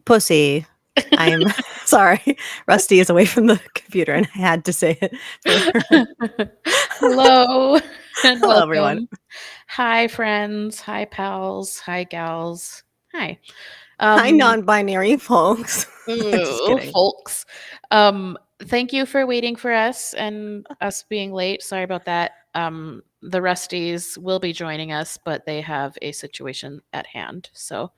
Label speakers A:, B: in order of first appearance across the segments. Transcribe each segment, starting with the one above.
A: Pussy. I'm sorry. Rusty is away from the computer and I had to say it for her.
B: Hello and
A: Hello, everyone.
B: welcome. Hi, friends. Hi, pals. Hi, gals. Hi.
A: Hi,
B: Um,
A: non-binary folks. Just kidding.
B: folks. Thank you for waiting for us and us being late. Sorry about that. The Rusties will be joining us, but they have a situation at hand. So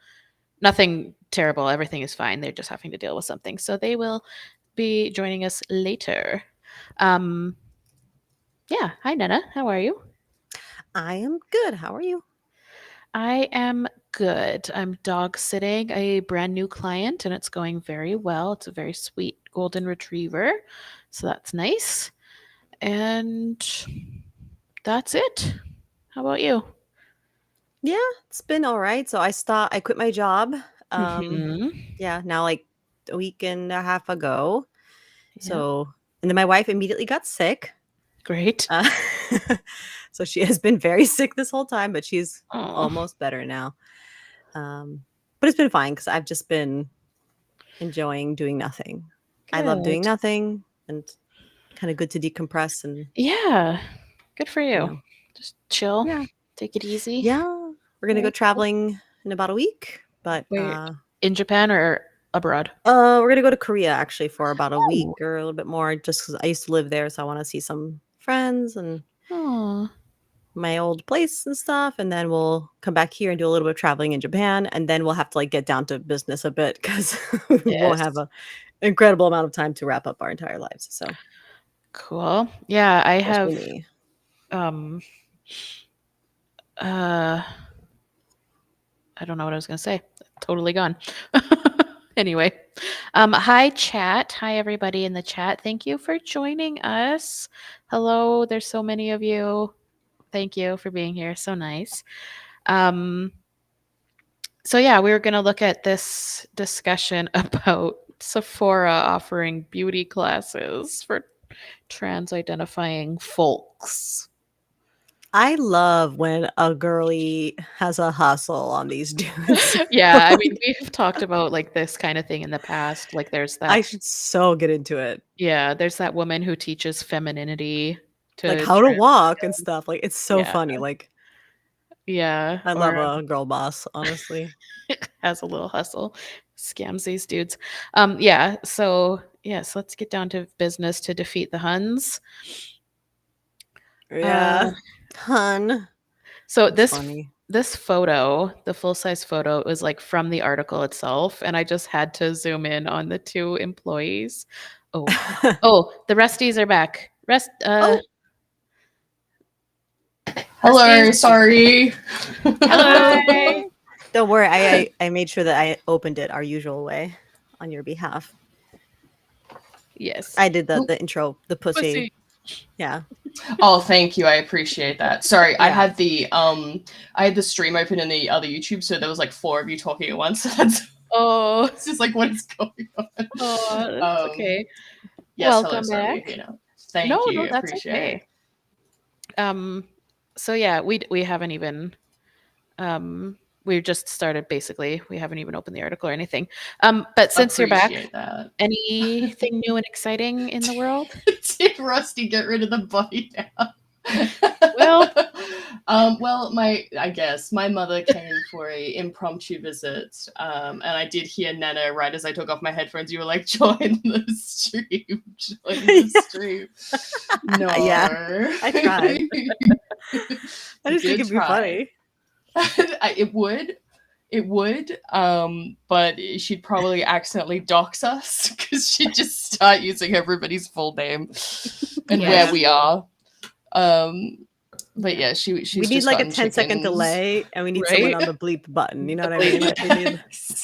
B: nothing terrible. Everything is fine. They're just having to deal with something. So they will be joining us later. Um, yeah. Hi, Nana. How are you?
A: I am good. How are you?
B: I am good. I'm dog sitting a brand new client and it's going very well. It's a very sweet golden retriever. So that's nice. And that's it. How about you?
A: Yeah, it's been all right. So I quit my job.
B: Mhm.
A: Yeah, now like a week and a half ago.
B: Yeah.
A: So, and then my wife immediately got sick.
B: Great.
A: Uh, so she has been very sick this whole time, but she's
B: Oh,
A: almost better now. But it's been fine because I've just been enjoying doing nothing. I love doing
B: good.
A: nothing and kind of good to decompress and,
B: Yeah. Good for
A: you
B: you.
A: know,
B: Just chill.
A: yeah.
B: Take it easy.
A: Yeah. We're gonna go
B: Very cool.
A: traveling in about a week, but
B: Where in Japan or abroad?
A: we're gonna go to Korea actually for about a week
B: Oh.
A: or a little bit more just because I used to live there, so I want to see some friends and
B: Oh.
A: my old place and stuff, and then we'll come back here and do a little bit of traveling in Japan, and then we'll have to like get down to business a bit because we won't have
B: Yes.
A: a incredible amount of time to wrap up our entire lives. So
B: Cool. Yeah, I
A: especially
B: have
A: me.
B: um uh I don't know what I was going to say. Totally gone. Anyway, hi chat. Hi everybody in the chat. Thank you for joining us. Hello, there's so many of you. Thank you for being here. So nice. Um, so yeah, we were going to look at this discussion about Sephora offering beauty classes for trans identifying folks.
A: I love when a girly has a hustle on these dudes.
B: Yeah, I mean, we've talked about like this kind of thing in the past. Like there's
A: I
B: that
A: should so get into it.
B: yeah, there's that woman who teaches femininity
A: Like
B: to
A: how to
B: trans
A: walk and
B: people.
A: stuff. Like it's so
B: Yeah,
A: funny. Like
B: yeah,
A: I love
B: or
A: a girl boss, honestly.
B: has a little hustle, scams these dudes. Yeah, so yes, let's get down to business to defeat the Huns. Uh,
A: Yeah. Hun.
B: so
A: That's
B: this
A: funny.
B: this photo, the full size photo, was like from the article itself, and I just had to zoom in on the two employees. Oh, oh, the Rusties are back.
A: Oh,
C: Hello,
B: Rusties.
C: sorry.
B: Hello.
A: don't worry. I made sure that I opened it our usual way on your behalf.
B: Yes.
A: I did the intro, the pussy.
B: Pussy.
A: Yeah.
C: Oh, thank you. I appreciate that. Sorry,
A: Yeah.
C: I had the stream open in the other YouTube, so there was like four of you talking at once. So that's
B: Oh,
C: it's just like what is going on.
B: that's okay.
C: Yes, hello,
B: Welcome
C: sorry,
B: back.
C: Thank
B: No,
C: you,
B: no, that's
C: appreciate.
B: okay. So yeah, we haven't even we just started basically. We haven't even opened the article or anything. But since you're back,
C: Appreciate that.
B: anything new and exciting in the world?
C: Did Rusty get rid of the body now?
B: Well,
C: well, I guess my mother came for a impromptu visit, and I did hear Nana right as I took off my headphones. You were like, "Join the stream, join the stream." No,
A: Yeah. I tried. I just think
C: good
A: it'd be
C: try.
A: funny.
C: It would, but she'd probably accidentally dox us because she'd just start using everybody's full name and
B: Yeah.
C: where we are. But yeah, she's
A: We need
C: just
A: like a
C: gotten
A: 10-second
C: chickens.
A: delay and we need
B: Right?
A: someone on the bleep button. You know what I mean?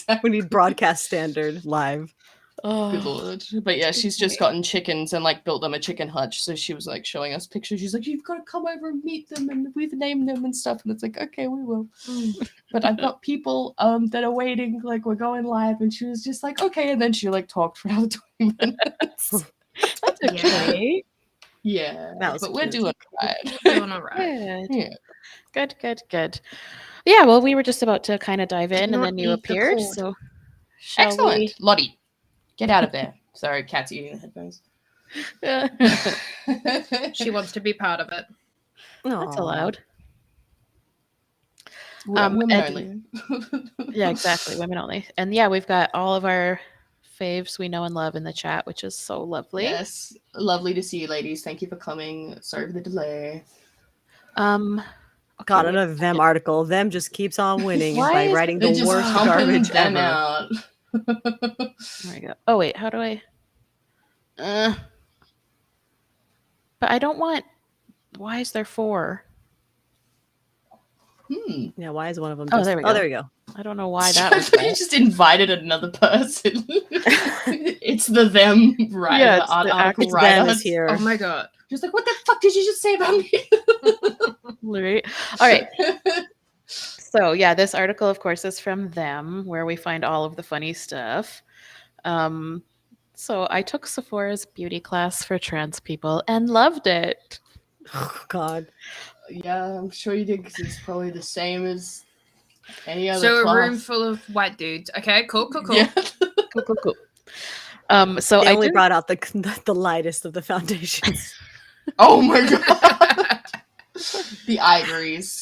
A: Like we need broadcast standard live.
C: Good
B: Oh,
C: lord. But yeah, she's just
B: okay.
C: gotten chickens and like built them a chicken hutch. So she was like showing us pictures. She's like, "You've got to come over and meet them and we've named them and stuff." And it's like, "Okay, we will." But I've got people that are waiting, like we're going live, and she was just like, "Okay," and then she like talked for another 20 minutes.
B: That's okay.
C: Yeah.
A: That was
C: But we're
A: cute.
C: doing right.
D: Doing all right.
B: Good.
C: Yeah.
B: Good, good, good. Yeah, well, we were just about to kind of dive in
C: Do
B: and
C: not
B: then you
C: eat the
B: appeared.
C: cord.
B: So Shall
C: Excellent. Lottie, get out of there. Sorry, cat's eating the headphones.
D: She wants to be part of it.
B: That's
A: Aw.
B: allowed.
C: Women
B: and-
C: only.
B: Yeah, exactly. Women only. And yeah, we've got all of our faves we know and love in the chat, which is so lovely.
C: Yes, lovely to see you, ladies. Thank you for coming. Sorry for the delay.
B: Okay,
A: God,
B: wait a
A: another them
B: second.
A: article. Them just keeps on winning
B: Why
A: by
B: is
A: writing
C: They
A: the
C: just
A: worst
C: pumping
A: garbage
C: them
A: ever.
C: out.
B: There we go. Oh wait, how do I? But I don't want. Why is there 4?
A: Yeah, why is one of them
B: Oh,
A: just...
B: there we
A: Oh,
B: go.
A: there we go.
B: I don't know why that
C: I
B: was
C: thought you
B: there.
C: just invited another person. It's the them writer,
B: Yeah, it's the
C: article
A: It's
C: writer.
A: them is here.
D: Oh my god.
C: Just like, what the fuck did you just say about me?
B: Right. All right. So yeah, this article, of course, is from them, where we find all of the funny stuff. So I took Sephora's beauty class for trans people and loved it.
A: Oh, God.
C: Yeah, I'm sure you did, because it's probably the same as any other
D: So
C: class.
D: a room full of white dudes. Okay, cool.
C: Yeah.
B: Cool. So
A: They
B: I
A: only
B: didn't-
A: brought out the lightest of the foundations.
C: Oh my god. The ivories.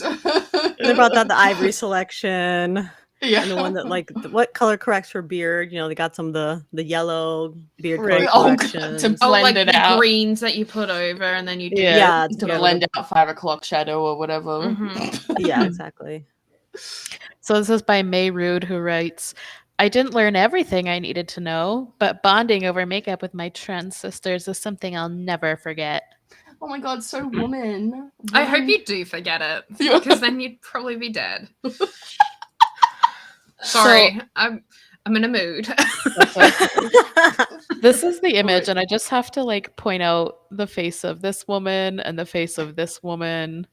A: They brought out the ivory selection.
C: Yeah.
A: And the one that, like, what color corrects for beard? You know, they got some of the yellow beard
B: Right.
A: color
C: Oh, God,
A: corrections.
C: to
D: Oh,
C: blend
D: like
C: it
D: the
C: out.
D: greens that you put over and then you do.
B: Yeah.
C: To
A: together
C: blend
A: with-
C: out 5 o'clock shadow or whatever.
D: Mhm.
A: Yeah, exactly.
B: So this is by May Rude, who writes, I didn't learn everything I needed to know, but bonding over makeup with my trans sisters is something I'll never forget.
C: Oh my god, so woman.
D: I hope
C: Woman-
D: you do forget it,
C: Yeah.
D: because then you'd probably be dead. Sorry, I'm in a mood.
B: This is the image, and I just have to like point out the face of this woman and the face of this woman,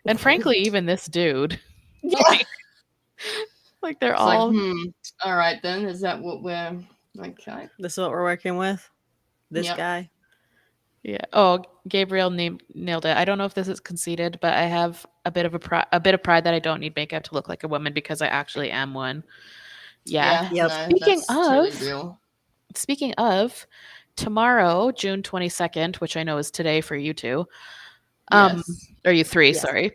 B: and frankly, even this dude.
C: Yeah.
B: Like they're
C: It's
B: all
C: like, all right then, is that what we're... Okay.
A: This is what we're working with. This
C: Yep.
A: guy.
B: yeah. Oh, Gabriel nailed it. I don't know if this is conceited, but I have a bit of pride that I don't need makeup to look like a woman because I actually am one. Yeah.
A: Yep.
C: No,
B: Speaking
C: that's totally
B: of-
C: real.
B: Speaking of, tomorrow, June 22nd, which I know is today for you two,
C: Yes.
B: or you three,
A: Yes.
B: sorry.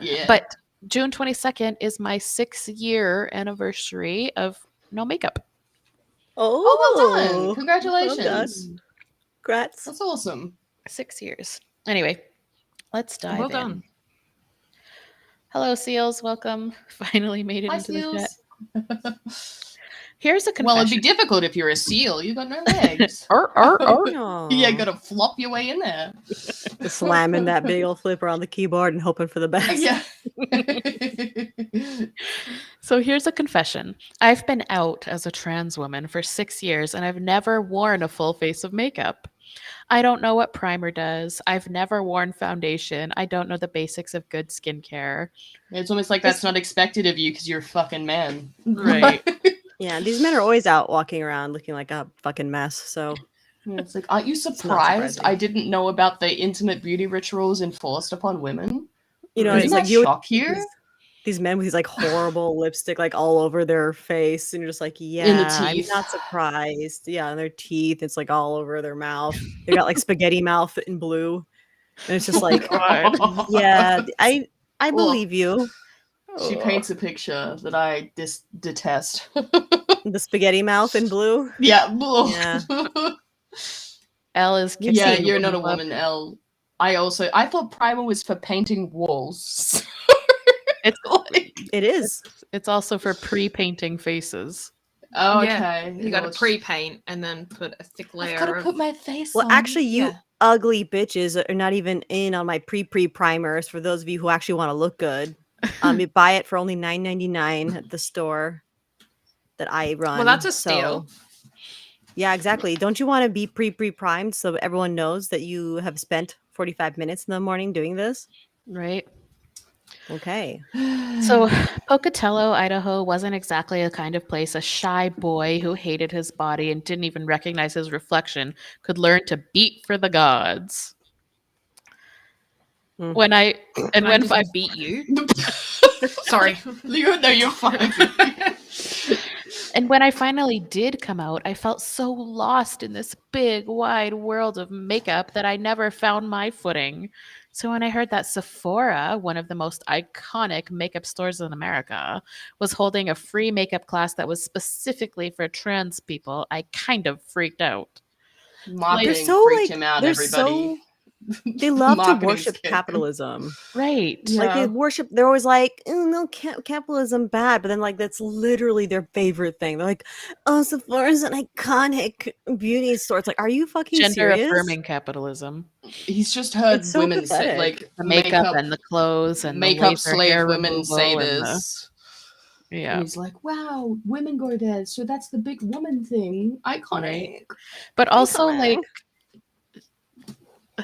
C: Yeah.
B: But June 22nd is my 6-year anniversary of no makeup.
C: Oh, well done. Congratulations.
A: Well done. Congrats.
C: That's awesome.
B: 6 years. Anyway, let's dive
D: Well
B: in.
D: done.
B: Hello, Seals. Welcome. Finally made it
C: Hi,
B: into the chat.
C: Seals.
B: Here's a confession.
C: Well, it'd be difficult if you're a seal. You got no legs.
A: Aw.
C: Yeah, gotta flop your way in there.
A: Just slamming that big old flipper on the keyboard and hoping for the best.
C: Yeah.
B: So here's a confession. I've been out as a trans woman for 6 years and I've never worn a full face of makeup. I don't know what primer does. I've never worn foundation. I don't know the basics of good skincare.
C: It's almost like that's not expected of you because you're a fucking man.
B: Right.
A: Yeah, these men are always out walking around looking like a fucking mess. So
C: Yeah, it's like, aren't you
A: not
C: surprised
A: surprising.
C: I didn't know about the intimate beauty rituals enforced upon women?
A: you know,
B: Right.
A: it's
C: Doesn't
A: like
C: that
A: you
C: shock you?
A: these men with these like horrible lipstick like all over their face, and you're just like, yeah, I'm
C: teeth.
A: not surprised. Yeah, and their teeth, it's like all over their mouth. They got like spaghetti mouth in blue, and it's just like, yeah, I believe you.
C: She paints a picture that I detest.
A: The spaghetti mouth in blue.
C: Yeah.
A: Yeah.
B: Elle is
A: You've
C: Yeah,
A: seen
C: you're not a
B: Woman.
C: woman, Elle. I thought primer was for painting walls.
B: It's
A: It is.
B: it's also for pre-painting faces.
C: Oh,
D: Yeah,
C: okay.
D: You got to
C: Well,
D: pre-paint and then put a thick
C: I've
D: layer
C: got to
D: of.
C: put my face
A: Well,
C: on.
A: actually, you
D: yeah.
A: ugly bitches are not even in on my pre primers. For those of you who actually want to look good, you buy it for only $9.99 at the store that I run.
D: Well, that's a
A: So,
D: steal.
A: yeah, exactly. Don't you want to be pre primed so everyone knows that you have spent 45 minutes in the morning doing this?
B: Right.
A: Okay.
B: So, Pocatello, Idaho wasn't exactly the kind of place a shy boy who hated his body and didn't even recognize his reflection could learn to beat for the gods.
A: Mm.
B: When I and
D: Can I
B: when
D: just
B: I
D: beat you. Sorry.
C: No, you're fine.
B: and when I finally did come out, I felt so lost in this big, wide world of makeup that I never found my footing. So when I heard that Sephora, one of the most iconic makeup stores in America, was holding a free makeup class that was specifically for trans people, I kind of freaked out.
C: Marketing
A: so,
C: freaked
A: like,
C: him out,
A: they're
C: everybody.
A: They love to
C: Marketing's
A: worship
C: kicked him.
A: capitalism.
B: Right.
A: Like they
C: Yeah.
A: worship. They're always like, "Oh, no, capitalism bad," but then like that's literally their favorite thing. They're like, "Oh, Sephora's an iconic beauty store." It's like, are you fucking
B: Gender
A: serious?
B: affirming capitalism.
C: He's just heard
A: It's so
C: women say,
A: pathetic.
C: like,
B: The makeup and the clothes and the
C: makeup
B: laser
C: slave
B: hair
C: women say
B: removal and
C: this. And
B: yeah.
C: he's like, wow, women go there, so that's the big woman thing. Iconic.
B: But also like
A: Iconic.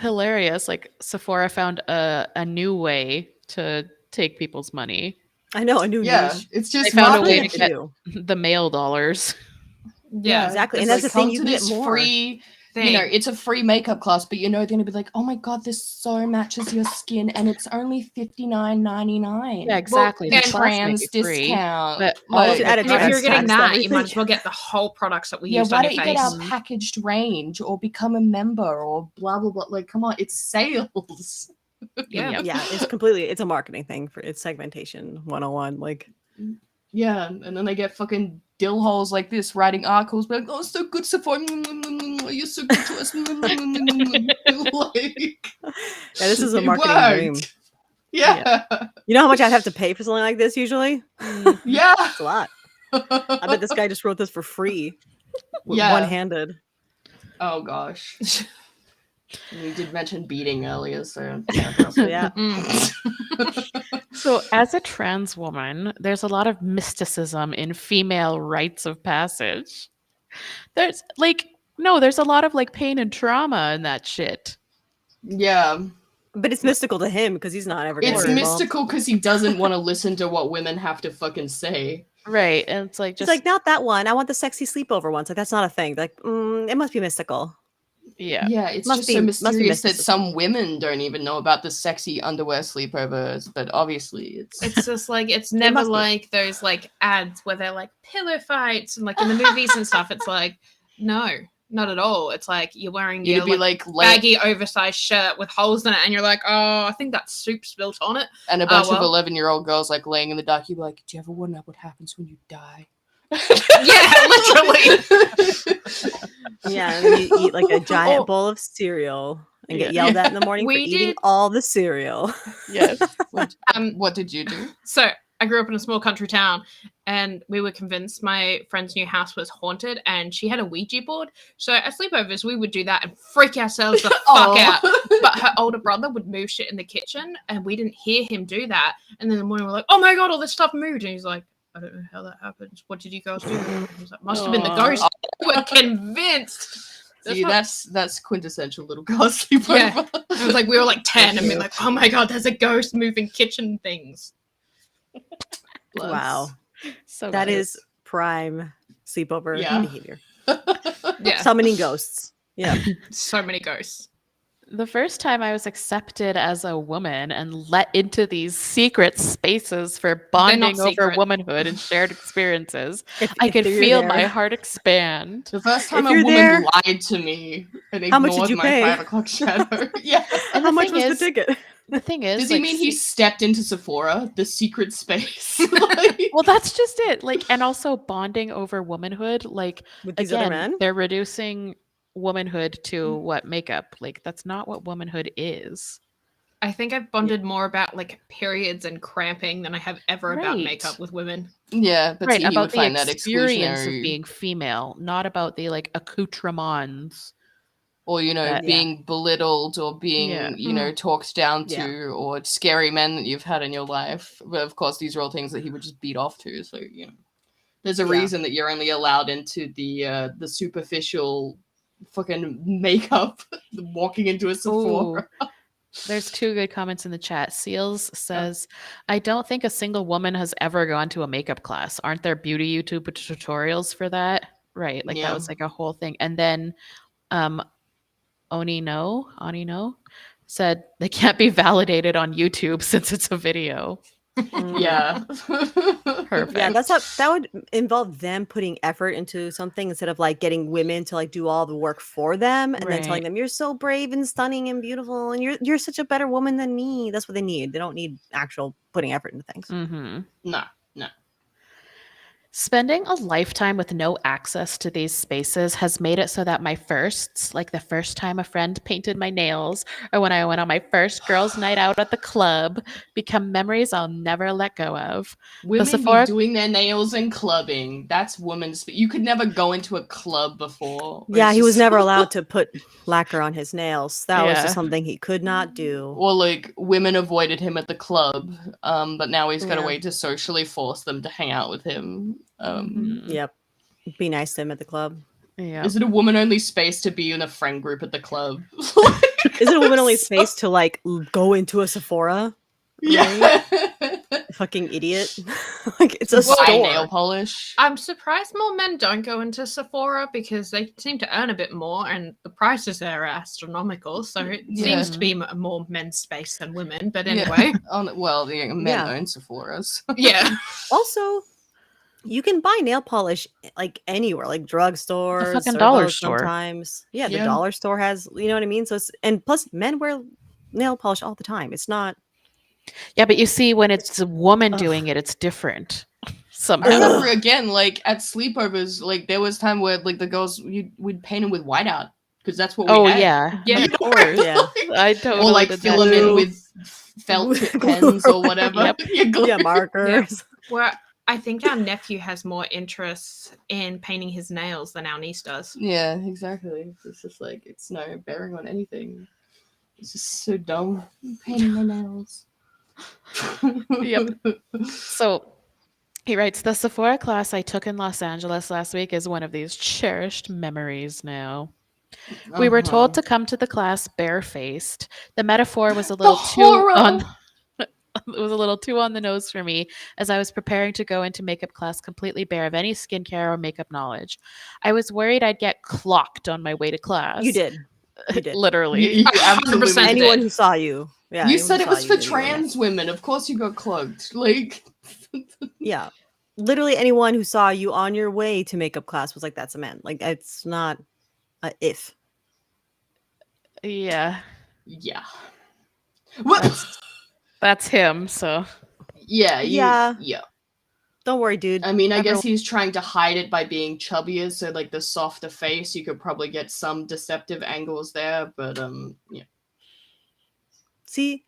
B: hilarious. Like Sephora found a new way to take people's money.
A: I know a new
C: Yeah,
A: niche.
C: it's
B: They
C: just
B: found a
A: What do
B: way
A: they
B: to
A: have
B: get
A: do?
B: the male dollars.
D: Yeah,
A: exactly.
C: It's
A: And that's
C: like,
A: the thing,
C: come
A: you
C: to
A: can get
C: this
A: more.
C: free,
D: thing.
C: you know, it's a free makeup class, but you know they're gonna be like, oh my god, this so matches your skin, and it's only $59.99.
B: Yeah, exactly.
D: The
C: The
B: class may
C: trans
B: be free,
C: discount.
B: but all of
A: Should
B: the
A: add a
D: And if
A: trans
D: you're getting
A: tax to
D: that, you
A: everything.
D: might as well get the whole products that we
C: Yeah,
D: used
C: why
D: on
C: don't
D: your
C: you get
D: face.
C: our packaged range or become a member or blah blah blah? Like, come on, it's sales.
D: Yeah.
B: Yep.
A: Yeah, it's a marketing thing for it's segmentation 101. Like,
C: Yeah, and then they get fucking dill holes like this writing articles, like, oh, so good, Sephora, you're so good to us. Like,
A: yeah, this is a
C: it
A: marketing
C: worked.
A: dream.
C: Yeah.
A: You know how much I'd have to pay for something like this usually?
C: Yeah.
A: It's a lot. I bet this guy just wrote this for free.
C: Yeah.
A: One-handed.
C: Oh gosh. We did mention beating earlier, so yeah.
A: So yeah.
B: So as a trans woman, there's a lot of mysticism in female rites of passage. There's there's a lot of like pain and trauma in that shit.
C: Yeah.
A: But it's mystical to him because he's not ever gonna
C: It's
A: be involved.
C: mystical because he doesn't want to listen to what women have to fucking say.
B: Right. And it's like
A: She's
B: just
A: like, not that one. I want the sexy sleepover one. It's like, that's not a thing. Like, it must be mystical.
B: yeah.
C: Yeah, it's
A: Must
C: just
A: be-
C: so
A: must be
C: mysterious that
A: mysticism.
C: some women don't even know about the sexy underwear sleepovers, but obviously it's
D: It's just like it's never
A: must be.
D: like those like ads where they're like pillow fights and like in the movies and stuff. It's like no, not at all. It's like you're wearing
C: you'd
D: your
C: be
D: like,
C: like
D: baggy oversized shirt with holes in it, and you're like, oh, I think that soup spilt on it.
C: and a bunch of
D: well.
C: 11-year-old girls like laying in the dark. You'd be like, do you ever wonder what happens when you die?
D: Yeah, literally.
A: Yeah, and then you eat like a giant bowl of cereal and get
B: Yeah.
A: yelled at in the morning for
D: We
A: eating
D: did-
A: all the cereal.
B: Yes.
C: What did you do?
D: So I grew up in a small country town, and we were convinced my friend's new house was haunted, and she had a Ouija board. So at sleepovers, we would do that and freak ourselves the fuck
C: Aw.
D: out. But her older brother would move shit in the kitchen, and we didn't hear him do that. And then in the morning, we're like, "Oh my god, all this stuff moved!" And he's like, "I don't know how that happened. What did you guys do?" And I was like, "Must have been the
B: Aw.
D: ghost." We were convinced.
C: See,
D: That's
C: that's quintessential little girl sleepover.
D: Yeah. It was like we were like 10 and we're like, "Oh my god, there's a ghost moving kitchen things."
C: Bless.
A: Wow.
B: So
A: That
B: good.
A: is prime sleepover
C: Yeah.
A: behavior.
D: Yeah,
A: Summoning ghosts. Yeah.
D: so many ghosts.
B: the first time I was accepted as a woman and let into these secret spaces for bonding over
D: secret.
B: womanhood and shared experiences,
A: If-
B: I
A: if
B: could
A: you're
B: feel
A: there.
B: my heart expand.
C: The first time
A: If
C: a
A: you're
C: woman
A: there-
C: lied to me and
A: How much did
C: ignored
A: you
C: my
A: pay?
C: 5 o'clock shadow. Yeah.
B: And
A: How
B: the
A: much
B: thing
A: was the
B: is-
A: ticket?
B: The thing is,
C: Does he
B: like,
C: mean he stepped into Sephora, the secret space? Like-
B: well, that's just it. Like, and also bonding over womanhood. Like,
A: With these other
B: again,
A: men?
B: they're reducing womanhood to what makeup. Like, that's not what womanhood is.
D: I think I've bonded more about like periods and cramping than I have ever about
B: Right.
D: makeup with women.
C: Yeah, but
B: Right,
C: see, he
B: about
C: would
B: the
C: find that
B: experience of
C: exclusionary.
B: being female, not about the like accoutrements.
C: Or, you know,
B: that-
C: being belittled or being,
B: Yeah.
C: you know, talked down to,
A: Yeah.
C: or scary men that you've had in your life. But of course, these are all things that he would just beat off to. So, you know, there's a
A: Yeah.
C: reason that you're only allowed into the superficial fucking makeup, walking into a Sephora.
B: Ooh. There's 2 good comments in the chat. Seals says, I don't think a single woman has ever gone to a makeup class. Aren't there beauty YouTube tutorials for that? Right. Like
C: Yeah.
B: that was like a whole thing. And then Onino said they can't be validated on YouTube since it's a video.
C: Yeah.
B: Perfect.
A: Yeah, that would involve them putting effort into something instead of like getting women to like do all the work for them and then telling
B: Right.
A: them you're so brave and stunning and beautiful and you're such a better woman than me. That's what they need. They don't need actual putting effort into things.
B: Mm-hmm.
C: No.
B: Spending a lifetime with no access to these spaces has made it so that my firsts, like the first time a friend painted my nails or when I went on my first girls' night out at the club, become memories I'll never let go of.
C: Women
B: Sephora-
C: be doing their nails and clubbing. That's women's. You could never go into a club before.
A: Yeah, he was never allowed to put lacquer on his nails. That was
B: Yeah.
A: just something he could not do.
C: Or like women avoided him at the club, but now he's got a
A: Yeah.
C: way to socially force them to hang out with him.
B: Mhm.
A: Yep. Be nice to him at the club.
B: Yeah.
C: Is it a woman-only space to be in a friend group at the club?
A: Is it a woman only
C: So-
A: space to like go into a Sephora?
C: Yeah.
A: Fucking idiot. Like it's a
C: Buy
A: store.
C: nail polish.
D: I'm surprised more men don't go into Sephora because they seem to earn a bit more and the prices there are astronomical. So it seems to be more men's space than women. But anyway,
C: Well, the men
A: Yeah.
C: own Sephora's.
D: yeah.
A: Also, you can buy nail polish like anywhere, like drugstores,
B: fucking
A: Servos
B: dollar store.
A: Sometimes, yeah, the
C: Yeah.
A: dollar store has, you know what I mean. So, and plus, men wear nail polish all the time. It's not.
B: Yeah, but you see, when it's a woman
A: Ugh.
B: doing it, it's different.
C: I
B: Somehow.
C: remember again, like at sleepovers, like there was time where like the girls we'd paint them with whiteout because that's what we
B: Oh
C: had.
B: yeah,
D: Yeah.
B: of course.
A: Yeah.
B: I totally
C: Or like
B: did
C: fill
B: that
C: them in
B: too.
C: with felt tip
A: Glue
C: pens
A: or
C: or whatever.
B: Yep.
C: Yeah, glue.
A: Yeah, markers.
D: Well, I think our nephew has more interest in painting his nails than our niece does.
C: Yeah, exactly. It's just like it's no bearing on anything. It's just so dumb. Painting my nails.
B: Yep. So he writes, the Sephora class I took in Los Angeles last week is one of these cherished memories now. We were told to come to the class barefaced. The metaphor was a little too
C: horror!
B: on it was a little too on the nose for me as I was preparing to go into makeup class completely bare of any skincare or makeup knowledge. I was worried I'd get clocked on my way to class.
A: You did. You did.
B: Literally.
C: You
D: 100%
C: absolutely
D: did.
A: Anyone
C: did.
A: who saw you. Yeah.
C: You
A: anyone
C: said
A: who
C: it
A: saw
C: was
A: you
C: for
A: knew you were in it.
C: trans women. Of course you got clogged. Like
A: Yeah. Literally anyone who saw you on your way to makeup class was like, that's a man. Like, it's not a if.
B: Yeah.
C: yeah. What?
B: That's him, so
C: Yeah,
A: Yeah.
C: yeah.
A: Don't worry, dude.
C: I mean, I
A: Everyone-
C: guess he's trying to hide it by being chubbier, so like the softer face, you could probably get some deceptive angles there, but yeah.
A: See,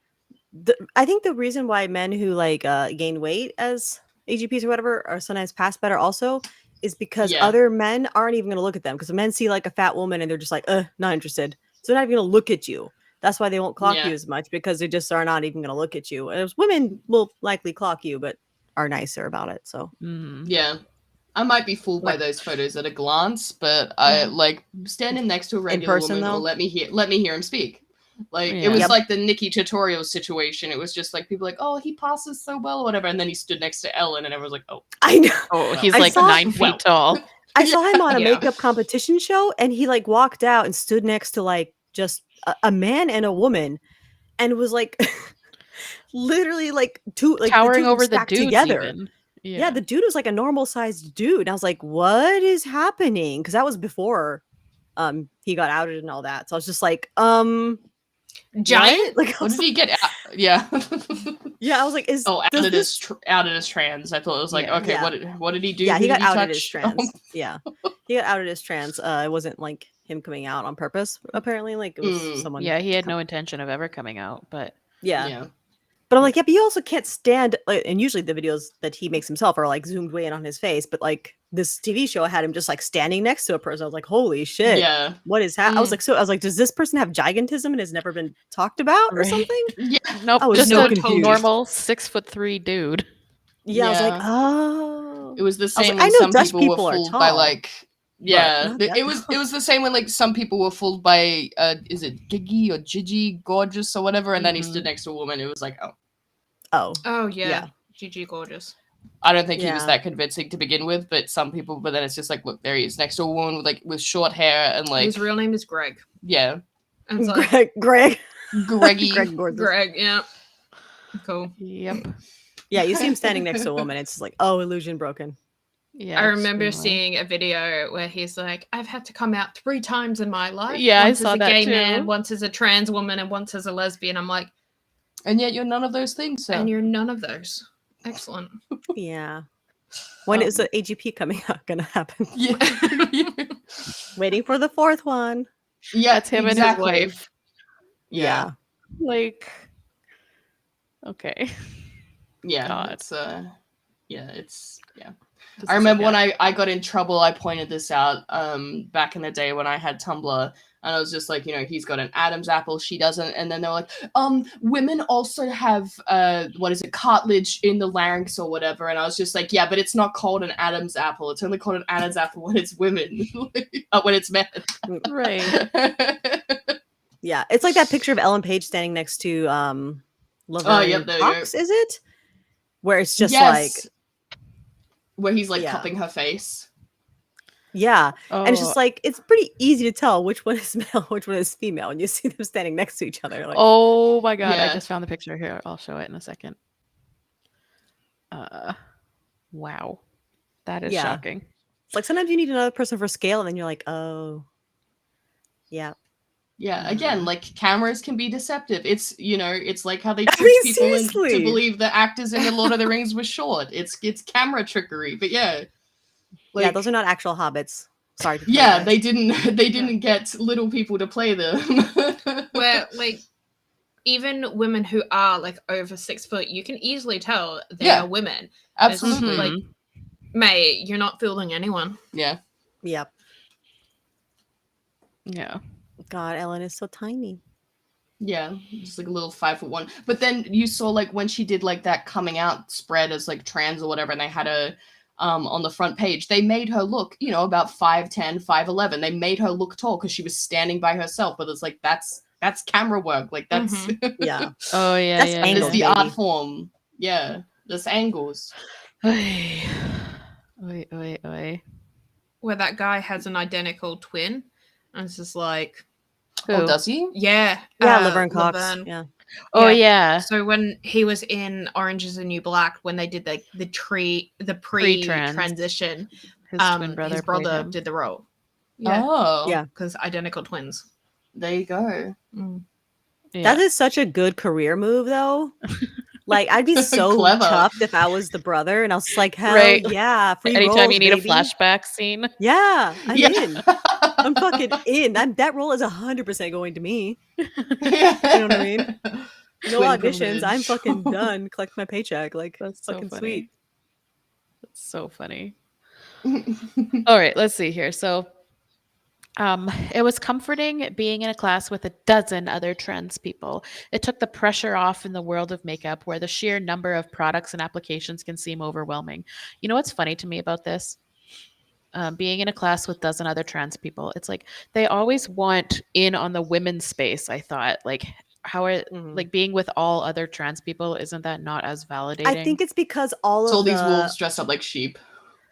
A: I think the reason why men who like gain weight as AGPs or whatever are sometimes pass better also is because
C: Yeah.
A: other men aren't even going to look at them because men see like a fat woman and they're just like, not interested. So they're not even going to look at you. That's why they won't clock
C: Yeah.
A: you as much because they just are not even going to look at you. And women will likely clock you, but are nicer about it. So
C: Yeah. I might be fooled by
A: Like-
C: those photos at a glance, but I like standing next to a regular
A: person,
C: woman will
A: though?
C: let me hear him speak. Like
B: Yeah.
C: it was
A: Yep.
C: like the Nikki tutorial situation. It was just like people like, oh, he passes so well or whatever, and then he stood next to Ellen, and everyone's like, oh,
A: I know.
B: Oh, he's
A: I
B: like
A: saw-
B: 9 feet
C: well,
B: tall.
A: I saw him on a
C: Yeah.
A: makeup competition show and he like walked out and stood next to like just a man and a woman and was like literally like two like
B: Towering
A: the two
B: over the
A: stacked
B: dudes
A: together.
B: even.
A: Yeah, the dude was like a normal sized dude. And I was like, what is happening? Because that was before he got outed and all that. So I was just like,
D: Giant?
A: what? Like I
C: what
A: was
C: did he get? Yeah.
A: yeah, I was like, is
C: Oh,
A: does
C: outed
A: this-
C: as trans. I thought it was like,
B: Yeah.
C: okay,
A: Yeah.
C: what did he do?
A: yeah,
C: Who
A: he
C: did
A: got outed
C: touch?
A: as trans. Yeah. He got outed as trans. It wasn't like him coming out on purpose, apparently. Like it was
C: Mm.
A: someone.
B: Yeah, he had no intention of ever coming out, but
A: Yeah. But I'm like, yeah, but you also can't stand like, and usually the videos that he makes himself are like zoomed way in on his face, but like this TV show had him just like standing next to a person. I was like, holy shit.
C: Yeah.
A: What is I was like, does this person have gigantism and has never been talked about or
B: Right.
A: something?
C: Yeah.
B: nope,
A: I was
B: just
A: so
B: a
A: confused.
B: normal 6'3" dude.
A: Yeah, I was like,
C: Yeah.
A: oh.
C: It was the
A: I was
C: same
A: like, I
C: when
A: know
C: some
A: Dutch
C: people,
A: people
C: were
A: are
C: fooled by
A: tall,
C: like yeah,
A: not that
C: it was the same when like some people were fooled by is it Gigi or Gigi Gorgeous or whatever, and then he
B: Mhm.
C: stood next to a woman. It was like, oh,
A: Oh.
D: Oh yeah.
A: Yeah.
D: GG gorgeous.
C: I don't think he was
A: Yeah.
C: that convincing to begin with, but some people. But then it's just like, look, there he is next to a woman with like with short hair and like
D: His real name is Greg.
C: yeah,
D: And it's like
A: Greg.
C: Greggy.
A: Greg Gordon.
D: Greg, yeah. Cool.
B: Yep.
A: Yeah, you see him standing next to a woman. It's just like, oh, illusion broken.
B: Yeah,
D: I remember
B: extremely.
D: seeing a video where he's like, I've had to come out 3 times in my life.
B: Yeah, I
D: once
B: saw
D: as a
B: that
D: gay
B: too.
D: man, once as a trans woman, and once as a lesbian. I'm like,
C: And yet you're none of those things, sir.
D: and you're none of those. Excellent.
A: Yeah. When is the AGP coming out gonna happen?
C: Yeah.
A: Waiting for the 4th one.
C: Yeah,
B: That's him
C: exactly.
B: and his wife.
C: Yeah.
B: Like, okay.
C: Yeah.
B: God.
C: It's yeah.
B: This
C: I
B: is
C: remember
B: like
C: when I got in trouble, I pointed this out back in the day when I had Tumblr, and I was just like, he's got an Adam's apple, she doesn't, and then they were like, women also have what is it, cartilage in the larynx or whatever, and I was just like, yeah, but it's not called an Adam's apple. It's only called an Adam's apple when it's women, when it's men.
B: right.
A: Yeah, it's like that picture of Ellen Page standing next to Laverne
C: yep, there you
A: Cox, is it? Where it's just
C: Yes. Where he's like
A: Yeah.
C: cupping her face.
A: yeah,
B: Oh,
A: and it's just like it's pretty easy to tell which one is male, which one is female, and you see them standing next to each other. Like,
B: oh my God. I
C: Yeah.
B: just found the picture here. I'll show it in a second. Wow. That is
A: Yeah.
B: shocking.
A: it's like sometimes you need another person for scale, and then you're like, oh, yeah.
C: Yeah, again, like cameras can be deceptive. It's it's like how they
A: I
C: tricked
A: mean,
C: people into
A: seriously.
C: believe the actors in the Lord of the Rings were short. It's camera trickery. But yeah.
A: Yeah, those are not actual hobbits. Sorry. To tell you
C: Yeah,
A: guys.
C: they didn't get little people to play them.
D: Where like even women who are like over 6 foot, you can easily tell they
C: Yeah.
D: are women. It's
C: Absolutely.
D: like, mate, you're not fooling anyone.
C: Yeah.
A: Yep.
B: Yeah.
A: God, Ellen is so tiny.
C: Yeah, just like a little 5'1". But then you saw like when she did like that coming out spread as like trans or whatever, and they had a on the front page, they made her look, about 5'10", 5'11". They made her look tall because she was standing by herself. But it's like that's camera work. Like that's
A: Yeah.
B: Oh yeah.
A: That's
B: yeah.
C: that is
A: angles,
C: the
A: baby.
C: art form. Yeah, that's angles.
B: Oi, oi, oi.
D: Where that guy has an identical twin. And it's just like,
C: Oh,
B: Who?
C: does he?
D: yeah.
A: Yeah, Laverne Cox.
D: Laverne.
A: Yeah.
B: Oh
D: Yeah.
B: yeah.
D: So when he was in Orange is the New Black, when they did the
B: Pre-trans.
D: pre-transition,
B: His twin brother.
D: his
B: played
D: brother
B: him.
D: did the role. Yeah,
C: Oh,
A: Yeah.
D: because identical twins.
C: There you go.
B: Yeah.
A: That is such a good career move, though. Like, I'd be so
C: Clever.
A: chuffed if I was the brother, and I was just like, hell
B: Right.
A: yeah, free
B: Anytime
A: roles,
B: you need
A: baby.
B: a flashback scene.
A: Yeah, I'm
C: Yeah.
A: in. I'm fucking in. That role is 100% going to me.
C: You
A: know what I mean? No
C: Twin
A: auditions. I'm
C: privilege.
A: fucking done. Collect my paycheck. Like,
B: That's so
A: fucking
B: funny.
A: sweet.
B: That's so funny. All right, let's see here. So, it was comforting being in a class with a dozen other trans people. It took the pressure off in the world of makeup where the sheer number of products and applications can seem overwhelming. You know what's funny to me about this? Being in a class with dozen other trans people, it's like they always want in on the women's space. I thought, like, how are like being with all other trans people? Isn't that not as validating?
A: I think it's because all
C: It's all
A: of
C: these
A: the
C: wolves dressed up like sheep.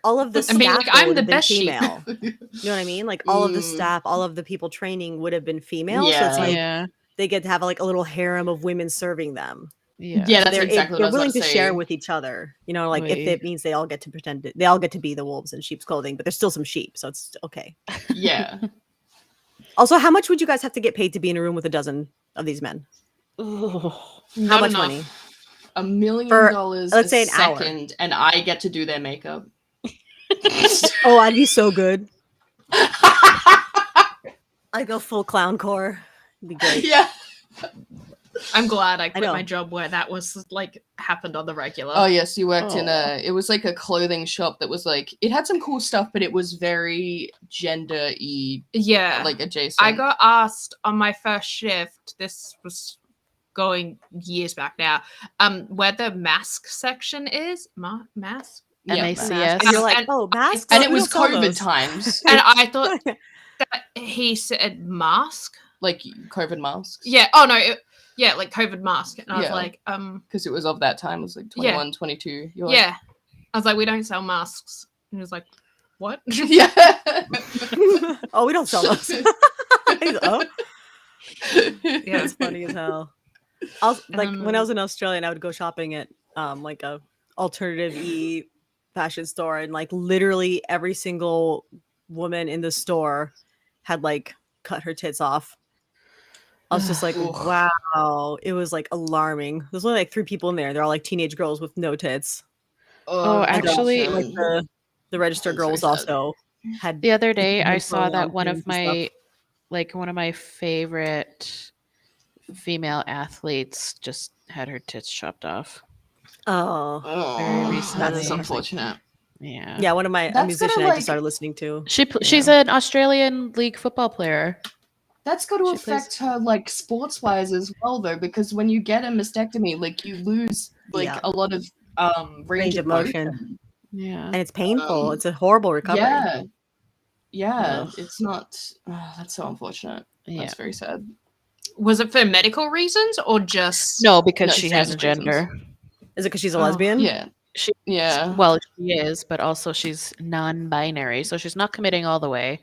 A: all of the
D: And being
A: staff
D: like, I'm
A: would
D: the
A: have been
D: best sheep.
A: female. You know what I mean? Like all of the staff, all of the people training would have been female. So it's
C: Yeah.
A: like
B: yeah,
A: they get to have like a little harem of women serving them.
B: yeah,
C: Yeah, that's
A: They're
C: exactly what I
A: they're
C: was
A: willing
C: about
A: to
C: to
A: share
C: say.
A: with each other. You know, like if
B: Oy.
A: it means they all get to pretend they all get to be the wolves in sheep's clothing, but there's still some sheep, so it's okay.
C: Yeah.
A: Also, how much would you guys have to get paid to be in a room with a dozen of these men?
B: Ooh.
A: How
D: Not
A: much
D: enough.
A: money?
C: $1 million
A: For,
C: let's
A: let's say an hour.
C: second, and I get to do their makeup.
A: Oh, I'd be so good. I'd go full clown core. It'd be great.
C: Yeah.
D: I'm glad I quit
A: know.
D: my job where that was like happened on the regular.
C: Oh yes, you worked in
B: Aw.
C: it was like a clothing shop that was like, it had some cool stuff, but it was very gender-y,
D: Yeah.
C: like adjacent.
D: I got asked on my first shift, this was going years back now, where the mask section is. Mask?
C: Yeah.
B: MACS.
A: And you're like,
D: And-
A: oh, masks?
C: And
A: Oh,
C: it
A: we
C: was
A: don't sell
C: COVID
A: those.
C: times.
D: And I thought that he said mask.
C: Like COVID masks.
D: Yeah. Oh no. Yeah, like COVID mask. And I was
C: Yeah.
D: like,
C: Because it was of that time. It was like
D: Yeah.
C: 21, 22. You're like,
D: yeah. I was like, we don't sell masks. And he was like, what?
C: yeah.
A: Oh, we don't sell those. He's, oh,
D: Yeah.
A: that's funny as hell. Like when I was in Australia and I would go shopping at like a alternative fashion store, and like literally every single woman in the store had like cut her tits off. I was just like,
C: Ugh.
A: wow. It was like alarming. There's only like 3 people in there. They're all like teenage girls with no tits.
B: Oh, actually-
A: Like the register
C: That's very
A: girls
C: sad.
A: also had
B: The other day, I
A: women
B: saw
A: throwing
B: that
A: on
B: one
A: pins
B: of
A: and stuff.
B: one of my favorite female athletes just had her tits chopped off.
A: Oh,
C: Oh,
B: recently.
C: that's unfortunate.
B: Yeah.
A: yeah. One of my a
C: That's
A: musician
C: gotta,
A: I
C: like-
A: just started listening to.
B: She's an Australian league football player.
C: That's got to
B: She plays-
C: affect her, like, sports-wise as well, though, because when you get a mastectomy, like, you lose, like,
A: Yeah.
C: a lot of range of motion.
B: Yeah.
A: And it's painful. It's a horrible recovery.
C: Yeah. Yeah,
B: Ugh.
C: it's not... that's so unfortunate.
B: Yeah.
C: That's very sad.
D: Was it for medical reasons or just
B: No, because
C: No,
B: she has a
C: standard reasons.
B: gender.
A: Is it because she's a
D: Oh,
A: lesbian?
C: Yeah.
B: She
C: Yeah.
B: Well, she is, but also she's non-binary, so she's not committing all the way.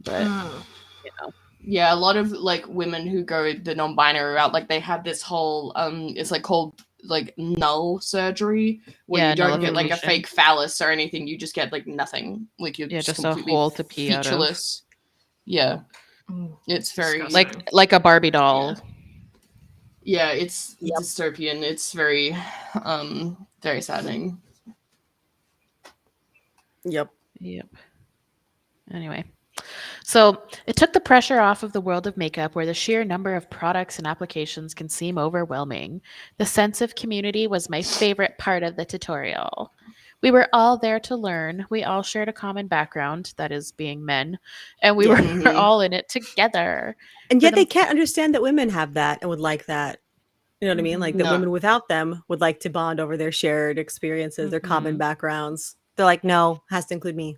B: But
D: Mm.
B: you know,
C: Yeah, a lot of, like, women who go the non-binary route, like, they have this whole, it's, like, called, like, null surgery, where
B: Yeah,
C: you don't get, like, a
B: nullification.
C: fake phallus or anything, you just get, like, nothing. Like, you're
B: just a
C: completely
B: hole to pee out of.
C: featureless. Yeah,
D: Mm.
C: it's very...
D: Disgusting.
B: like a Barbie doll.
C: Yeah, it's
A: Yep.
C: dystopian. It's very, very saddening.
A: Yep.
B: Yep. Anyway, so it took the pressure off of the world of makeup where the sheer number of products and applications can seem overwhelming. The sense of community was my favorite part of the tutorial. We were all there to learn. We all shared a common background, that is being men, and we
A: Yeah.
B: were
C: Mhm.
B: all in it together.
A: And
B: For
A: yet
B: the-
A: they can't understand that women have that and would like that. You know what I mean? Like that
C: No.
A: women without them would like to bond over their shared experiences, their common
B: Mhm.
A: backgrounds. They're like, no, has to include me.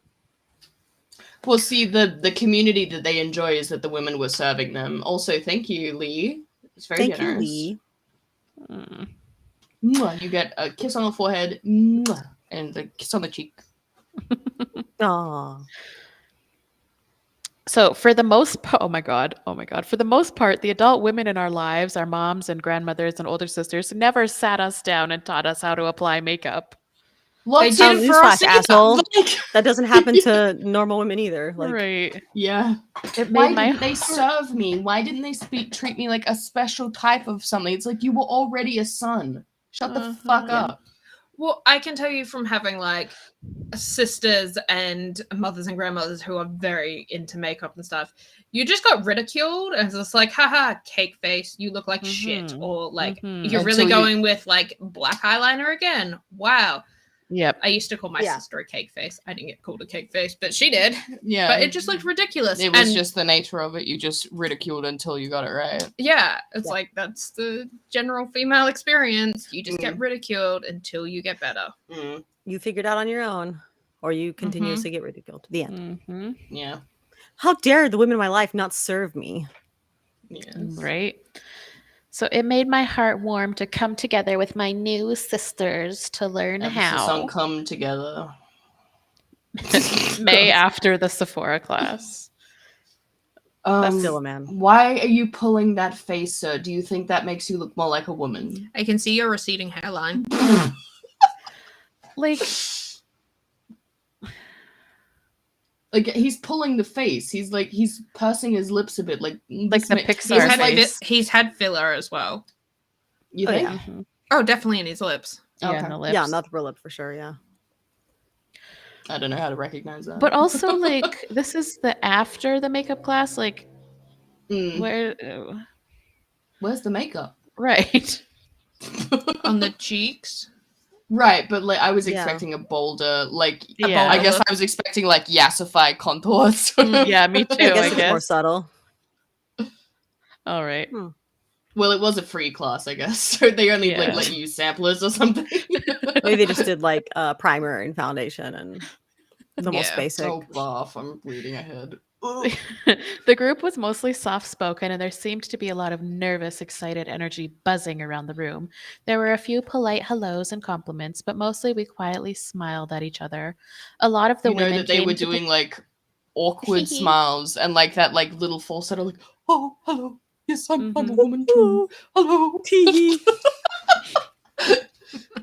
C: Well, see, the community that they enjoy is that the women were serving them. Also, thank you, Lee. It's very
A: Thank
C: generous.
A: you, Lee.
B: Mm.
C: Mwah. You get a kiss on the forehead, mwah, and a kiss on the cheek.
A: Aw.
B: So for the most part, oh my god, for the most part, the adult women in our lives, our moms and grandmothers and older sisters, never sat us down and taught us how to apply makeup.
C: Lots
D: did
C: of
D: it for us
A: Newsflash, asshole.
C: like,
A: That doesn't happen to normal women either. Like,
B: Right.
C: yeah.
B: It
C: Why
B: made my
C: didn't they serve me? Why didn't they treat me like a special type of something? It's like you were already a son. Shut the fuck
B: Yeah.
C: up.
D: Well, I can tell you from having like sisters and mothers and grandmothers who are very into makeup and stuff, you just got ridiculed and it's just like, haha, cake face, you look like shit.
B: Mhm.
D: Or like,
B: Mhm.
D: you're really
C: Until you-
D: going with like black eyeliner again. Wow.
B: Yep.
D: I used to call my
A: Yeah.
D: sister a cake face. I didn't get called a cake face, but she did.
C: Yeah.
D: But it just looked ridiculous.
C: It was
D: And
C: just the nature of it. You just ridiculed until you got it right.
D: yeah, it's
A: Yeah.
D: like that's the general female experience. You just
C: Mm.
D: get ridiculed until you get better.
C: Mm,
A: you figured out on your own, or you continuously get ridiculed. The end.
B: Hmm.
C: yeah.
A: How dare the women in my life not serve me?
C: Yes.
B: Right. So it made my heart warm to come together with my new sisters to learn
C: Emphasis
B: how.
C: on come together.
B: May after the Sephora class.
A: That's still a man.
C: Why are you pulling that face, sir? Do you think that makes you look more like a woman?
D: I can see your receding hairline.
B: Like,
C: Like he's pulling the face. He's pursing his lips a bit, like
B: the
C: this ma-
B: Pixar
D: He's
C: this
D: had,
C: like-
B: face.
D: he's had filler as well.
C: You
A: Oh,
C: think?
A: yeah.
B: mhm.
D: Oh, definitely in his lips.
B: Yeah,
C: Okay.
B: in the lips.
A: Yeah, not the upper lip for sure. Yeah.
C: I don't know how to recognize that.
B: But also, like, this is the after the makeup class. Like,
C: Mm,
B: where?
C: where's the makeup?
B: Right.
D: On the cheeks.
C: Right, but like I was
A: Yeah.
C: expecting a bolder, like
B: Yeah.
C: I guess I was expecting like yassified contours.
B: Yeah, me too.
A: I guess
B: I
A: it's more
B: guess.
A: subtle.
B: All right.
C: Well, it was a free class, I guess, so they only
B: Yeah.
C: like let you use samplers or something.
A: Maybe they just did like primer and foundation and the most
D: Yeah.
A: basic.
C: Oh, bath! I'm bleeding ahead.
B: The group was mostly soft spoken, and there seemed to be a lot of nervous, excited energy buzzing around the room. There were a few polite hellos and compliments, but mostly we quietly smiled at each other. A lot of the
C: You know
B: women
C: that they
B: came
C: were
B: to the-
C: doing like awkward smiles and like that like little falsetto, like oh hello, yes I'm a
B: Mhm.
C: woman too. Hello.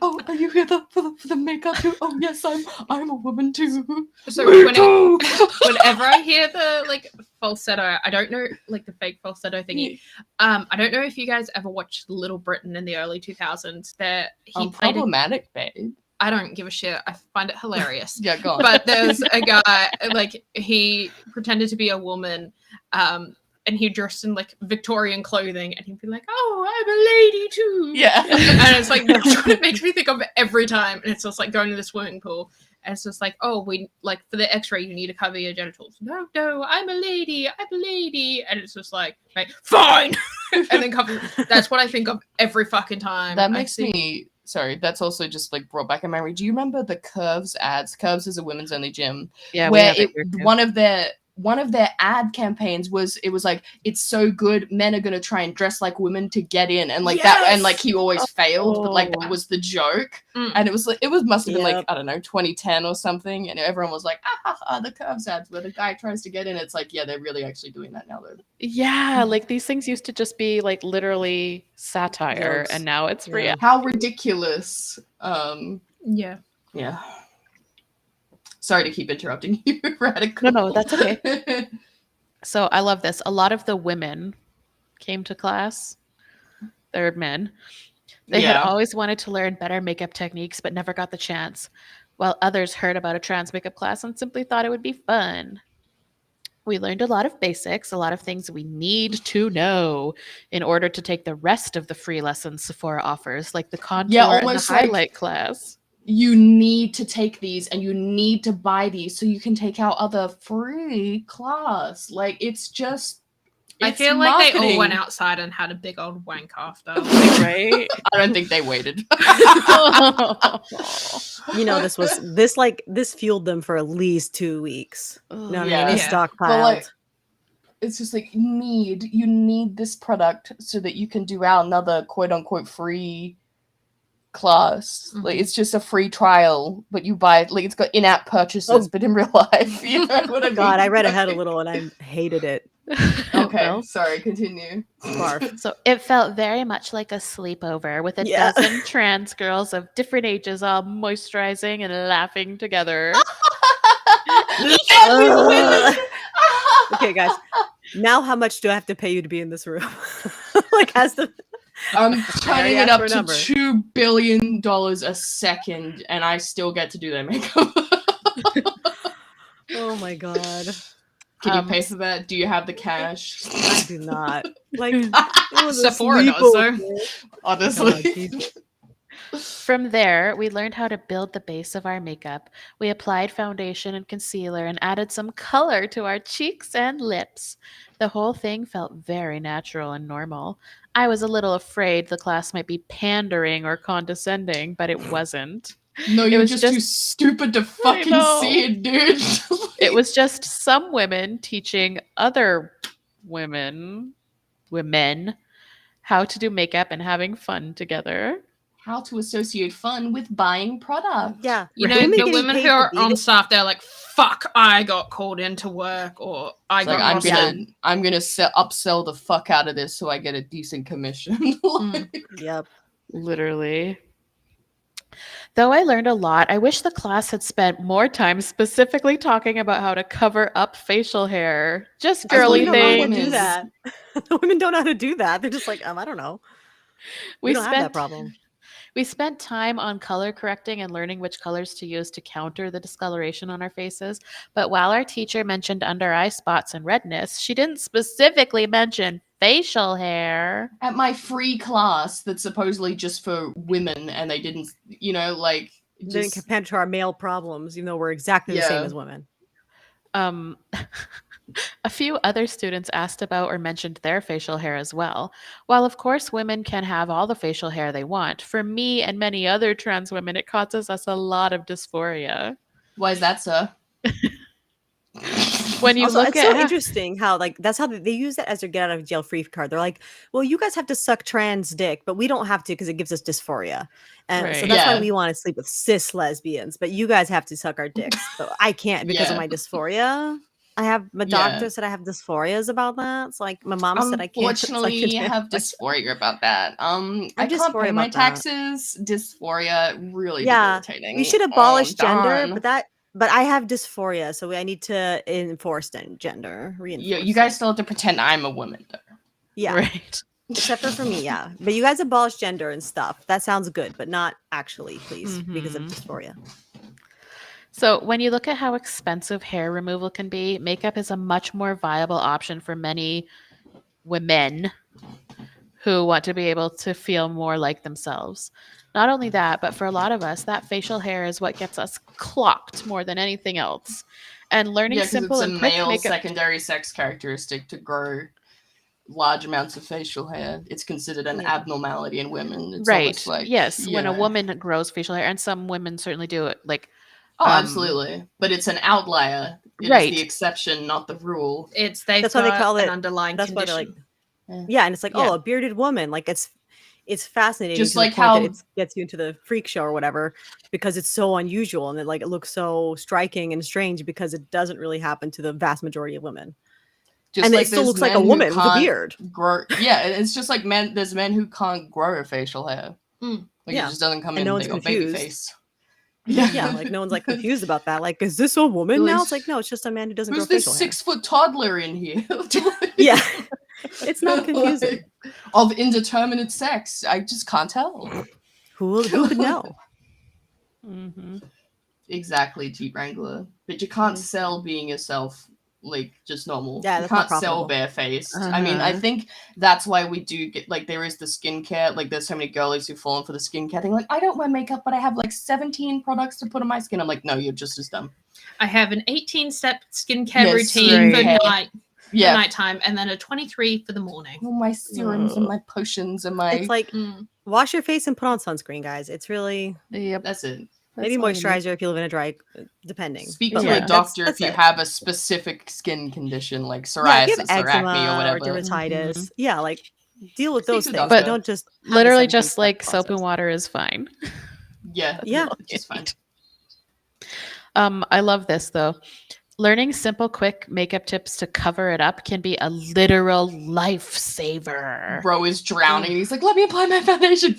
C: Oh, are you here for the makeup too? Oh yes, I'm a woman too.
D: So whenever I hear the like falsetto, I don't know, like the fake falsetto thingy. I don't know if you guys ever watched Little Britain in the early 2000s. There, he played.
C: Problematic, babe.
D: I don't give a shit. I find it hilarious.
C: Yeah, go on.
D: But there's a guy, like, he pretended to be a woman, and he dressed in like Victorian clothing, and he'd be like, "Oh, I'm a lady too."
C: Yeah.
D: And it's like that's what it makes me think of every time. And it's just like going to the swimming pool, and it's just like, "Oh, we like for the X-ray, you need to cover your genitals." No, I'm a lady. And it's just like, fine, and then cover. That's what I think of every fucking time.
C: That makes me. Sorry, that's also just like brought back a memory. Do you remember the Curves ads? Curves is a women's only gym.
B: Yeah,
C: where one of their ad campaigns was like, it's so good, men are gonna try and dress like women to get in, and like that, and like he always failed, but like that was the joke. And it was like must have been like, I don't know, 2010 or something, and everyone was like, the Curves ads where the guy tries to get in. It's like, yeah, they're really actually doing that now though.
B: Yeah, like these things used to just be like literally satire,
A: Jokes.
B: and now it's real.
C: How ridiculous.
D: Yeah.
C: Sorry to keep interrupting you, Radical.
B: No, that's okay. So I love this. A lot of the women came to class. They're men. They had always wanted to learn better makeup techniques, but never got the chance, while others heard about a trans makeup class and simply thought it would be fun. We learned a lot of basics, a lot of things we need to know in order to take the rest of the free lessons Sephora offers, like the contour and the highlight class.
C: You need to take these and you need to buy these so you can take our other free class. Like, it's just...
D: I feel like they all went outside and had a big old wank after.
B: Right?
C: I don't think they waited.
A: You know, this fueled them for at least 2 weeks. You know what I mean? They stockpiled.
C: But like, it's just like, you need this product so that you can do out another quote unquote free class. Like, it's just a free trial, but you buy it, like, it's got in-app purchases, but in real life, you know what I mean?
A: God, I read ahead a little and I hated it.
C: Okay,
B: Well,
C: sorry, continue.
A: Barf.
B: so it felt very much like a sleepover with a dozen trans girls of different ages all moisturizing and laughing together.
A: Okay, guys. Now how much do I have to pay you to be in this room? Like,
C: I'm turning it
A: asked
C: up
A: for a
C: to
A: number.
C: $2 billion a second, and I still get to do their makeup.
A: Oh my God.
C: Can you pay for that? Do you have the cash?
A: I do not. Like,
D: Sephora does, so.
C: Honestly.
B: From there, we learned how to build the base of our makeup. We applied foundation and concealer and added some color to our cheeks and lips. The whole thing felt very natural and normal. I was a little afraid the class might be pandering or condescending, but it wasn't.
C: No, you're just too stupid to fucking see it, dude.
B: It was just some women teaching other women how to do makeup and having fun together.
C: How to associate fun with buying product.
A: Yeah.
D: You know, the women who are on staff, they're like, fuck, I got called into work, or I'm gonna upsell the fuck out of this so I get a decent commission.
A: Yep.
B: Literally. Though I learned a lot, I wish the class had spent more time specifically talking about how to cover up facial hair. Just girly things.
A: Do that. The women don't know how to do that. They're just like, I don't know. We don't have that problem.
B: We spent time on color correcting and learning which colors to use to counter the discoloration on our faces. But while our teacher mentioned under eye spots and redness, she didn't specifically mention facial hair.
C: At my free class that's supposedly just for women, and they didn't, like...
A: Didn't compare to our male problems, even though we're exactly the same as women.
B: A few other students asked about or mentioned their facial hair as well. While of course women can have all the facial hair they want, for me and many other trans women, it causes us a lot of dysphoria.
C: Why is that, sir?
B: When you look
A: it's so interesting how that's how they use that as their get out of jail free card. They're like, well, you guys have to suck trans dick, but we don't have to because it gives us dysphoria. And so that's why we want to sleep with cis lesbians, but you guys have to suck our dicks. But I can't because of my dysphoria. My doctor said I have dysphorias about that. It's like my mom said I can't.
C: Unfortunately, I have dysphoria about that. I can't pay my taxes. Dysphoria, really debilitating.
A: We should abolish gender, but I have dysphoria, so I need to enforce gender.
C: You guys still have to pretend I'm a woman, though.
A: Yeah,
B: right.
A: Except for me, yeah. But you guys abolish gender and stuff. That sounds good, but not actually, please, because of dysphoria.
B: So when you look at how expensive hair removal can be, makeup is a much more viable option for many women who want to be able to feel more like themselves. Not only that, but for a lot of us, that facial hair is what gets us clocked more than anything else. And learning simple and quick
C: male
B: makeup...
C: secondary sex characteristic to grow large amounts of facial hair. It's considered an abnormality in women. It's
B: right.
C: Like,
B: yes. When a woman grows facial hair, and some women certainly do it, like...
C: Oh, absolutely. But it's an outlier. It is the exception, not the rule.
D: That's why they call it an underlying condition. Why
A: they're like, and it's like, oh, a bearded woman. Like it's fascinating.
C: Just
A: to
C: like
A: the point
C: how
A: that it gets you into the freak show or whatever, because it's so unusual and it looks so striking and strange because it doesn't really happen to the vast majority of women.
C: Just
A: and
C: like
A: it still looks like a woman with a beard.
C: It's just like there's men who can't grow a facial hair. Like it just doesn't come in. They got baby face.
A: Yeah, like no one's like confused about that. Like, is this a woman now? It's like, no, it's just a man who doesn't grow facial hair.
C: Who's this 6-foot toddler in here?
A: Yeah, it's not confusing.
C: Of indeterminate sex, I just can't tell.
A: Who would know?
C: Exactly, Jeep Wrangler. But you can't sell being yourself like just normal.
A: Yeah,
C: you can't sell barefaced. I mean, I think that's why we do get like there is the skincare. Like there's so many girlies who've fallen for the skincare thing. Like I don't wear makeup, but I have like 17 products to put on my skin. I'm like, no, you're just as dumb.
D: I have an 18-step skincare routine for nighttime, and then a 23 for the morning.
C: All my serums and my potions and my.
A: It's like wash your face and put on sunscreen, guys. It's really
C: that's it.
A: Maybe moisturizer if you live in a dry, depending.
C: Speak to a doctor if you have a specific skin condition like psoriasis or acne or whatever.
A: Or dermatitis. Yeah, like deal with those things,
B: but
A: don't just
B: literally just like soap and water is fine.
C: Yeah, it's fine.
B: I love this though. Learning simple, quick makeup tips to cover it up can be a literal lifesaver.
C: Bro is drowning. He's like, let me apply my foundation.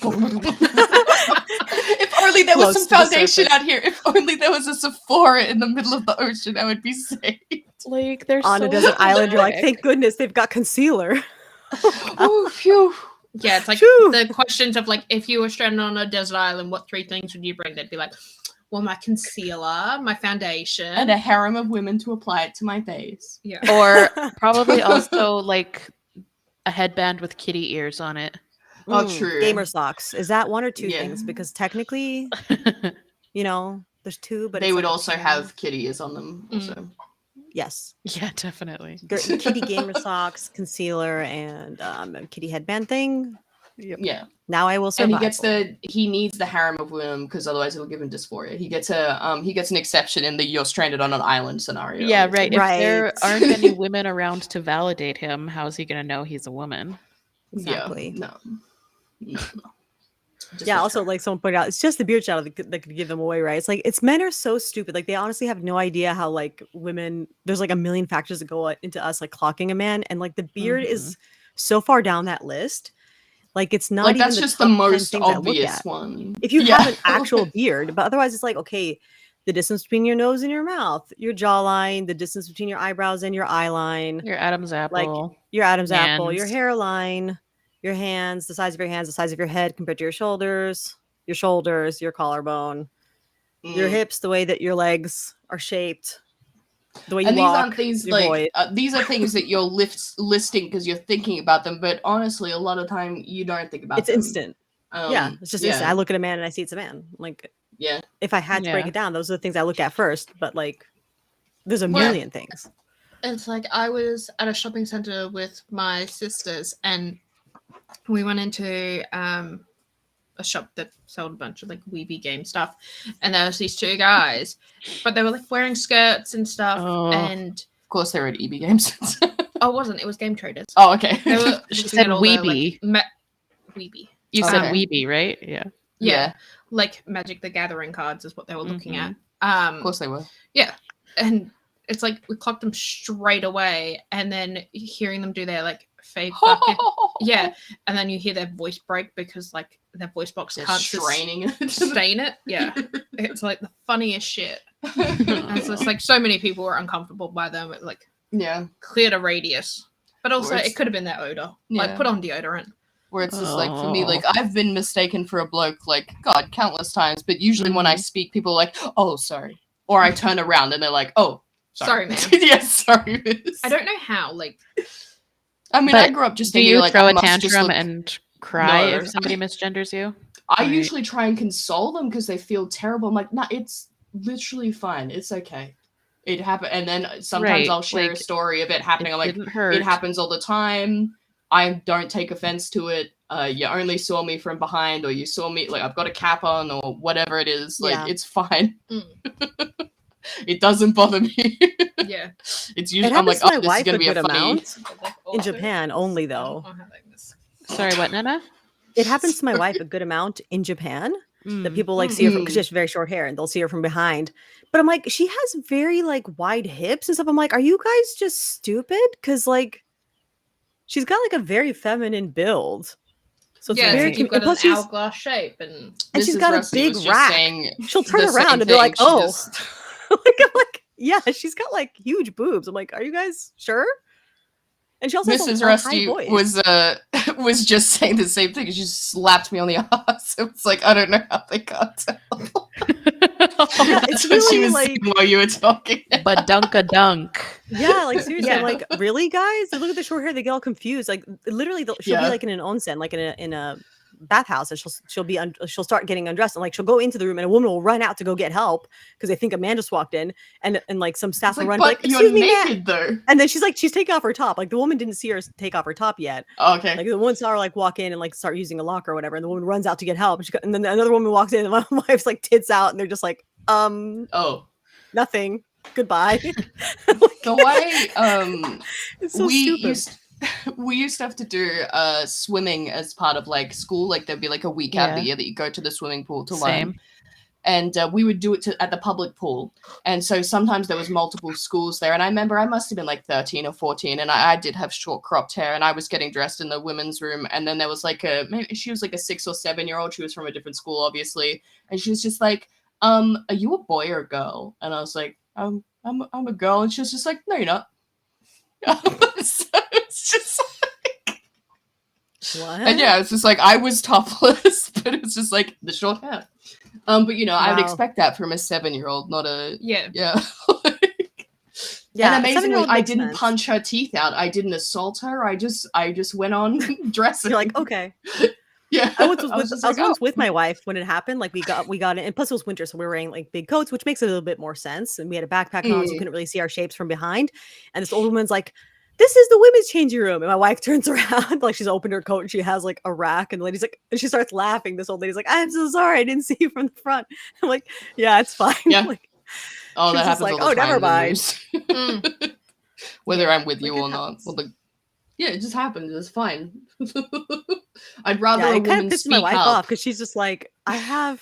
C: If only there was some foundation out here. If only there was a Sephora in the middle of the ocean, I would be safe.
B: Like, there's
A: on a desert island, you're like, thank goodness they've got concealer.
C: Oh, phew.
D: Yeah, it's like the questions of like, if you were stranded on a desert island, what 3 things would you bring? They'd be like, well, my concealer, my foundation,
C: and a harem of women to apply it to my face.
D: Yeah,
B: or probably also like a headband with kitty ears on it.
C: Oh, true.
A: Gamer socks. Is that 1 or 2 things? Because technically, there's 2, but
C: they would also have kitty ears on them. Also,
A: yes,
B: yeah, definitely.
A: Kitty gamer socks, concealer, and a kitty headband thing.
B: Yep.
C: Yeah.
A: Now I will survive.
C: And he needs the harem of women because otherwise it'll give him dysphoria. He gets an exception in the you're stranded on an island scenario.
B: Yeah, right. If there aren't any women around to validate him, how is he going to know he's a woman?
A: Exactly.
C: Yeah, no.
A: Yeah, also like someone pointed out, it's just the beard shadow that could give them away, right? It's like men are so stupid. Like they honestly have no idea how like women. There's like a million factors that go into us like clocking a man, and like the beard is so far down that list. Like it's not
C: like
A: even
C: that's just the most obvious one.
A: If you have an actual beard, but otherwise it's like, okay, the distance between your nose and your mouth, your jawline, the distance between your eyebrows and your eye line,
B: your Adam's apple,
A: like your Adam's apple, your hairline, your hands, the size of your hands, the size of your head compared to your shoulders, your collarbone, your hips, the way that your legs are shaped. The way you walk,
C: these are things that you're listing because you're thinking about them, but honestly, a lot of time you don't think about them.
A: It's instant. It's just instant. I look at a man and I see it's a man. Like, if I had to break it down, those are the things I look at first. But like, there's a million things.
D: It's like I was at a shopping center with my sisters, and we went into a shop that sold a bunch of like Weeby game stuff, and there was these 2 guys, but they were like wearing skirts and stuff, and
C: of course they were at EB Games.
D: Oh, it wasn't. It was Game Traders.
C: Oh, okay.
D: They were
B: she said Weeby.
D: Weeby.
B: You said Weeby, right?
D: Yeah. Like Magic the Gathering cards is what they were looking at.
C: Of course they were.
D: Yeah, and it's like we clocked them straight away, and then hearing them do their like fake fucking yeah, and then you hear their voice break because like their voice box
C: They're
D: can't
C: straining it.
D: sustain it. Yeah, it's like the funniest shit. And so it's like so many people were uncomfortable by them. It like
C: Yeah.
D: cleared a radius, but also
C: Or it's-
D: it could have been their odor.
C: Yeah.
D: Like put on deodorant.
C: Where it's just like, for me, like, I've been mistaken for a bloke, like, God, countless times. But usually when I speak, people are like, oh, sorry. Or I turn around and they're like, oh, sorry.
D: Sorry, ma'am.
C: Yes, sorry, miss.
D: I don't know how. Like,
C: I mean,
B: But
C: I grew up just
B: Do
C: thinking,
B: you
C: like,
B: throw
C: I
B: a
C: must just
B: tantrum
C: look-
B: and cry
C: No.
B: if somebody misgenders you?
C: I
B: Right.
C: usually try and console them because they feel terrible. I'm like, nah, it's literally fine. It's okay. It happened. And then sometimes
B: Right,
C: I'll share a
B: like,
C: story of it happening. I'm like,
B: didn't hurt.
C: it happens all the time. I don't take offense to it. You only saw me from behind, or you saw me, like, I've got a cap on, or whatever it is. Like,
A: Yeah.
C: it's fine.
D: Mm.
C: It doesn't bother me.
D: yeah.
C: It's
A: It
C: usually, I'm
A: happens
C: like,
A: to
C: oh,
A: my
C: this is
A: wife
C: going
A: a
C: to be a
A: good
C: funny.
A: amount.
D: Like,
A: In Japan only, though.
B: Sorry, what, Nana?
A: It happens to my wife a good amount in Japan. That
B: Mm.
A: people like see her because she has very short hair and they'll see her from behind. But I'm like, she has very like wide hips and stuff. I'm like, are you guys just stupid? Because like, she's got like a very feminine build. So it's
D: yeah,
A: very
D: it's like you've got
A: and
D: an
A: plus she's
D: hourglass shape, and
A: she's
C: Mrs.
A: got a
C: Rusty
A: big
C: was just
A: rack.
C: saying
A: She'll turn
C: the same
A: around and be like,
C: thing. She
A: oh.
C: just-
A: like, I'm like, yeah, she's got like huge boobs. I'm like, are you guys sure? And she also has
C: Mrs.
A: a high
C: Rusty
A: voice.
C: was just saying the same thing. She just slapped me on the ass. It was like, I don't know how they can't tell.
A: Yeah, it's
C: That's what she
A: really
C: was
A: like,
C: saying while you were talking.
B: But dunk.
A: yeah, like seriously,
D: Yeah.
A: I'm like, really, guys? They look at the short hair, they get all confused. Like, literally, she'll be
C: Yeah.
A: like in an onsen, like in a bathhouse, and she'll start getting undressed, and like she'll go into the room, and a woman will run out to go get help because they think a man just walked in, and like some staff
C: It's
A: will
C: like,
A: run, and be
C: but
A: like,
C: you're
A: excuse me, ma'am.
C: naked though.
A: And then she's taking off her top. Like the woman didn't see her take off her top yet.
C: Oh, okay.
A: Like the woman saw her like walk in and like start using a locker or whatever, and the woman runs out to get help. And then another woman walks in, and my wife's like tits out, and they're just like,
C: Oh.
A: nothing. Goodbye.
C: The way
A: It's so stupid.
C: we used to have to do swimming as part of like school. Like there'd be like a week out of the
B: Yeah.
C: year that you go to the swimming pool to learn.
B: Same.
C: And we would do it at the public pool. And so sometimes there was multiple schools there. And I remember I must have been like 13 or 14. And I did have short cropped hair. And I was getting dressed in the women's room. And then there was like maybe she was like a 6 or 7 year old. She was from a different school, obviously. And she was just like, are you a boy or a girl? And I was like, I'm a girl. And she was just like, no, you're not. So it's just
A: What?
C: and yeah, it's just like I was topless, but it's just like the short hair. But you know, I would
A: Wow.
C: expect that from a 7-year-old, not a
D: yeah.
C: yeah.
A: Yeah,
C: and amazingly,
A: 7-year-old
C: I
A: makes
C: didn't
A: sense.
C: punch her teeth out. I didn't assault her. I just went on dressing.
A: You're like, okay.
C: yeah.
A: I was,
C: was just
A: once
C: like,
A: with my wife when it happened. Like we got it, and plus it was winter, so we were wearing like big coats, which makes it a little bit more sense. And we had a backpack on, so you couldn't really see our shapes from behind. And this old woman's like, "This is the women's changing room." And my wife turns around, like she's opened her coat, and she has like a rack. And the lady's like, and she starts laughing. This old lady's like, "I'm so sorry, I didn't see you from the front." I'm like, "Yeah, it's fine."
C: Yeah.
A: Like,
C: Oh,
A: she
C: that
A: was just
C: happens
A: like,
C: all the
A: "Oh,
C: time.
A: never
C: in the
A: mind."
C: news.
D: Mm.
C: Whether I'm with you
A: Like, it
C: or not.
A: happens.
C: Well, yeah, it just happens. It's fine. I'd rather
A: Yeah,
C: a
A: it kind
C: woman
A: of pisses
C: speak
A: my wife
C: up.
A: off because she's just like, I have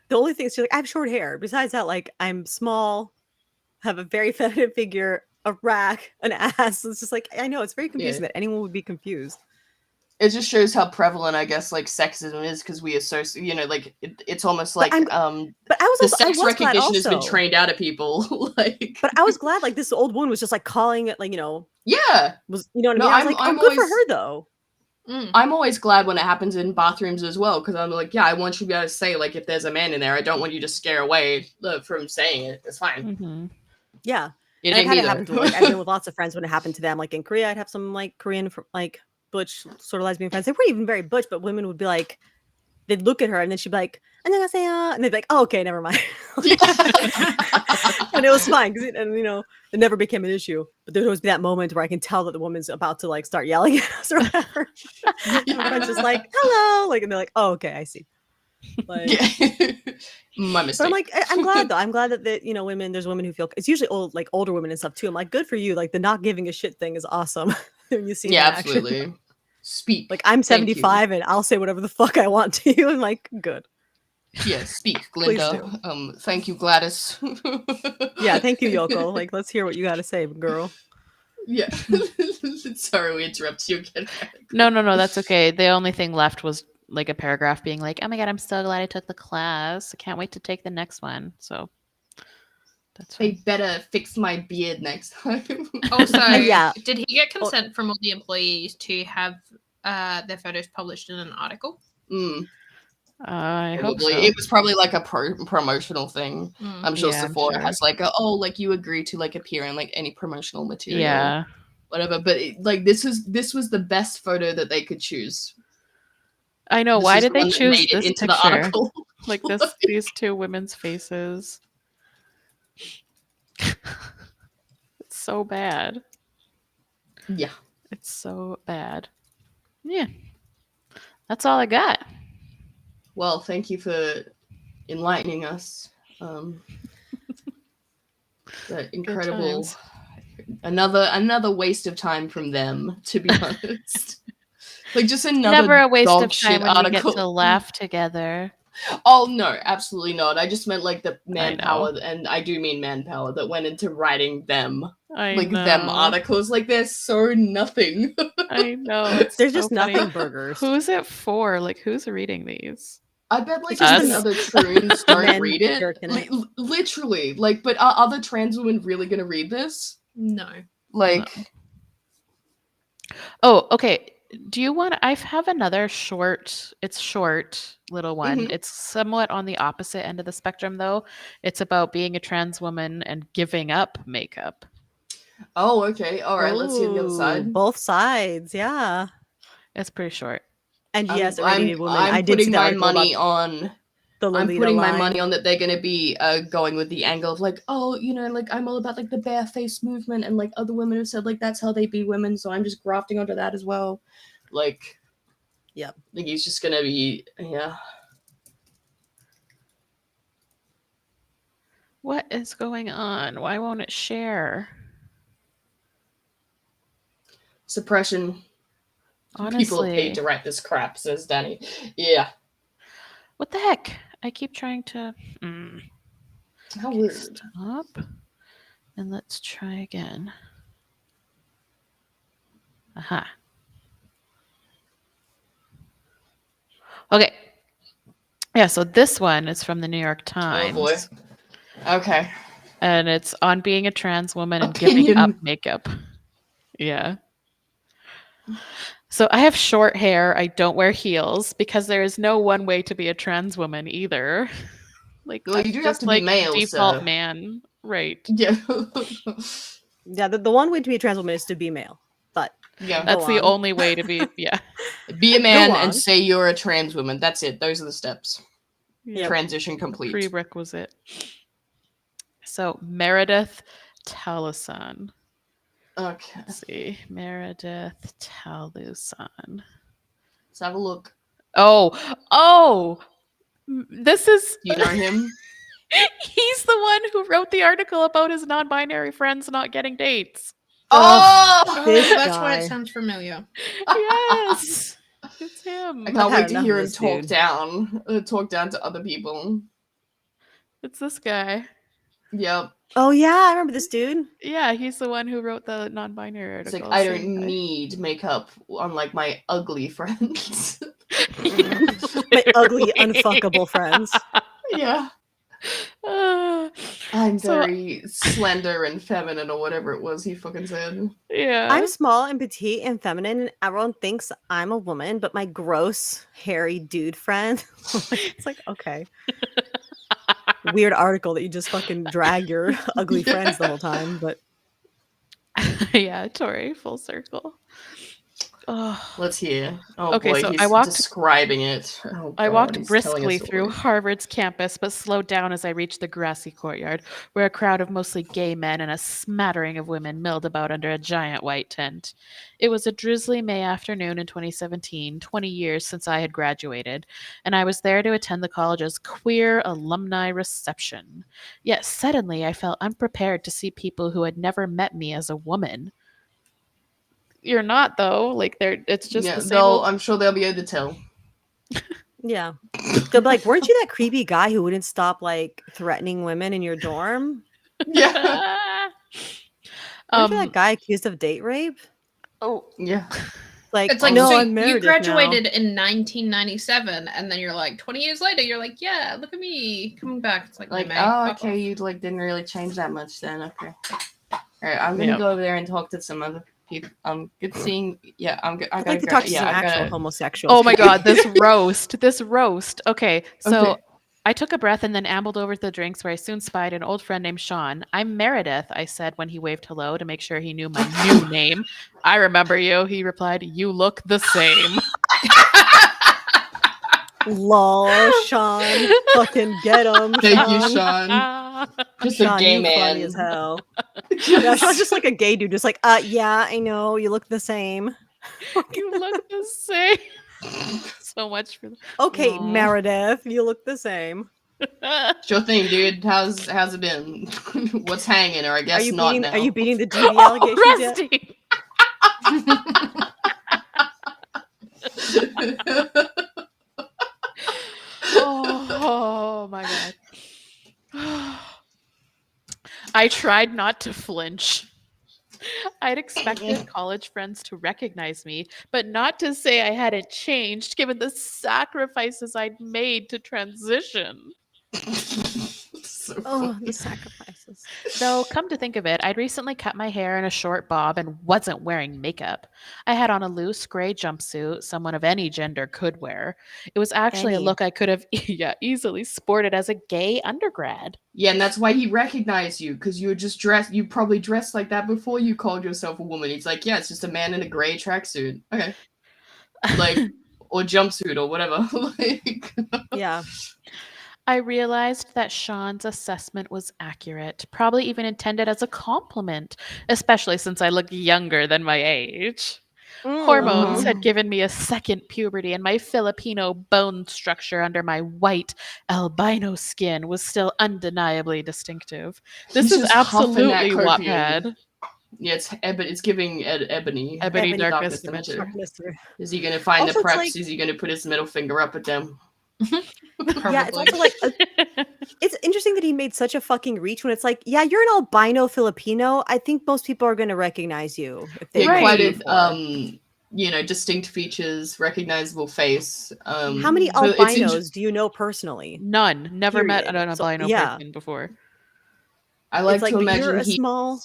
A: the only thing she's like, I have short hair. Besides that, like I'm small, have a very feminine figure, a rack, an ass. It's just like I know it's very confusing that anyone would be confused.
C: It just shows how prevalent, I guess, like sexism is because we associate, you know, like it's almost
A: But
C: like
A: I'm- But I was
C: the
A: also, I
C: sex
A: was glad
C: recognition has been
A: also.
C: trained out of people. Like,
A: But I was glad like this old woman was just like calling it like
C: yeah,
A: was what I mean?
C: No,
A: I was like,
C: I'm
A: good for
C: always-
A: her though.
D: Mm.
C: I'm always glad when it happens in bathrooms as well because I'm like, yeah, I want you to be able to say like if there's a man in there, I don't want you to scare away from saying it. It's fine.
B: Mhm.
A: Yeah.
C: It
A: And
C: ain't
A: I've had
C: me
A: it happen
C: though.
A: to like I've been with lots of friends when it happened to them. Like in Korea, I'd have some like Korean like butch sort of lesbian friends. They weren't even very butch, but women would be like, they'd look at her and then she'd be like, "안녕하세요," and they'd be like, "Oh, okay, never mind." And it was fine because it never became an issue. But there'd always be that moment where I can tell that the woman's about to like start yelling at us or whatever. And my friend's just like, "Hello," like, and they're like, "Oh, okay, I see." Like,
C: Yeah. My
A: but
C: mistake.
A: I'm like, I'm glad though. I'm glad that women. There's women who feel it's usually older women and stuff too. I'm like, good for you. Like the not giving a shit thing is awesome. When you see
C: yeah,
A: it in action.
C: absolutely. Speak.
A: Like I'm
C: Thank you.
A: 75 and I'll say whatever the fuck I want to you. And like, good.
C: Yeah, speak,
A: Please
C: Glinda. Thank you, Gladys.
A: Yeah, thank you, Yoko. Like, let's hear what you got to say, girl.
C: Yeah. Sorry, we interrupted you again.
B: No, that's okay. The only thing left was like a paragraph being like, "Oh my god, I'm so glad I took the class. I can't wait to take the next one." So that's
C: They
B: fine.
C: better fix my beard next time.
D: Also,
A: Yeah.
D: did he get consent from all the employees to have their photos published in an article?
B: I hope
C: Probably.
B: so.
C: It was probably like a promotional thing.
D: Mm.
C: I'm sure
B: Yeah, I'm
C: Sephora
B: sure.
C: has like a, oh, like you agree to like appear in like any promotional material.
B: Yeah.
C: Whatever. But like this was the best photo that they could choose.
B: I know.
C: This
B: Why
C: is
B: did
C: the
B: they
C: one that
B: choose
C: made it
B: this
C: into the
B: picture?
C: article.
B: Like these two women's faces. It's so bad.
C: Yeah.
B: It's so bad. Yeah. That's all I got.
C: Well, thank you for enlightening us. The incredible
B: times.
C: another waste of time from them, to be honest. Like just another
B: Never a waste
C: dog
B: of
C: shit
B: time when we get
C: article.
B: to laugh together.
C: Oh no, absolutely not. I just meant like the
B: I know.
C: manpower, and I do mean manpower that went into writing them.
B: I
C: Like
B: know.
C: them articles. Like they're so nothing.
B: I know. It's
A: They're
B: so
A: just
B: funny.
A: nothing burgers.
B: Who's it for? Like, who's reading these?
C: I bet like
A: It's just
C: even
B: us.
C: other troons don't
A: Men
C: read it.
A: jerking it.
C: Literally. Like, but are other trans women really gonna read this?
D: No.
C: Like
B: Oh, okay. Do you want? I have another short. It's short, little one.
C: Mhm.
B: It's somewhat on the opposite end of the spectrum, though. It's about being a trans woman and giving up makeup.
C: oh, okay. Alright, let's hear the other
A: Ooh,
C: side.
A: Both sides, yeah.
B: It's pretty short.
A: And yes, irradiated woman.
C: I'm
A: I did see
C: putting
A: the
C: my
A: article
C: money
A: about
C: on
A: the
C: I'm
A: Lolita
C: putting my
A: line.
C: money on that they're gonna be going with the angle of like, oh, you know, like I'm all about like the bareface movement, and like other women have said like that's how they be women, so I'm just grafting onto that as well. Like,
A: Yep.
C: I think he's just gonna be
B: What is going on? Why won't it share?
C: suppression. People are paid
B: Honestly,
C: to write this crap, says Danny. Yeah.
B: what the heck? I keep trying to.
C: How
B: Okay,
C: weird.
B: stop. And let's try again. Aha. Okay. Yeah, so this one is from the New York Times.
C: Oh boy. Okay.
B: And it's on being a trans woman and giving up
C: Opinion.
B: makeup. Yeah. So I have short hair. I don't wear heels because there is no one way to be a trans woman either. Like,
C: Well, you
B: that's
C: do have
B: just
C: to be
B: like
C: male,
B: default
C: so
B: man, right?
C: yeah.
A: Yeah, the one way to be a trans woman is to be male. But
C: Yeah.
B: That's
A: Go
B: the
A: on.
B: only way to be. Yeah.
C: Be a man
A: on.
C: and say you're a trans woman. That's it. Those are the steps.
B: Yep.
C: Transition complete.
B: Prerequisite. So Meredith Talusan.
C: Okay.
B: Let's see. Meredith Talusan.
C: Let's have a look.
B: Oh, this is.
C: Do you know him?
B: He's the one who wrote the article about his non-binary friends not getting dates.
C: Oh!
A: This
D: That's why
A: guy.
D: it sounds familiar.
B: Yes, it's him.
C: I can't
A: I've had
C: wait to
A: enough
C: hear
A: of
C: him
A: this
C: talk
A: dude.
C: down to other people.
B: It's this guy.
C: Yep.
A: Oh yeah, I remember this dude.
B: Yeah, he's the one who wrote the non-binary
C: It's
B: article.
C: like I
B: same
C: don't
B: guy.
C: need makeup on like my ugly friends.
A: My ugly, unfuckable friends.
C: Yeah.
B: Uh,
C: I'm
B: So-
C: very slender and feminine or whatever it was he fucking said.
B: yeah.
A: I'm small and petite and feminine, and everyone thinks I'm a woman, but my gross, hairy dude friend. It's like, okay. Weird article that you just fucking drag your ugly friends the whole time, but
B: Yeah, Tori, full circle. Oh.
C: Let's hear. Oh
B: Okay,
C: boy,
B: so
C: he's
B: I walked-
C: describing it. Oh,
B: I
C: God,
B: walked
C: he's telling a
B: briskly through
C: story.
B: Harvard's campus, but slowed down as I reached the grassy courtyard, where a crowd of mostly gay men and a smattering of women milled about under a giant white tent. It was a drizzly May afternoon in 2017, 20 years since I had graduated, and I was there to attend the college's queer alumni reception. Yet suddenly I felt unprepared to see people who had never met me as a woman. You're not, though. Like, it's just
C: Yeah,
B: the same old
C: I'm sure they'll be able to tell.
A: yeah. They'll be like, weren't you that creepy guy who wouldn't stop like threatening women in your dorm?
C: Yeah.
A: Weren't you that guy accused of date rape?
B: Oh,
C: Yeah.
A: Like,
D: It's like,
A: no,
D: so
A: I'm
D: you
A: Meredith
D: graduated
A: now.
D: in 1997, and then you're like 20 years later, you're like, yeah, look at me coming back. It's like,
C: Like,
D: mate,
C: oh,
D: fuck
C: okay,
D: off.
C: you like didn't really change that much then. Okay. All right, I'm gonna
B: Yep.
C: go over there and talk to some other people. Good seeing. Yeah, I'm good. I
A: I'd
C: gotta
A: like to
C: go.
A: talk to
C: Yeah,
A: some
C: I
A: actual
C: gotta.
A: homosexuals.
B: Oh my god, this roast. Okay, so
C: Okay.
B: I took a breath and then ambled over to the drinks where I soon spied an old friend named Sean. I'm Meredith, I said when he waved hello to make sure he knew my new name. I remember you, he replied. You look the same.
A: Lol, Sean. Fucking get him,
C: Thank you,
A: Sean.
C: Sean. Just a
A: Sean,
C: gay
A: you
C: man.
A: funny as hell. Yeah, Sean's just like a gay dude, just like, yeah, I know, you look the same.
B: You look the same. So much for
A: Okay,
B: Aw.
A: Meredith, you look the same.
C: Sure thing, dude. How's it been? What's hanging? Or I guess not now.
A: Are you beating the DV allegations yet?
B: Rusty. Oh my god. I tried not to flinch. I'd expected college friends to recognize me, but not to say I hadn't changed given the sacrifices I'd made to transition.
C: So
A: Oh,
C: funny.
A: the sacrifices.
B: Though, come to think of it, I'd recently cut my hair in a short bob and wasn't wearing makeup. I had on a loose gray jumpsuit someone of any gender could wear. It was actually a
A: Any.
B: look I could have easily sported as a gay undergrad.
C: Yeah, and that's why he recognized you, because you were just dressed. You probably dressed like that before you called yourself a woman. He's like, yeah, it's just a man in a gray tracksuit. Okay, like or jumpsuit or whatever. Like,
A: Yeah.
B: I realized that Sean's assessment was accurate, probably even intended as a compliment, especially since I look younger than my age. Hormones
A: Mm.
B: had given me a second puberty, and my Filipino bone structure under my white albino skin was still undeniably distinctive. This
C: he's
B: is
C: just huffing that
B: absolutely
C: copium.
B: Wattpad.
C: Yeah, it's giving ebony.
B: Ebony
A: Ebony
B: Darkness
C: Darkness
B: Dimension.
A: Mister.
C: Is he gonna find
A: Also,
C: the
A: it's
C: preps?
A: like-
C: Is he gonna put his middle finger up at them?
A: Yeah, it's also like it's interesting that he made such a fucking reach when it's like, yeah, you're an albino Filipino. I think most people are going to recognize you if they
C: Yeah,
B: Right.
C: quite
A: know
C: a
A: you before.
C: distinct features, recognizable face.
A: How many
C: so it's
A: albinos do you know personally?
B: None. Never met an
A: Period. So,
B: albino
A: yeah.
B: person before.
C: I like
A: like,
C: to
A: but you're
C: imagine
A: a small-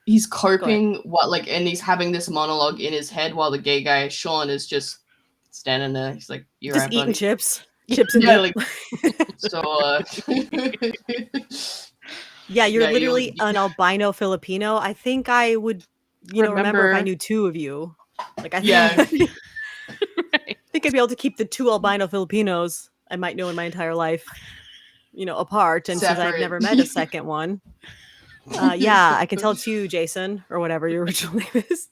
C: he's coping and he's having this monologue in his head while the gay guy Sean is just standing there. He's like, "You're
A: Just
C: right,
A: eating
C: buddy."
A: chips. Chips and
C: Yeah,
A: dip.
C: So,
A: Yeah, you're
C: yeah, you-
A: literally an albino Filipino. I think I would, remember if I
B: Remember-
A: knew two of you. Like, I
C: Yeah.
A: think,
B: Right.
A: I think I'd be able to keep the two albino Filipinos I might know in my entire life, apart. And since I've
C: Separate.
A: never met a second one, yeah, I can tell it's you, Jason, or whatever your original name is.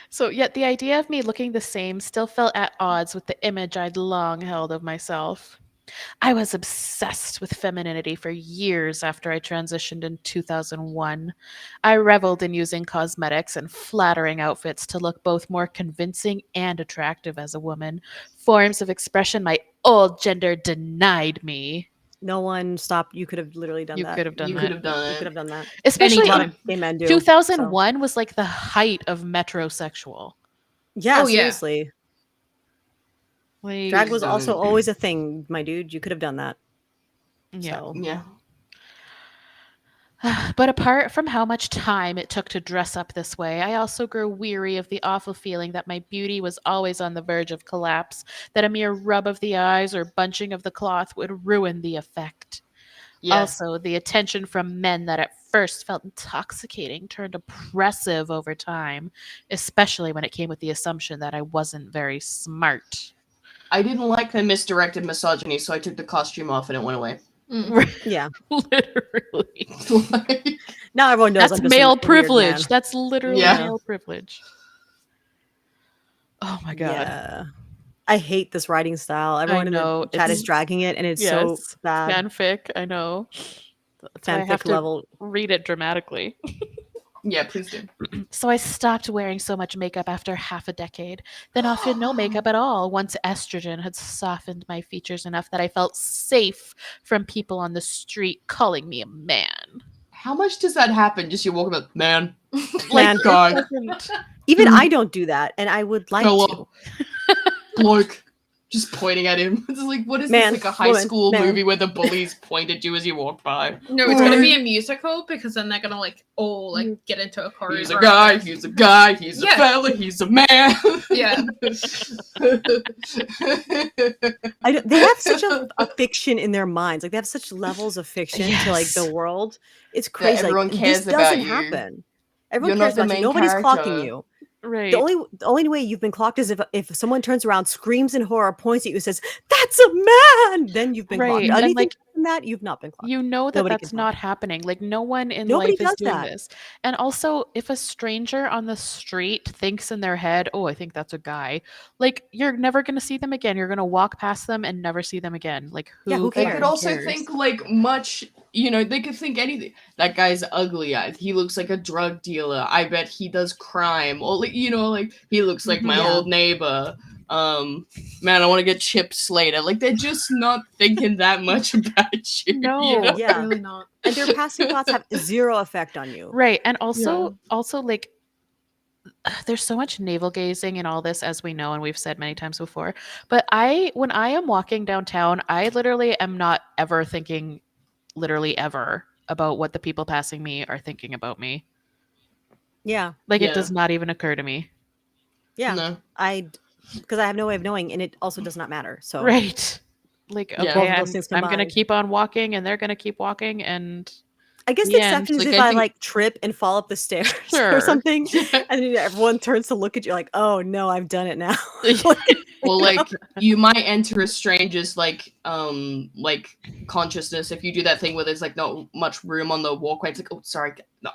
B: So, yet the idea of me looking the same still felt at odds with the image I'd long held of myself. I was obsessed with femininity for years after I transitioned in 2001. I reveled in using cosmetics and flattering outfits to look both more convincing and attractive as a woman, forms of expression my old gender denied me.
A: No one stopped. You could have literally done
B: You
A: that.
B: could have done
C: You
B: that.
C: could have done
A: You
C: it.
A: could have done that.
B: Especially
A: A lot
B: in
A: of gay men do. so.
B: 2001 was like the height of metrosexual.
A: Yeah,
D: Oh, yeah.
A: seriously.
B: Like,
A: Drag was
C: So-
A: also always a thing, my dude. You could have done that.
B: yeah.
A: So.
C: Yeah.
B: But apart from how much time it took to dress up this way, I also grew weary of the awful feeling that my beauty was always on the verge of collapse, that a mere rub of the eyes or bunching of the cloth would ruin the effect.
C: Yeah.
B: Also, the attention from men that at first felt intoxicating turned oppressive over time, especially when it came with the assumption that I wasn't very smart.
C: I didn't like the misdirected misogyny, so I took the costume off and it went away.
A: Yeah.
B: Literally.
C: Like,
A: Now everyone knows
B: That's
A: I'm just
B: male
A: a weird
B: privilege.
A: man.
B: That's literally
C: Yeah.
B: male privilege. Oh my god.
A: Yeah. I hate this writing style. Everyone in
B: know,
A: the chat is
B: it's-
A: dragging it, and it's so
B: Yes.
A: bad.
B: Fanfic, I know. That's why I have
A: Fanfic
B: to
A: level.
B: read it dramatically.
C: Yeah, please do.
B: So I stopped wearing so much makeup after half a decade, then often no makeup at all once estrogen had softened my features enough that I felt safe from people on the street calling me a man.
C: How much does that happen? Just you walk about, man,
A: Man.
C: guy,
A: Even
C: Dude.
A: I don't do that, and I would like
C: fella,
A: to.
C: bloke, just pointing at him. It's like, what is
A: Man,
C: this, like a high
A: woman,
C: school
A: man.
C: movie where the bullies point at you as you walk by?
D: No, it's gonna be a musical because then they're gonna like all like get into a chorus.
C: He's a guy, he's a guy, he's a
D: Yeah.
C: fella, he's a man.
D: Yeah.
A: They have such a fiction in their minds. Like they have such levels of fiction to like the
B: Yes.
A: world. It's crazy.
C: everyone
A: like,
C: cares
A: this
C: about
A: doesn't
C: you.
A: happen. Everyone
C: You're
A: cares
C: not the
A: about you.
C: main
A: Nobody's
C: character.
A: clocking you.
B: Right.
A: The only way you've been clocked is if someone turns around, screams in horror, points at you, and says, "That's a man." Then you've been
B: Right,
A: clocked.
B: and,
A: Anything
B: like,
A: from that, you've not been clocked.
B: You know that
A: Nobody
B: that's
A: can
B: not
A: clock.
B: happening. Like no one in
A: Nobody
B: life is
A: does
B: doing
A: that.
B: this. And also, if a stranger on the street thinks in their head, "Oh, I think that's a guy," like you're never gonna see them again. You're gonna walk past them and never see them again. Like
A: Yeah,
B: who
A: who
C: They
B: cares?
C: could also
A: cares?
C: think like much, you know, they could think anything. That guy's ugly. He looks like a drug dealer. I bet he does crime. Or like, you know, like he looks like my
A: Yeah.
C: old neighbor. Man, I want to get chips later. Like they're just not thinking that much about you.
B: No.
C: you know?
A: Yeah.
D: Really not.
A: And their passing thoughts have zero effect on you.
B: Right. And also like there's so much navel gazing and all this, as we know and we've said many times before. But when I am walking downtown, I literally am not ever thinking literally ever about what the people passing me are thinking about me.
A: Yeah.
B: Like
C: Yeah.
B: it does not even occur to me.
A: Yeah.
C: No.
A: Because I have no way of knowing, and it also does not matter. So
B: Right. Like,
C: Yeah.
B: okay,
A: Both of those things
B: I'm gonna
A: combined.
B: keep on walking and they're gonna keep walking and
A: I guess the
B: the end.
A: exception is
C: Like,
A: if
C: I
A: I
C: think-
A: like trip and fall up the stairs
B: Sure.
A: or something, and then everyone turns to look at you like, "Oh no, I've done it now."
C: Well, like you might enter a stranger's like consciousness if you do that thing where there's like not much room on the walkway. It's like, oh, sorry, no,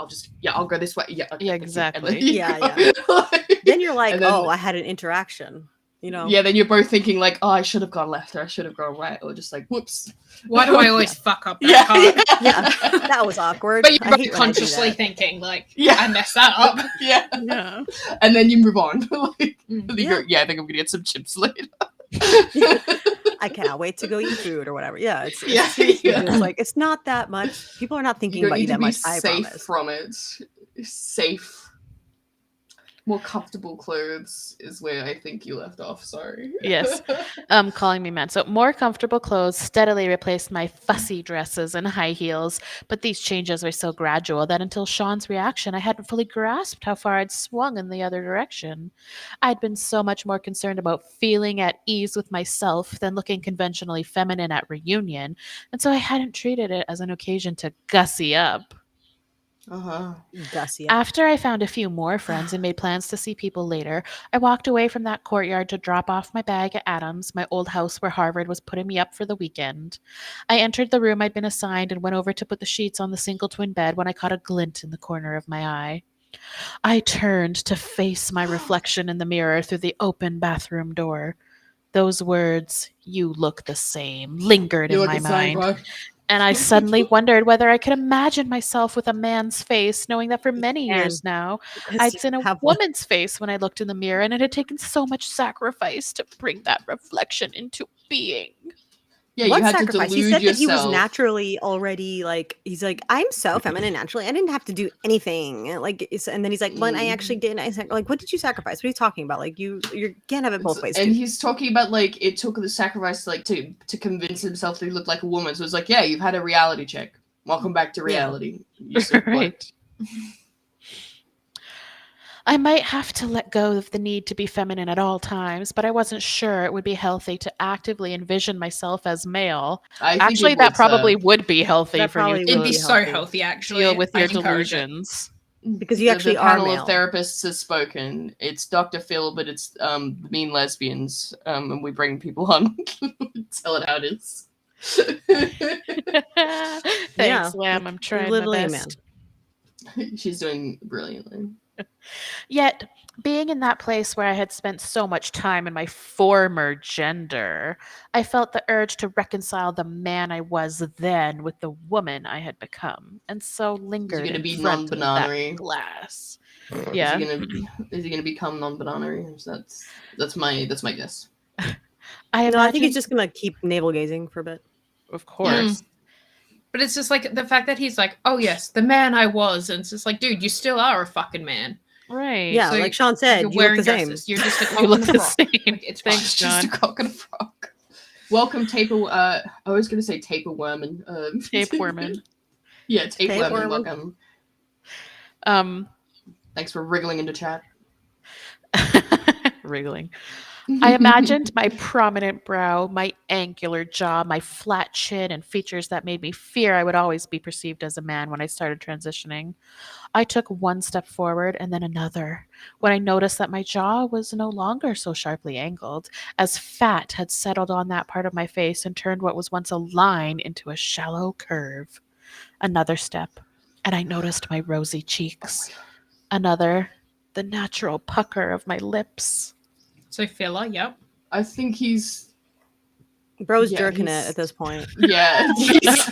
C: I'll go this way. Yeah, okay,
B: Yeah,
C: thank you. And then
B: exactly.
C: you
A: Yeah,
C: go.
A: Then you're like,
C: And then-
A: "Oh, I had an interaction." You know?
C: Yeah, then you're both thinking like, oh, I should have gone left or I should have gone right, or just like, whoops.
D: Why do I always fuck up that
C: Yeah,
D: part?
A: Yeah, that was awkward.
D: But you're
A: I
D: both
A: hate when I do
D: consciously
A: that.
D: thinking like,
C: Yeah.
D: I messed that up.
C: yeah,
B: yeah.
C: and then you move on. Like,
D: Mm.
C: you go, yeah, I think I'm gonna get some chips later.
A: I cannot wait to go eat food or whatever. Yeah, it's
C: Yeah,
A: seriously
C: yeah.
A: just like it's not that much. People are not thinking
C: You don't
A: about you
C: need to
A: that
C: be
A: much. I
C: safe
A: promise.
C: from it. Safe. More comfortable clothes is where I think you left off. Sorry.
B: Yes. Calling me man. So more comfortable clothes steadily replaced my fussy dresses and high heels. But these changes were so gradual that until Sean's reaction, I hadn't fully grasped how far I'd swung in the other direction. I'd been so much more concerned about feeling at ease with myself than looking conventionally feminine at reunion, and so I hadn't treated it as an occasion to gussy up.
C: Uh-huh.
A: Gussie.
B: After I found a few more friends and made plans to see people later, I walked away from that courtyard to drop off my bag at Adams, my old house where Harvard was putting me up for the weekend. I entered the room I'd been assigned and went over to put the sheets on the single twin bed when I caught a glint in the corner of my eye. I turned to face my reflection in the mirror through the open bathroom door. Those words, "You look the same," lingered in my mind. And I suddenly wondered whether I could imagine myself with a man's face, knowing that for many years now, I'd seen a woman's face when I looked in the mirror, and it had taken so much sacrifice to bring that reflection into being.
C: Yeah,
A: What
C: you had to
A: sacrifice?
C: delude
A: He said that he was
C: yourself.
A: naturally already like he's like I'm so feminine naturally. I didn't have to do anything. And then he's like, "But I actually did." I said, "Like, what did you sacrifice? What are you talking about? Like, you can't have it both ways."
C: And
A: dude."
C: he's talking about like it took the sacrifice like to convince himself that he looked like a woman. So it's like, yeah, you've had a reality check. Welcome back to reality. You said, what?
B: Right. I might have to let go of the need to be feminine at all times, but I wasn't sure it would be healthy to actively envision myself as male.
C: I think
B: Actually,
C: it
B: that
C: would,
B: probably would be healthy
A: That
B: for you
A: probably
B: to
D: It'd be
A: be
D: so
A: healthy.
D: healthy, actually.
B: deal with
D: I
B: your
D: encourage it.
B: delusions.
A: Because you actually
C: the
A: are
C: panel
A: male.
C: of therapists has spoken. It's Dr. Phil, but it's the mean lesbians, and we bring people on. Tell it how it is.
B: Thanks, Lamb. I'm
A: You're
B: trying my
A: literally a
B: best.
C: She's doing brilliantly.
B: Yet, being in that place where I had spent so much time in my former gender, I felt the urge to reconcile the man I was then with the woman I had become, and so lingered
C: gonna
B: in
C: be
B: front of that
C: non-binary?
B: glass.
C: Is
B: Yeah.
C: he gonna become non-binary? That's my guess.
B: I
A: No, I think he's
B: imagine,
A: just gonna keep navel gazing for a bit.
B: of course.
D: But it's just like the fact that he's like, oh yes, the man I was, and it's just like, dude, you still are a fucking man.
B: Right.
A: Yeah,
D: So
A: like Sean said,
D: You're
A: you look
D: wearing
A: the same.
D: dresses. You're just a cock
B: You look
D: and a
B: the
D: frock.
B: same.
D: Like, it's fine.
B: Thanks,
C: Just a
B: John.
C: cock and a frog. Welcome, taper. I was gonna say tapeworm.
B: Tapeworm.
C: Yeah, tapeworm.
A: Tapeworm.
C: Welcome. Thanks for wriggling into chat.
B: Wriggling. I imagined my prominent brow, my angular jaw, my flat chin, and features that made me fear I would always be perceived as a man when I started transitioning. I took one step forward and then another when I noticed that my jaw was no longer so sharply angled, as fat had settled on that part of my face and turned what was once a line into a shallow curve. Another step, and I noticed my rosy cheeks. Another, the natural pucker of my lips.
D: So filler, yep.
C: I think he's.
A: Bro's
C: Yeah,
A: jerking
C: he's-
A: it at this point.
C: Yeah.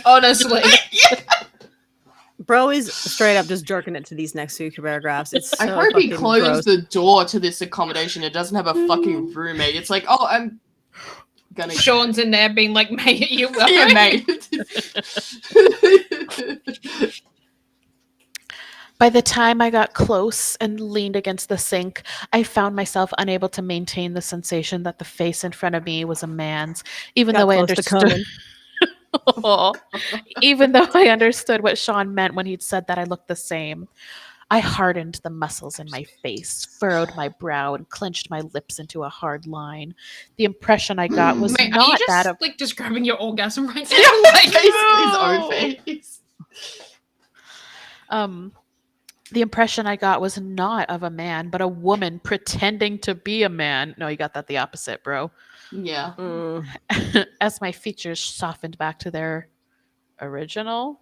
D: Honestly.
A: Bro is straight up just jerking it to these next few paragraphs. It's so
C: I hope he
A: fucking
C: closed
A: gross.
C: the door to this accommodation. It doesn't have a fucking roommate. It's like, oh, I'm gonna.
D: Sean's in there being like, mate, you will.
C: Yeah, mate.
B: By the time I got close and leaned against the sink, I found myself unable to maintain the sensation that the face in front of me was a man's, even
A: Got
B: though I
A: close to
B: understood. Even though I understood what Sean meant when he'd said that I looked the same. I hardened the muscles in my face, furrowed my brow, and clenched my lips into a hard line. The impression I got was
D: Wait, are you
B: not
D: just
B: that of.
D: like describing your orgasm right now?
C: Yeah,
D: Like,
C: his own face.
B: The impression I got was not of a man, but a woman pretending to be a man. No, you got that the opposite, bro.
C: Yeah.
B: As my features softened back to their original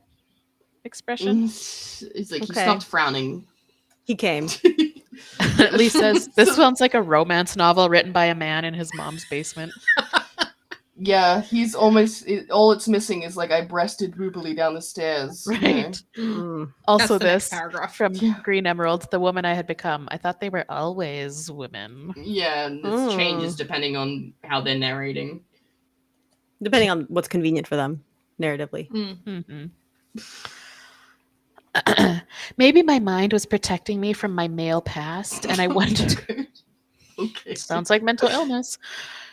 B: expression.
C: It's like he
A: Okay.
C: stopped frowning.
A: He came.
B: Lee says, this sounds like a romance novel written by a man in his mom's basement.
C: Yeah, he's almost. All it's missing is like I breasted boobily down the stairs. you know?
B: Right.
A: Mm.
B: Also,
D: That's the next
B: this
D: paragraph.
B: from
C: Yeah.
B: Green Emerald, the woman I had become. I thought they were always women.
C: Yeah, and this changes depending on how they're narrating.
A: Depending on what's convenient for them, narratively.
B: Mhm. Maybe my mind was protecting me from my male past, and I wondered.
C: Okay.
B: Sounds like mental illness.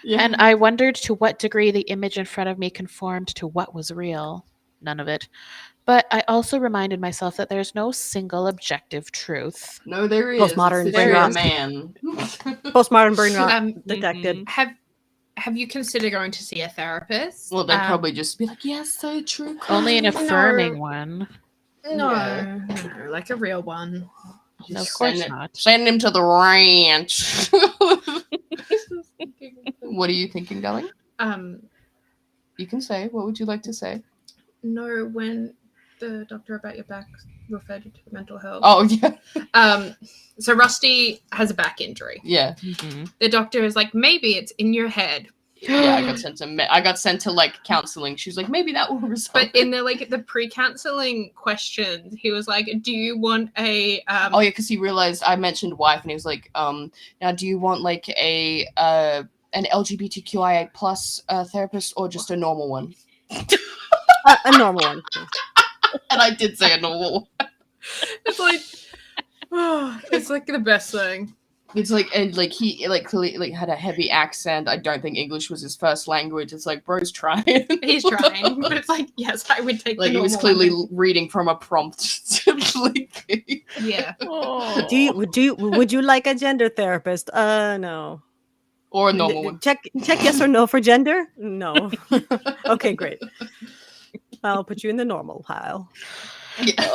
C: Yeah.
B: And I wondered to what degree the image in front of me conformed to what was real. None of it. But I also reminded myself that there's no single objective truth.
C: No, there is.
A: Postmodern
C: It's
B: brain
C: you're a
B: rot.
C: man.
A: Postmodern brain rot
D: Um,
A: detected.
B: Mhm.
D: Have you considered going to see a therapist?
C: Well, they'd probably just be like, yes, so true.
B: Only an
D: No.
B: affirming one.
D: no,
C: Yeah.
D: no, like a real one.
B: No, of
C: Just
B: course
C: send
B: not.
C: Send him to the ranch. What are you thinking, darling? You can say. What would you like to say?
D: No, when the doctor about your back referred you to mental health.
C: Oh, yeah.
D: So Rusty has a back injury.
C: Yeah.
B: Mhm.
D: The doctor is like, maybe it's in your head.
C: Yeah, I got sent to like counseling. She's like, maybe that will resolve.
D: But in the pre-counseling questions, he was like, do you want a
C: Oh yeah, because he realized I mentioned wife, and he was like, now do you want like a an LGBTQIA plus therapist or just a normal one?
A: A normal one.
C: And I did say a normal one.
D: It's like it's like the best thing.
C: It's like, and like he like clearly like had a heavy accent. I don't think English was his first language. It's like, bro's trying.
D: He's trying, but it's like, yes, I would take
C: Like
D: the
C: he was
D: normal
C: clearly
D: one.
C: reading from a prompt. Like,
D: Yeah.
B: Oh.
A: Would you like a gender therapist? No.
C: or a normal one.
A: Check yes or no for gender? No. Okay, great. I'll put you in the normal pile.
C: Yeah.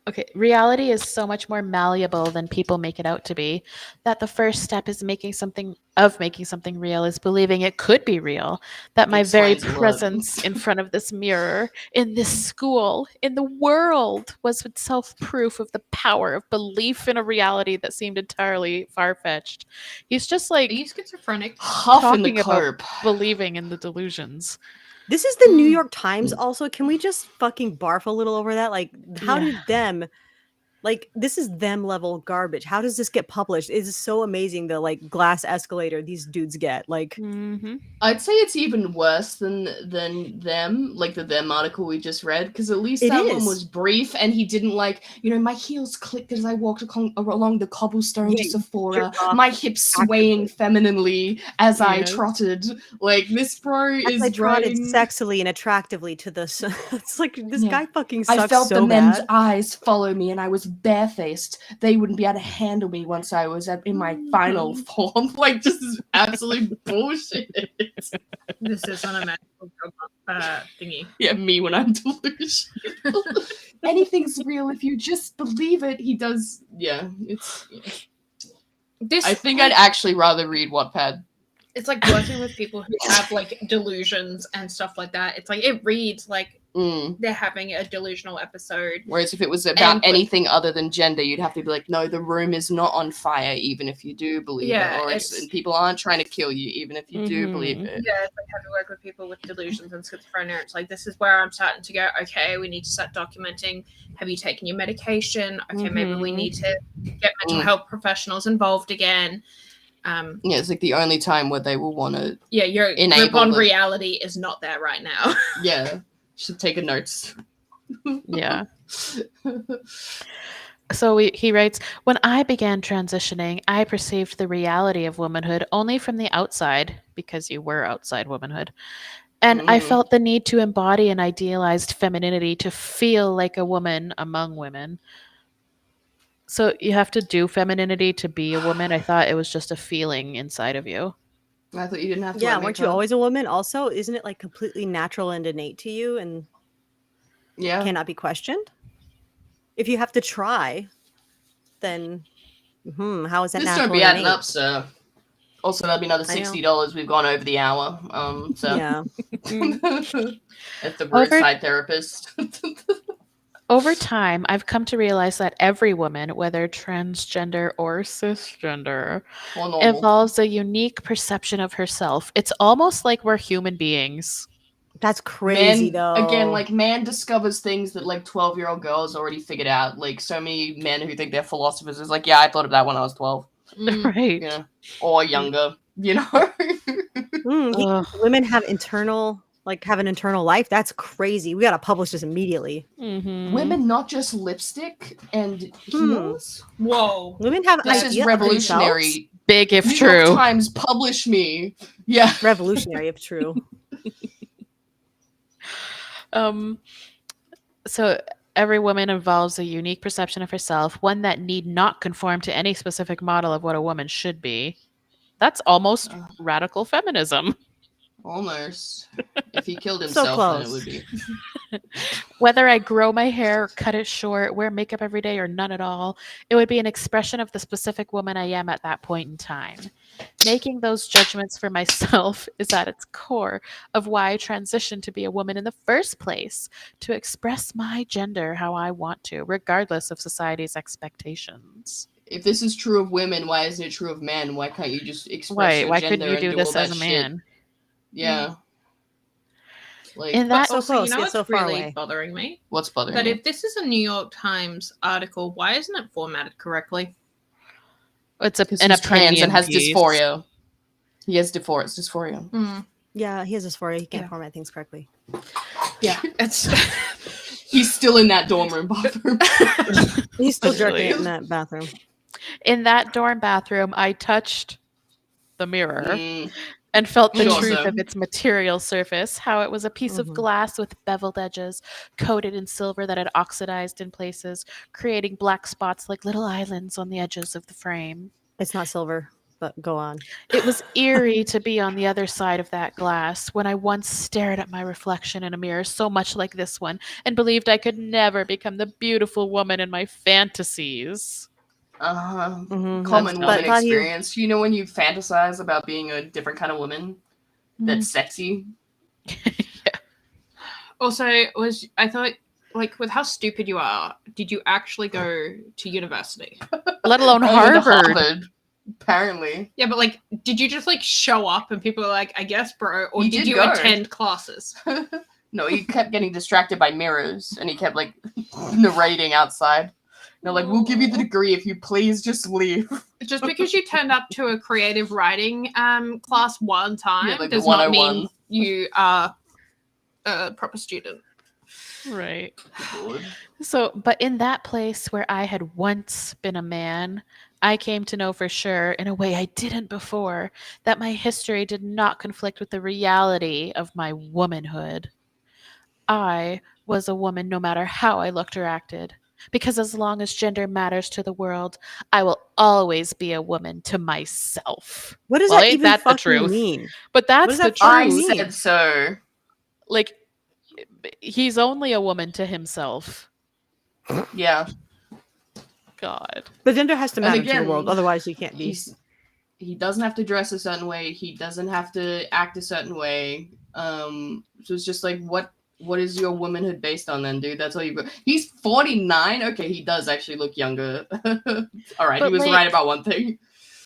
B: Okay, reality is so much more malleable than people make it out to be. That the first step is making something real is believing it could be real. That my very
C: Explains a lot.
B: presence in front of this mirror, in this school, in the world was itself proof of the power of belief in a reality that seemed entirely far-fetched. He's just
D: Are
B: like
D: you schizophrenic?
C: Huff in the
B: talking about
C: cope.
B: believing in the delusions.
A: This is the New
D: Mm.
A: York Times also. Can we just fucking barf a little over that? Like, how
B: Yeah.
A: did them like this is them level garbage. How does this get published? It is so amazing the like glass escalator these dudes get. Like
B: Mm-hmm.
C: I'd say it's even worse than them, like the them article we just read, because at least
A: It
C: that one
A: is.
C: was brief, and he didn't like, my heels clicked as I walked along the cobblestone
A: Yeah,
C: to
A: you
C: Sephora,
A: jerked off
C: my hips swaying femininely as I
B: Yes.
C: trotted. Like, this bro
A: as
C: is
A: I trotted
C: writing.
A: sexily and attractively to this. It's like this
C: Yeah.
A: guy fucking sucks
C: I felt
A: so
C: the men's
A: bad.
C: eyes follow me, and I was barefaced. They wouldn't be able to handle me once I was in my final form. Like, just is absolute bullshit.
D: This is on a magical thingy.
C: Yeah, me when I'm delusional. Anything's real if you just believe it. He does. Yeah, it's. Yeah.
D: This
C: I think I'd actually rather read Wattpad.
D: it's like working with people who have like delusions and stuff like that. It's like it reads like they're having a delusional episode.
C: Whereas if it was about
D: And-
C: anything other than gender, you'd have to be like, no, the room is not on fire, even if you do believe
D: Yeah,
C: it, or and people aren't trying to kill you, even if you do
B: Mhm.
C: believe it.
D: Yeah, it's like having to work with people with delusions and schizophrenia. It's like this is where I'm starting to go, okay, we need to start documenting. Have you taken your medication? Okay, maybe we
B: Mhm.
D: need to get mental health professionals involved again.
C: Yeah, it's like the only time where they will want to.
D: Yeah, your
C: Enable
D: grip on
C: the-
D: reality is not there right now.
C: Yeah, should take a notes.
B: Yeah. So he writes, when I began transitioning, I perceived the reality of womanhood only from the outside, because you were outside womanhood. And I felt the need to embody an idealized femininity to feel like a woman among women. So you have to do femininity to be a woman. I thought it was just a feeling inside of you.
C: I thought you didn't have to.
A: Yeah,
C: wear
A: weren't you
C: makeup.
A: always a woman? Also, isn't it like completely natural and innate to you and
C: Yeah.
A: cannot be questioned? If you have to try, then how is that
C: This
A: natural?
C: don't be
A: and
C: adding
A: innate?
C: up, sir. Also, that'd be another
A: I know.
C: $60. We've gone over the hour. So
A: Yeah.
C: at the
B: Over-
C: roadside therapist.
B: Over time, I've come to realize that every woman, whether transgender or cisgender,
C: Or normal.
B: evolves a unique perception of herself. It's almost like we're human beings.
A: That's crazy though.
C: Again, like, man discovers things that like 12-year-old girls already figured out. Like, so many men who think they're philosophers is like, yeah, I thought of that when I was 12.
B: Right.
C: You know, or younger. You know.
B: Ugh.
A: Women have an internal life. That's crazy. We gotta publish this immediately.
B: Mhm.
C: Women, not just lipstick and heels.
D: Whoa.
A: Women have
C: This
A: idea
C: is
A: of
C: revolutionary.
B: Big if
C: New
B: true.
C: York Times, publish me. Yeah.
A: themselves. Revolutionary if true.
B: So every woman involves a unique perception of herself, one that need not conform to any specific model of what a woman should be. That's almost radical feminism.
C: Almost. If he killed
A: So
C: himself, then it
A: close.
C: would be.
B: Whether I grow my hair, cut it short, wear makeup every day, or none at all, it would be an expression of the specific woman I am at that point in time. Making those judgments for myself is at its core of why I transitioned to be a woman in the first place, to express my gender how I want to, regardless of society's expectations.
C: If this is true of women, why isn't it true of men? Why can't you just express
B: Right?
C: your
B: Why
C: gender
B: couldn't you
C: and
B: do
C: all
B: this
C: that
B: as a
C: shit?
B: man?
C: Yeah. Like,
B: In that,
A: So
D: Also,
A: close,
D: you know
A: yet
D: what's
A: so far
D: really
A: away.
D: bothering me?
C: what's bothering
D: That
C: you?
D: if this is a New York Times article, why isn't it formatted correctly?
B: it's
C: Because
B: an
C: he's trans
B: opinion
C: and has
B: piece.
C: dysphoria. He has dysphoria. It's dysphoria.
A: Yeah, he has dysphoria. He can't
D: Yeah.
A: format things correctly.
D: Yeah, it's
C: He's still in that dorm room bathroom.
A: He's still
B: Literally.
A: jerking it in that bathroom.
B: In that dorm bathroom, I touched the mirror
C: Mm.
B: and felt the
C: Sure,
B: truth
C: so.
B: of its material surface, how it was a piece of
A: Mhm.
B: glass with beveled edges, coated in silver that had oxidized in places, creating black spots like little islands on the edges of the frame.
A: It's not silver. But go on.
B: It was eerie to be on the other side of that glass when I once stared at my reflection in a mirror so much like this one and believed I could never become the beautiful woman in my fantasies.
A: Mhm.
C: Common
A: But
C: woman
A: thought you-
C: experience. You know when you fantasize about being a different kind of woman that's sexy?
D: Also, I thought, like, with how stupid you are, did you actually go to university?
B: Let alone
C: I went to
B: Harvard.
C: Apparently.
D: Yeah, but like, did you just like show up and people were like, I guess, bro, or
C: He
D: did
C: did
D: you
C: go.
D: attend classes?
C: No, he kept getting distracted by mirrors and he kept like narrating outside. They're like, we'll give you the degree if you please just leave.
D: Just because you turned up to a creative writing class one time
C: Yeah, like the
D: does not
C: 101.
D: mean you are a proper student.
B: Right.
C: Lord.
B: So, but in that place where I had once been a man, I came to know for sure, in a way I didn't before, that my history did not conflict with the reality of my womanhood. I was a woman no matter how I looked or acted. Because as long as gender matters to the world, I will always be a woman to myself.
A: What does
B: Well,
A: that
B: ain't
A: even
B: that the
A: fucking
B: truth?
A: mean?
B: But that's
A: does
B: the
A: that
B: truth.
C: I
A: mean?
C: said so.
B: Like, he's only a woman to himself.
C: Yeah.
B: God.
A: But gender has to
C: And
A: matter to
C: again,
A: the world, otherwise he can't be.
C: He doesn't have to dress a certain way. He doesn't have to act a certain way. So it's just like, what is your womanhood based on then, dude? That's all you've got. He's 49. Okay, he does actually look younger. All right,
B: But,
C: he was
B: like,
C: right about one thing.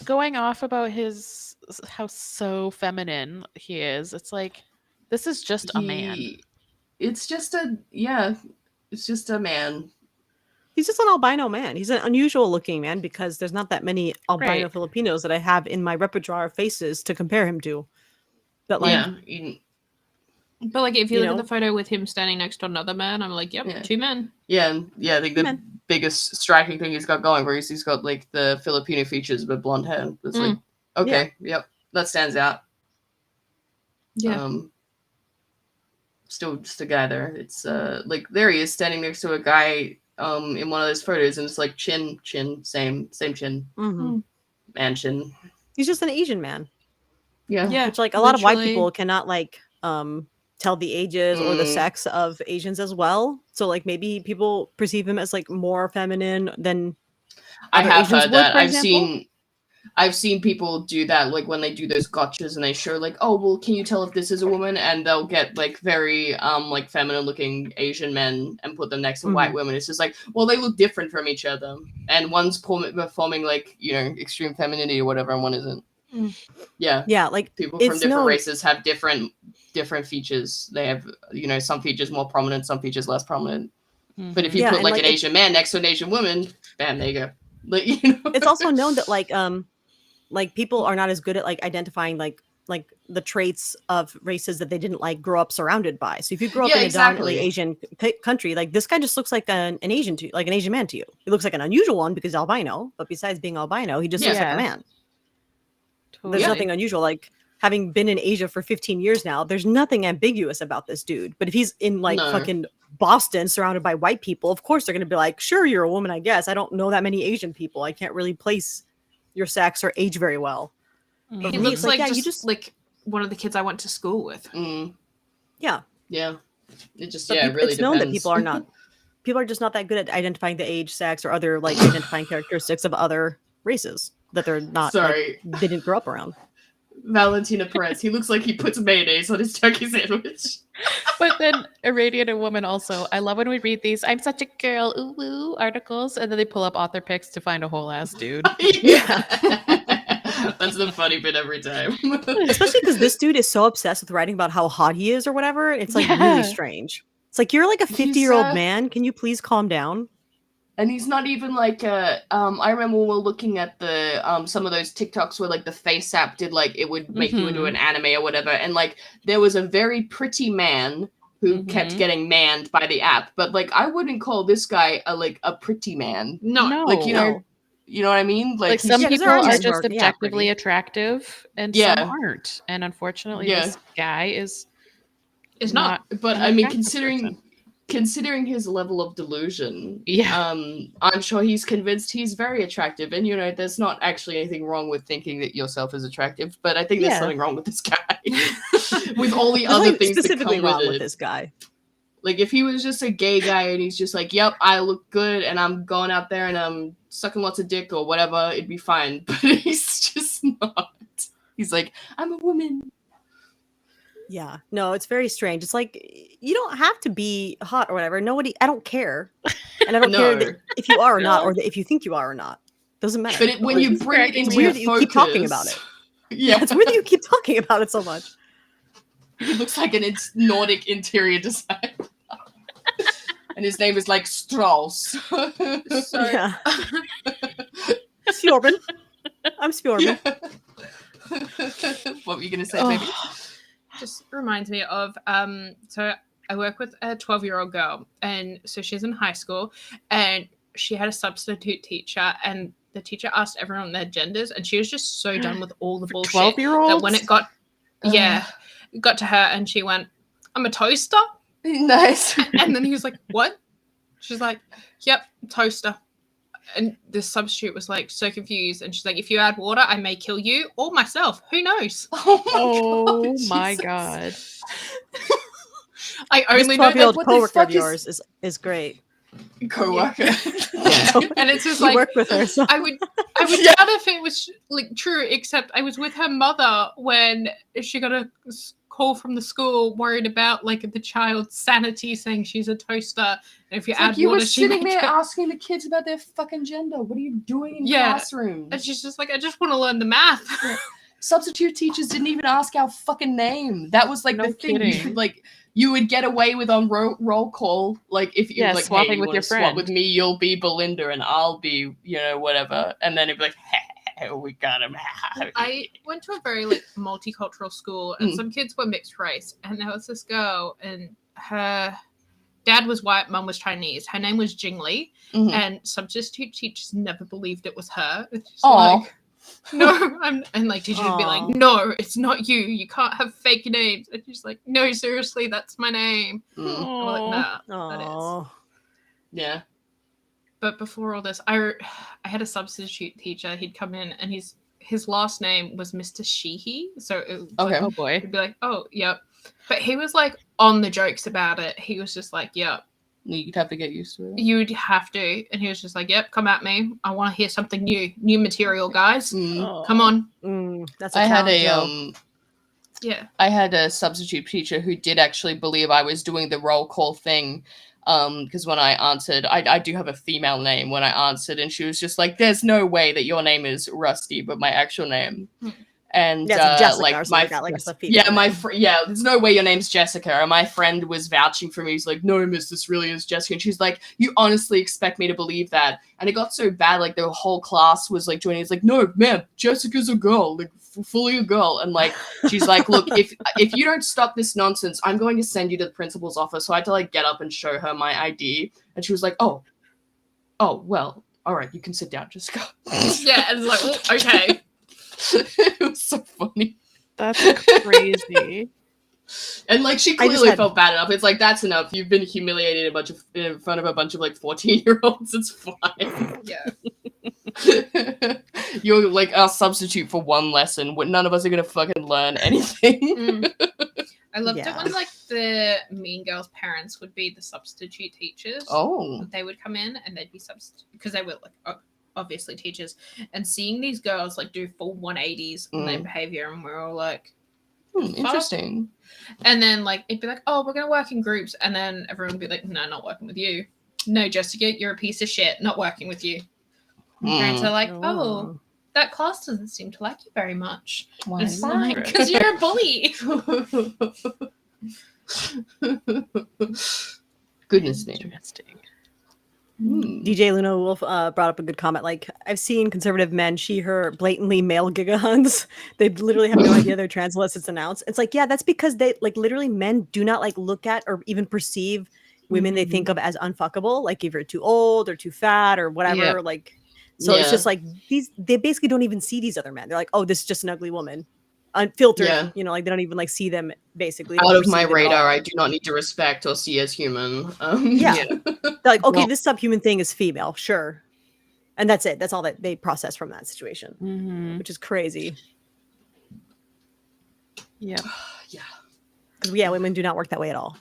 B: Going off about how so feminine he is, it's like, this is just a man.
C: It's just a man.
A: He's just an albino man. He's an unusual looking man because there's not that many albino
B: Right.
A: Filipinos that I have in my repertoire of faces to compare him to. But like,
C: Yeah.
D: But like, if you
A: You
D: look
A: know?
D: at the photo with him standing next to another man, I'm like, yep,
C: Yeah.
D: two men.
C: Yeah, and I think the
A: Man.
C: biggest striking thing he's got going, where he's got like the Filipino features but blonde hair. It's like, okay, yep, that stands out.
D: Yeah.
C: Still just a guy there. It's like there he is standing next to a guy in one of those photos, and it's like chin, same chin,
A: mhm.
C: man chin.
A: He's just an Asian man,
C: Yeah.
A: which like a lot of white
D: literally.
A: people cannot like tell the ages or the sex of Asians as well. So like maybe people perceive him as like more feminine than
C: I
A: other
C: have
A: Asians
C: heard
A: would,
C: that.
A: for example.
C: I've seen people do that, like when they do those gotchas and they show like, oh well, can you tell if this is a woman? And they'll get like very like feminine looking Asian men and put them next to white women. It's just like, well, they look different from each other, and one's performing like, you know, extreme femininity or whatever, and one isn't.
A: Yeah, like
C: People from
A: it's
C: different
A: known.
C: races have different features. They have, you know, some features more prominent, some features less prominent. But if you
A: Yeah,
C: put
A: and,
C: like
A: like,
C: an Asian man next to an Asian woman, bam, there you go. Like, you know,
A: It's also known that like people are not as good at like identifying like the traits of races that they didn't like grow up surrounded by. So if you grow up
C: Yeah,
A: in a
C: exactly.
A: dominantly Asian country, like this guy just looks like an Asian to like an Asian man to you. He looks like an unusual one because albino, but besides being albino, he just looks like
B: Yeah.
A: a man.
B: Totally.
A: There's nothing unusual. Like having been in Asia for 15 years now, there's nothing ambiguous about this dude. But if he's in like
C: No.
A: fucking Boston surrounded by white people, of course they're gonna be like, sure, you're a woman, I guess. I don't know that many Asian people. I can't really place your sex or age very well. But
D: He
A: for me,
D: looks
A: it's like,
D: like
A: yeah, you
D: just
A: just
D: like one of the kids I went to school with.
A: yeah.
C: Yeah. It just,
A: But
C: yeah, it really
A: it's known that
C: depends.
A: people are just not that good at identifying the age, sex, or other like identifying characteristics of other races that they're not
C: Sorry.
A: like, they didn't grow up around.
C: Valentina Perez. He looks like he puts mayonnaise on his turkey sandwich.
B: But then irradiated woman also. I love when we read these "I'm such a girl" ooh woo articles, and then they pull up author pics to find a whole ass dude.
C: Yeah. That's the funny bit every time.
A: Especially because this dude is so obsessed with writing about how hot he is or whatever. It's like
B: Yeah.
A: really strange. It's like, you're like a 50-year-old man. Can you please calm down?
C: And he's not even like I remember when we were looking at the some of those TikToks where like the face app did like it would make you into an anime or whatever, and like there was a very pretty man who kept getting manned by the app, but like I wouldn't call this guy a pretty man.
D: No.
C: Like you know what I mean?
B: Like some
A: Yeah, 'cause
B: people
A: there are
B: are
A: men who
B: just
A: are,
B: objectively
A: pretty.
B: attractive, and
C: Yeah.
B: some aren't. And unfortunately,
C: Yeah.
B: this guy is
D: It's not.
C: But
B: an
C: I mean,
B: attractive
C: considering
B: person.
C: considering his level of delusion,
B: Yeah.
C: I'm sure he's convinced he's very attractive. And, you know, there's not actually anything wrong with thinking that yourself is attractive, but I think there's
A: Yeah.
C: something wrong with this guy. With all the
A: There's
C: other
A: nothing
C: things that
A: specifically
C: come
A: wrong
C: with
A: with
C: it.
A: this guy.
C: Like, if he was just a gay guy and he's just like, yep, I look good and I'm going out there and I'm sucking lots of dick or whatever, it'd be fine. But he's just not. He's like, I'm a woman.
A: Yeah, no, it's very strange. It's like you don't have to be hot or whatever. I don't care, and I don't care
C: No.
A: that if you are or not,
C: No.
A: or that if you think you are or not. Doesn't matter.
C: But when you
B: It's
C: bring it
B: cracking
C: into
B: me
C: your
A: weird that you keep talking about
C: focus-
A: it.
C: Yeah,
A: It's weird that you keep talking about it so much.
C: he looks like an Nordic interior designer. And his name is like Strauss.
D: So
A: Yeah, Spjorben. I'm Spjorben.
C: What were you gonna say, baby?
D: just reminds me of so I work with a 12-year-old girl, and so she's in high school, and she had a substitute teacher, and the teacher asked everyone their genders, and she was just so done with all the bullshit
B: 12-year-olds?
D: that when it got it got to her, and she went, "I'm a toaster,"
C: Nice.
D: and then he was like, "What?" She's like, "Yep, toaster." And the substitute was like so confused, and she's like, "If you add water, I may kill you or myself. Who knows?"
B: Oh my
C: Jesus.
B: god.
D: I
A: This
D: only know
A: 12-year-old
C: what the
A: coworker
C: fuck
A: of yours is great.
C: Co-worker.
D: and it's just
A: You
D: like
A: work with her, so
D: I would
C: Yeah.
D: doubt if it was like true, except I was with her mother when she got a call from the school worried about like the child's sanity, saying she's a toaster, and if you
C: It's
D: add
C: like you
D: water,
C: were
D: she
C: sitting
D: may
C: there
D: kill-"
C: asking the kids about their fucking gender. What are you doing in
D: Yeah.
C: classrooms?
D: And she's just like, I just want to learn the math.
C: Substitute teachers didn't even ask our fucking name. That was like
B: No
C: the thing.
B: kidding.
C: Like you would get away with on roll call. Like if you
B: Yeah,
C: like,
B: swapping
C: hey, you
B: with
C: want
B: your
C: to swap
B: friend.
C: with me, you'll be Belinda and I'll be, you know, whatever. And then it'd be like, hey, we got him.
D: I went to a very like multicultural school, and some kids were mixed race, and there was this girl, and her dad was white, mum was Chinese. Her name was Jingli,
C: Mhm.
D: and substitute teachers never believed it was her. It's just
C: Aw.
D: like, no, and like teachers would be
A: Aw.
D: like, no, it's not you. You can't have fake names. And she's like, no, seriously, that's my name.
C: Mm.
D: And I'm like, nah, that is.
A: oh,
C: Yeah.
D: But before all this, I had a substitute teacher. He'd come in, and his last name was Mr. Sheehy. So it was
C: Okay.
B: Oh boy.
D: he'd be like, oh, yep. But he was like on the jokes about it. He was just like, yep,
C: You'd have to get used to it.
D: you'd have to. And he was just like, yep, come at me. I want to hear something new material, guys.
C: Mm.
D: Come on.
A: that's a
C: I had
A: challenge,
C: a
A: Joe.
D: Yeah.
C: I had a substitute teacher who did actually believe I was doing the roll call thing. Because when I answered, I do have a female name when I answered, and she was just like, "There's no way that your name is Rusty, but my actual name." And
A: Yeah, it's Jessica or
C: like
A: something
C: my
A: like that, like it's a female
C: yeah, my
A: name.
C: yeah, there's no way your name's Jessica. And my friend was vouching for me. He's like, "No, miss, this really is Jessica." And she's like, "You honestly expect me to believe that?" And it got so bad, like the whole class was like joining. It's like, "No, man, Jessica's a girl, like fully a girl." And like she's like, "Look, if you don't stop this nonsense, I'm going to send you to the principal's office." So I had to like get up and show her my ID, and she was like, "Oh, well, all right, you can sit down, Jessica."
D: Yeah. And it's like, oh, okay.
C: It was so funny.
B: That's crazy.
C: And like she
A: I just
C: clearly
A: had-
C: felt bad enough. It's like that's enough. You've been humiliated in front of a bunch of like 14-year-olds. It's fine.
D: Yeah.
C: You're like our substitute for one lesson. None of us are gonna fucking learn anything.
D: Mm. I loved
A: Yeah.
D: it when like the mean girls' parents would be the substitute teachers.
C: Oh,
D: They would come in and they'd be substitute because they were like obviously teachers, and seeing these girls like do full 180s on their behavior, and we're all like,
C: interesting.
D: and then like it'd be like, oh, we're gonna work in groups, and then everyone would be like, no, not working with you. No, Jessica, you're a piece of shit. Not working with you. And parents are like, oh, that class doesn't seem to like you very much.
C: Why
D: It's
C: is
D: fine
C: that?
D: because you're a bully.
C: Goodness me.
B: Interesting.
A: DJ Luna Wolf brought up a good comment. Like, I've seen conservative men, she, her, blatantly male gigahunts. They literally have no idea they're trans unless it's announced. It's like, yeah, that's because they like literally men do not like look at or even perceive women they think of as unfuckable. Like if you're too old or too fat or whatever.
B: Yeah.
A: Like, so it's
C: Yeah.
A: just like they basically don't even see these other men. They're like, oh, this is just an ugly woman. unfiltered.
C: Yeah.
A: You know, like they don't even like see them basically.
C: Out
A: or
C: of my
A: perceive it at all.
C: radar, I do not need to respect or see as human.
A: Yeah. They're like, okay,
B: Well-
A: this subhuman thing is female, sure, and that's it. That's all that they process from that situation,
B: Mhm.
A: which is crazy.
B: Yeah.
C: Yeah.
A: Because yeah, women do not work that way at all.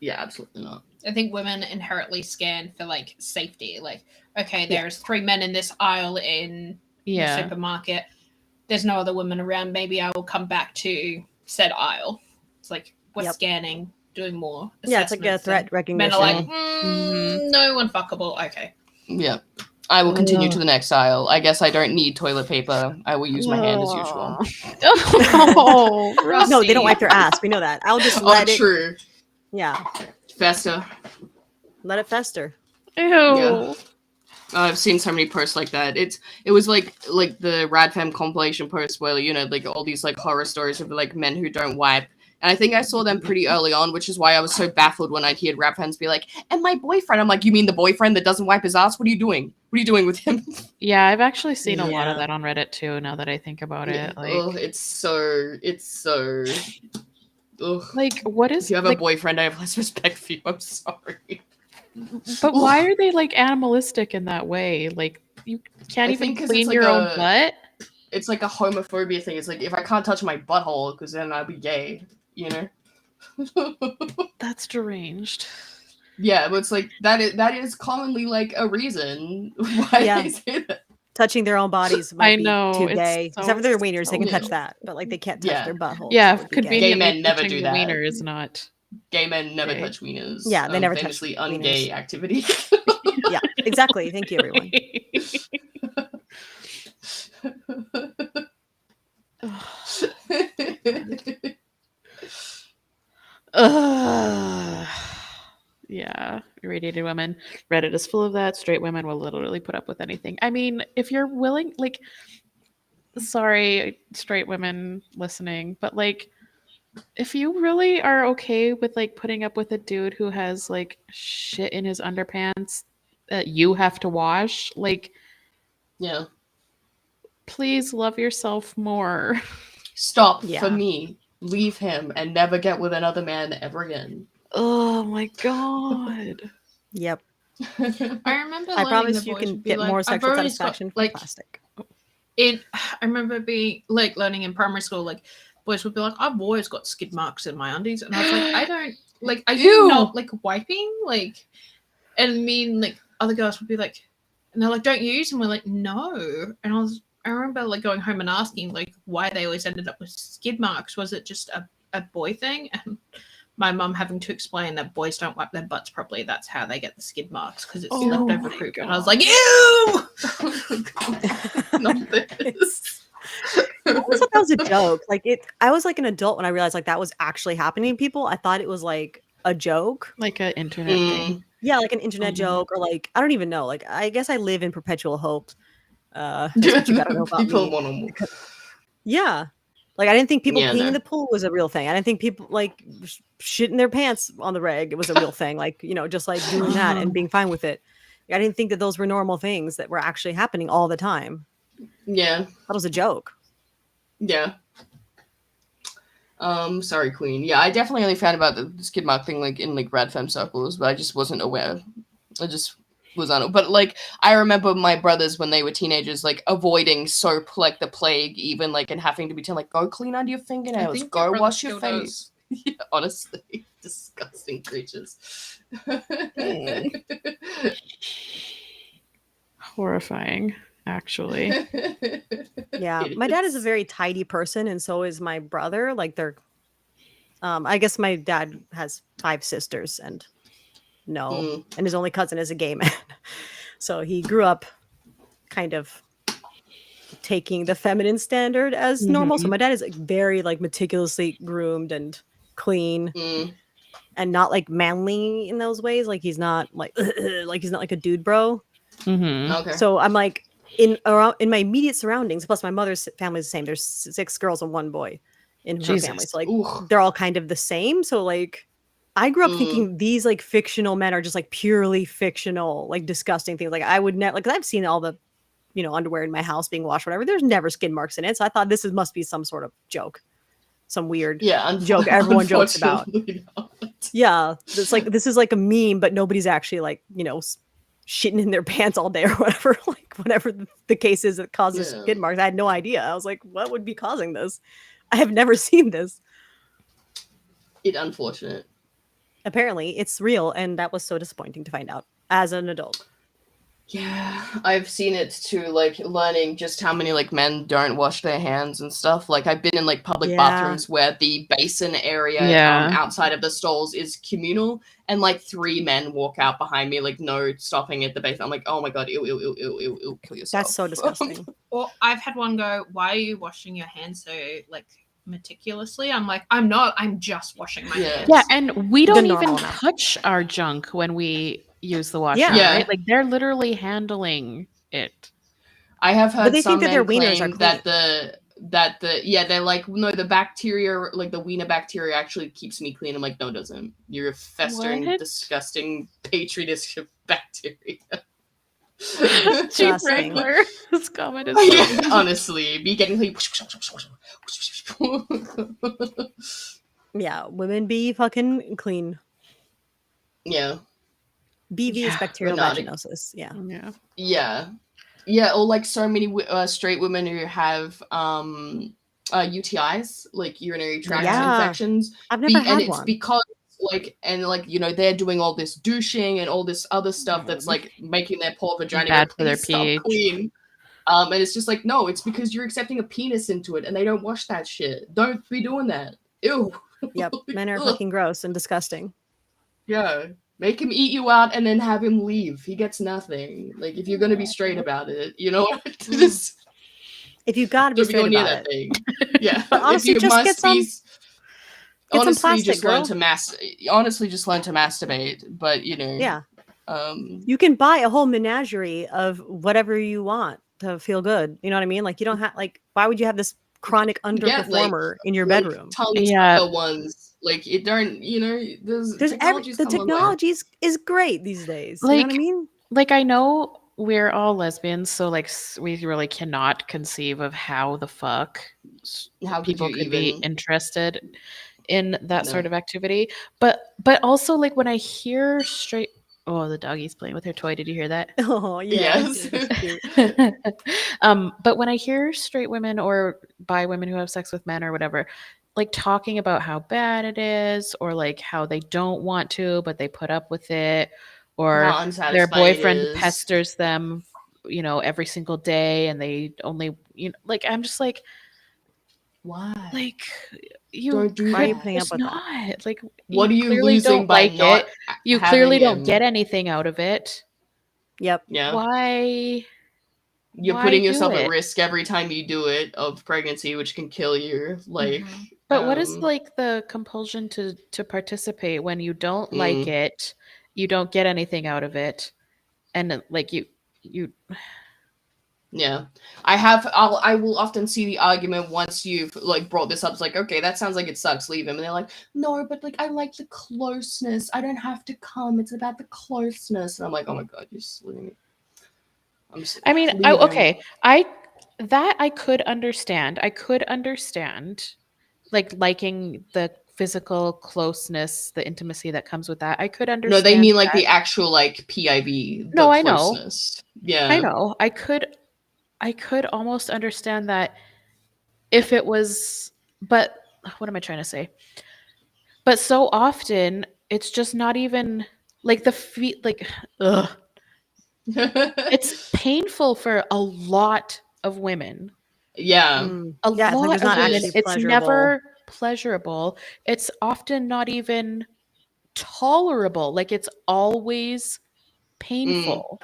C: Yeah, absolutely not.
D: I think women inherently scan for like safety. Like, okay,
A: Yeah.
D: there's 3 men in this aisle in the
B: Yeah.
D: supermarket. There's no other women around. Maybe I will come back to said aisle. It's like we're
A: Yep.
D: scanning, doing more.
A: Yeah, it's like a
D: assessments,
A: threat
D: and
A: recognition.
D: Men are like,
B: Mhm.
D: no one fuckable. Okay.
C: Yeah. I will continue
B: Ugh.
C: to the next aisle. I guess I don't need toilet paper. I will use my hand as usual.
B: Oh,
A: No, they don't
D: Rusty.
A: wipe their ass. We know that. I'll just
C: Oh,
A: let it.
C: true.
A: Yeah,
C: Festa.
A: let it fester.
B: Ew.
C: Yeah. I've seen so many posts like that. It was like the Radfem compilation post where, you know, like all these like horror stories of like men who don't wipe. And I think I saw them pretty early on, which is why I was so baffled when I'd hear Radfems be like, and my boyfriend. I'm like, you mean the boyfriend that doesn't wipe his ass? What are you doing? What are you doing with him?
B: Yeah, I've actually seen a lot of
A: Yeah.
B: that on Reddit too. Now that I think about it, like,
C: Oh, it's so. Ugh.
B: like what is
C: If you have
B: like,
C: a boyfriend, I have less respect for you. I'm sorry.
B: but why are they like animalistic in that way? Like you can't
C: I
B: even
C: think 'cause it's
B: clean
C: like
B: your own
C: a-
B: butt.
C: It's like a homophobia thing. It's like if I can't touch my butthole, because then I'll be gay. You know.
B: That's deranged.
C: Yeah, but it's like that is commonly like a reason why
A: Yeah.
C: they say that.
A: Touching their own bodies might
B: I
A: be
B: know,
A: too
B: it's
A: gay.
B: so
A: Except for their wieners, they can
C: silly.
A: touch that, but like they can't touch
C: Yeah.
A: their butthole.
B: Yeah,
A: that would be gay.
B: conveniently
C: Gay men never
B: touching
C: do
B: the
C: that.
B: wiener is not.
C: Gay men never
B: Okay.
C: touch wieners.
A: Yeah, they never touch
C: famously ungay
A: wieners.
C: activity.
A: Yeah, exactly. Thank you, everyone.
B: Ugh. Yeah, irradiated women. Reddit is full of that. Straight women will literally put up with anything. I mean, if you're willing, like, sorry, straight women listening, but like, if you really are okay with like putting up with a dude who has like shit in his underpants that you have to wash, like,
C: Yeah.
B: please love yourself more.
C: Stop
A: Yeah.
C: for me. Leave him and never get with another man ever again.
B: Oh my god.
A: Yep.
D: I remember.
A: I
D: learning
A: promise
D: the
A: you
D: boys
A: can
D: would be
A: get
D: like,
A: more
D: "I've
A: sexual
D: always got,
A: satisfaction from
D: like,
A: plastic.
D: I remember being like learning in primary school, like boys would be like, I've always got skid marks in my undies, and I was like, I don't like. Are you
C: Ew.
D: not like wiping? Like, and me and like other girls would be like, and they're like, don't you use? And we're like, no. And I remember like going home and asking like why they always ended up with skid marks. Was it just a boy thing? And my mum having to explain that boys don't wipe their butts properly. That's how they get the skid marks because it's
B: Oh
D: leftover
B: my
D: poop.
B: God.
D: And I was like, ew.
C: Not this.
A: I always thought that was a joke. Like I was like an adult when I realized like that was actually happening to people. I thought it was like a joke.
B: Like an internet
C: Mm.
B: thing.
A: Yeah, like an internet
B: Mhm.
A: joke or like I don't even know. Like I guess I live in perpetual hope. That's what you gotta know about
C: People
A: me.
C: want to move.
A: Yeah. Like I didn't think people
C: Yeah,
A: peeing in
C: no.
A: the pool was a real thing. I didn't think people like shitting their pants on the reg was a real thing. Like, you know, just like doing that and being fine with it. I didn't think that those were normal things that were actually happening all the time.
C: Yeah.
A: That was a joke.
C: Yeah. Sorry, Queen. Yeah, I definitely only found about the skid mark thing like in like Radfem circles, but I just wasn't aware. I just was on it. But like I remember my brothers when they were teenagers, like avoiding soap like the plague, even like and having to be told like go clean under your
D: I
C: fingernails,
D: think
C: go
D: your brother
C: wash your
D: still
C: face. Yeah, honestly, disgusting creatures.
B: Horrifying, actually.
A: Yeah. My dad is a
C: Idiots.
A: very tidy person, and so is my brother. Like they're I guess my dad has 5 sisters and
C: Mm.
A: and his only cousin is a gay man. So he grew up kind of taking the feminine standard as normal. So
B: Mhm.
A: my dad is like very like meticulously groomed and clean
C: Mm.
A: and not like manly in those ways. Like he's not like like he's not like a dude bro.
B: Mhm.
C: Okay.
A: So I'm like in my immediate surroundings. Plus my mother's family is the same. There's 6 girls and 1 boy in her family.
B: Jesus.
A: So like
C: Ooh.
A: they're all kind of the same. So like I grew up
C: Mm.
A: thinking these like fictional men are just like purely fictional, like disgusting things. Like I would never like 'cause I've seen all the underwear in my house being washed, whatever. There's never skid marks in it. So I thought must be some sort of joke, some weird joke everyone jokes about.
C: Not.
A: Yeah, this is like a meme, but nobody's actually like shitting in their pants all day or whatever. Like whatever the case is that causes skid marks. I had no idea. I was like, what would be causing this? I have never seen this.
C: It's unfortunate.
A: Apparently, it's real, and that was so disappointing to find out as an adult.
C: Yeah, I've seen it too, like learning just how many like men don't wash their hands and stuff. Like I've been in like public bathrooms where the basin area outside of the stalls is communal, and like 3 men walk out behind me, like no stopping at the basin. I'm like, oh my god, ew, kill yourself.
A: That's so disgusting.
D: Or I've had one go, why are you washing your hands so like meticulously? I'm like, I'm not, I'm just washing my hands.
B: Yeah, and we don't even touch our junk when we use the washer, right? Like they're literally handling it.
C: I have heard some men claim that they're like, no, the bacteria, like the wiener bacteria actually keeps me clean. I'm like, no, it doesn't. You're a festering, disgusting petri dish of bacteria.
B: Cheap regular. This comment is
C: honestly, be getting clean.
A: Yeah, women be fucking clean.
C: Yeah.
A: BV is bacterial vaginosis.
C: Yeah, or like so many straight women who have UTIs, like urinary tract infections.
A: I've never had
C: and it's
A: one.
C: because they're doing all this douching and all this other stuff that's like making their poor vagina
B: bad for their pH.
C: Clean. And it's just like, no, it's because you're accepting a penis into it and they don't wash that shit. Don't be doing that. Ew.
A: Yep, men are fucking gross and disgusting.
C: Yeah. Make him eat you out and then have him leave. He gets nothing. Like, if you're going to be straight about it, just...
A: If you got to be straight about
C: that thing. Yeah.
A: But honestly, just get some plastic,
C: just learn to just learn to masturbate. But,
A: Yeah. You can buy a whole menagerie of whatever you want to feel good. You know what I mean? Like, you don't have, like, why would you have this chronic underperformer in your bedroom?
C: The ones. Like, it don't, there's
A: the technology is great these days.
B: Like,
A: you know what I mean?
B: Like, I know we're all lesbians, so like we really cannot conceive of how the fuck people could be interested in that sort of activity. But also, like, when I hear straight, the doggy's playing with her toy. Did you hear that?
A: Oh yeah.
C: Yes.
B: But when I hear straight women or bi women who have sex with men or whatever, like talking about how bad it is, or like how they don't want to but they put up with it, or their boyfriend pesters them every single day and they only like, I'm just like,
C: why?
B: Like,
A: why are you putting up with
B: that?
A: that?
B: Like,
C: what are you
B: clearly
C: losing
B: don't
C: by
B: like
C: not
B: it. You clearly don't get anything out of it.
A: Yep.
C: Yeah.
B: Why?
C: You're putting yourself at risk every time you do it of pregnancy, which can kill you. Like,
B: but what is like the compulsion to participate when you don't like it, you don't get anything out of it, and like you.
C: Yeah, I will often see the argument once you've like brought this up. It's like, okay, that sounds like it sucks. Leave him, and they're like, no, but like I like the closeness. I don't have to come. It's about the closeness. And I'm like, oh my god, you're just leaving me.
B: I mean, I could understand. I could understand, like, liking the physical closeness, the intimacy that comes with that. I could understand.
C: No, they mean like the actual like PIV.
B: No, I
C: closeness.
B: know.
C: Yeah,
B: I know. I could almost understand that if it was, but what am I trying to say? But so often it's just not even like the feet, like, ugh. It's painful for a lot of women.
C: Yeah.
B: A lot of women. It's never pleasurable. It's often not even tolerable. Like, it's always painful.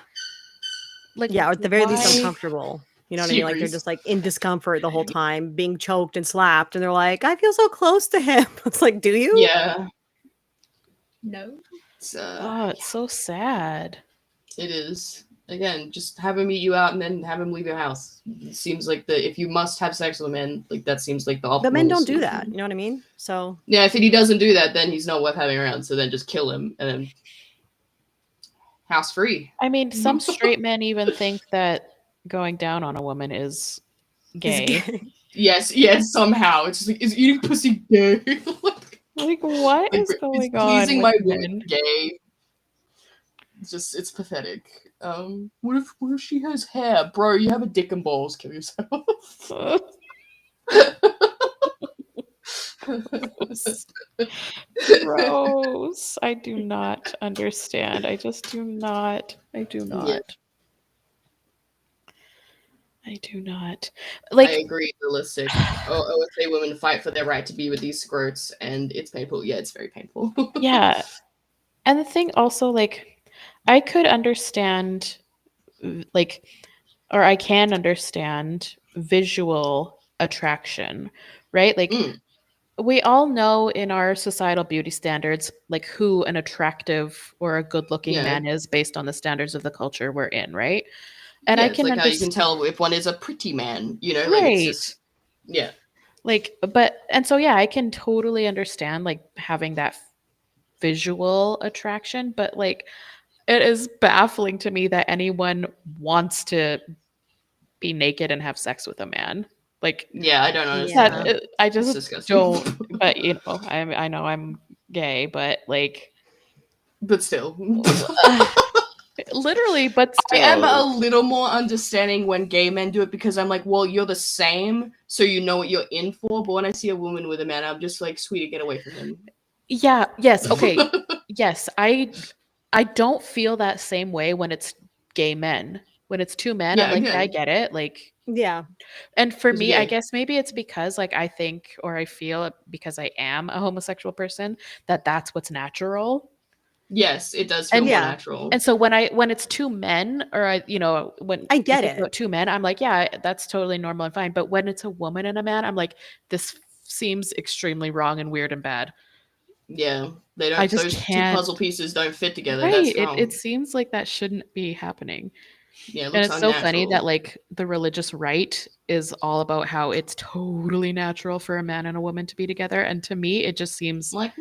B: Like,
A: or at the very least uncomfortable. You know what I mean? Like, they're just like in discomfort the whole time, being choked and slapped, and they're like, I feel so close to him. It's like, do you?
C: Yeah.
D: No.
B: It's so sad.
C: It is. Again, just have him eat you out and then have him leave your house. It seems like if you must have sex with a man, like that seems like the optimal.
A: But men don't do that. You know what I mean? So
C: yeah, if he doesn't do that, then he's not worth having around. So then just kill him and then house free.
B: I mean, some straight men even think that going down on a woman is
A: Is
B: gay.
A: gay.
C: Yes, somehow. It's just like, is eating pussy gay?
B: Like, what is
C: Is
B: going
C: pleasing
B: on
C: my
B: with
C: woman
B: men?
C: gay? It's pathetic. What if she has hair? Bro, you have a dick and balls, kill yourself.
B: Gross. I do not understand. I just do not. I do not.
C: Yeah.
B: I do not.
C: I
B: Like,
C: agree, realistic. OSA women fight for their right to be with these scrotes, and it's painful. Yeah, it's very painful.
B: yeah. And the thing also, like, I could understand, like, or I can understand visual attraction, right? Like,
C: Mm,
B: we all know in our societal beauty standards, like, who an attractive or a good looking
C: yeah.
B: man is based on the standards of the culture we're in, right? And
C: Yeah,
B: I
C: it's
B: can
C: like how you can
B: understand,
C: tell if one is a pretty man, you know? Like, it's
B: right?
C: just, yeah.
B: Like, but, and so, yeah, I can totally understand, like, having that visual attraction, but, like, it is baffling to me that anyone wants to be naked and have sex with a man. Like,
C: Yeah, I don't understand
A: Yeah.
C: that.
B: I
C: It's
B: just
C: disgusting.
B: don't. But you know, I know I'm gay, but like,
C: But still.
B: literally, but
C: I am a
B: still,
C: little more understanding when gay men do it because I'm like, well, you're the same, so you know what you're in for. But when I see a woman with a man, I'm just like, sweetie, get away from him.
B: yeah, yes, okay, yes. I don't feel that same way when it's gay men. When it's two men, I'm
C: Yeah,
B: like, yeah, I
C: again,
B: get it. Like,
A: Yeah.
B: and for
C: because
B: me, I
C: yeah,
B: guess maybe it's because, like, I think or I feel because I am a homosexual person that that's what's natural.
C: yes, it does feel
B: And
C: more
A: Yeah.
C: natural.
B: and so when it's two men, or I, you know, when
A: I
B: you
A: get
B: think
A: it.
B: about two men, I'm like, yeah, that's totally normal and fine. But when it's a woman and a man, I'm like, this seems extremely wrong and weird and bad.
C: Yeah, they
B: I
C: don't.
B: just
C: Those two
B: can't.
C: puzzle pieces don't fit together.
B: Right.
C: That's wrong.
B: It seems like that shouldn't be happening.
C: Yeah, it
B: And
C: looks
B: it's so funny that,
C: unnatural.
B: like, the religious right is all about how it's totally natural for a man and a woman to be together. And to me, it just seems
C: I'm like,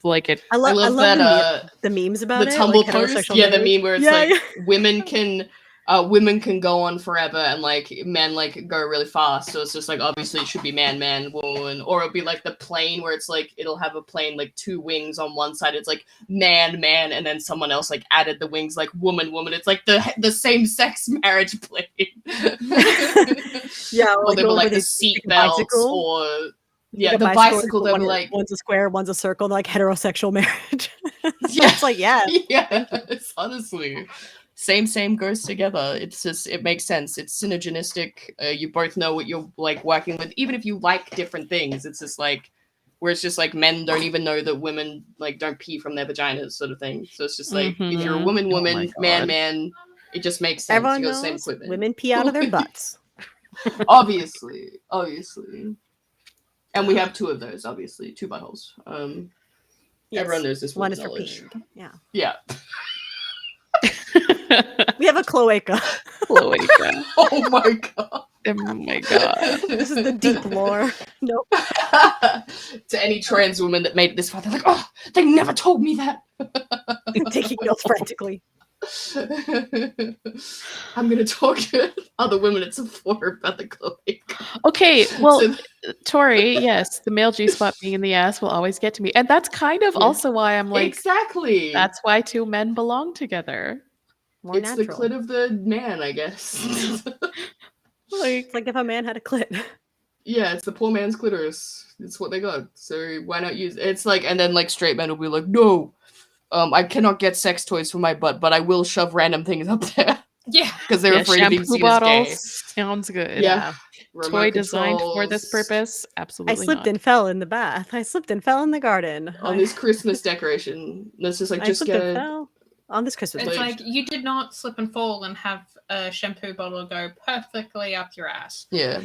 B: like it.
C: I
A: I
C: love
A: love
C: that.
A: the memes
C: The
A: about it, like
C: Tumblr post,
A: heterosexual
C: yeah, the
A: marriage.
C: meme where it's
A: Yeah,
C: like
A: yeah.
C: women can go on forever and like men like go really fast. So it's just like obviously it should be man, man, woman, or it'll be like the plane where it's like it'll have a plane like two wings on one side. It's like man, man, and then someone else like added the wings like woman, woman. It's like the same sex marriage plane.
A: Yeah,
C: Or
A: like
C: they
A: the
C: were
A: one
C: like
A: where
C: the
A: they
C: seat
A: take a
C: belts,
A: bicycle.
C: or
A: Take
C: yeah,
A: a
C: the
A: bicycle,
C: bicycle.
A: but
C: They'll be like,
A: one's a square, one's a circle, and they're like heterosexual marriage.
C: yeah,
A: It's like, yeah,
C: yeah.
A: thank you.
C: It's honestly same goes together. It's just it makes sense. It's synergistic. You both know what you're like working with, even if you like different things. It's just like where it's just like men don't even know that women like don't pee from their vaginas, sort of thing. So it's just like if you're a
B: Mhm.
C: woman,
B: Oh my
C: woman, man,
B: God.
C: man, it just makes sense.
A: Everyone
C: You got the same
A: knows
C: equipment.
A: women pee out of their butts.
C: Obviously. And we have two of those, obviously, two buttholes.
A: Yes.
C: Everyone knows this
A: One
C: word
A: is for
C: knowledge.
A: peeing. Yeah.
C: Yeah.
A: We have a cloaca.
B: Cloaca.
C: Oh my god.
B: Oh my God.
A: This is the deep lore. Nope.
C: To any trans woman that made it this far, they're like, oh, they never told me that.
A: Taking notes frantically.
C: I'm gonna talk to other women at Sephora about the cloaca.
B: Okay, well,
C: So-
B: Tori, yes, the male G spot being in the ass will always get to me. And that's kind of
C: Yeah.
B: also why I'm like,
C: exactly.
B: that's why two men belong together.
A: More
C: it's
A: natural.
C: the clit of the man, I guess.
B: Like,
A: It's like if a man had a clit.
C: Yeah, it's the poor man's clitoris. It's what they got. So why not use it? It's like, and then like straight men will be like, no, I cannot get sex toys for my butt, but I will shove random things up there
D: Yeah.
C: because they're
B: yeah,
C: afraid of being
B: shampoo
C: seen as gay.
B: bottles sounds good.
C: Yeah.
B: Toy
C: Remote
B: designed for this
C: controls
B: purpose?
A: I
B: Absolutely
A: slipped
B: not.
A: and fell in the bath. I slipped and fell in the garden.
C: on this Christmas decoration. That's just like
A: I
C: just
A: slipped
C: get
A: and
C: a
A: fell on this Christmas.
D: It's
C: Like-
A: vacation.
D: like you did not slip and fall and have a shampoo bottle go perfectly up your ass.
C: yeah,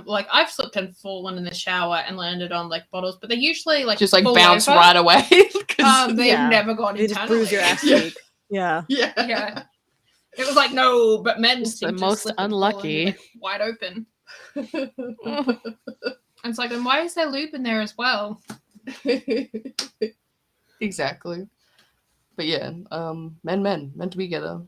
D: Like I've slipped and fallen in the shower and landed on like bottles, but they usually like
C: just like
D: fall
C: bounce
D: over.
C: right away. 'Cause-
D: They've
A: Yeah.
D: never gone
A: You just bruise your ass
C: Yeah.
A: cheek. Yeah.
C: yeah,
D: Yeah. It was like no, but men
B: It's
D: seem
B: the
D: to
B: most
D: slip and fall and be,
B: unlucky.
D: like, wide open. And it's like, then why is there lube in there as well?
C: exactly. But yeah, men to be together.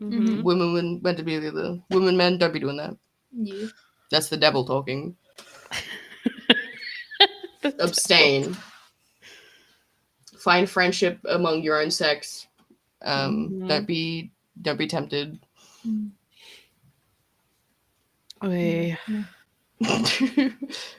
B: Mhm.
C: Women meant to be the other. Women, men, don't be doing that.
D: Yeah.
C: That's the devil talking. Abstain. Find friendship among your own sex. Don't be tempted.
B: Oy.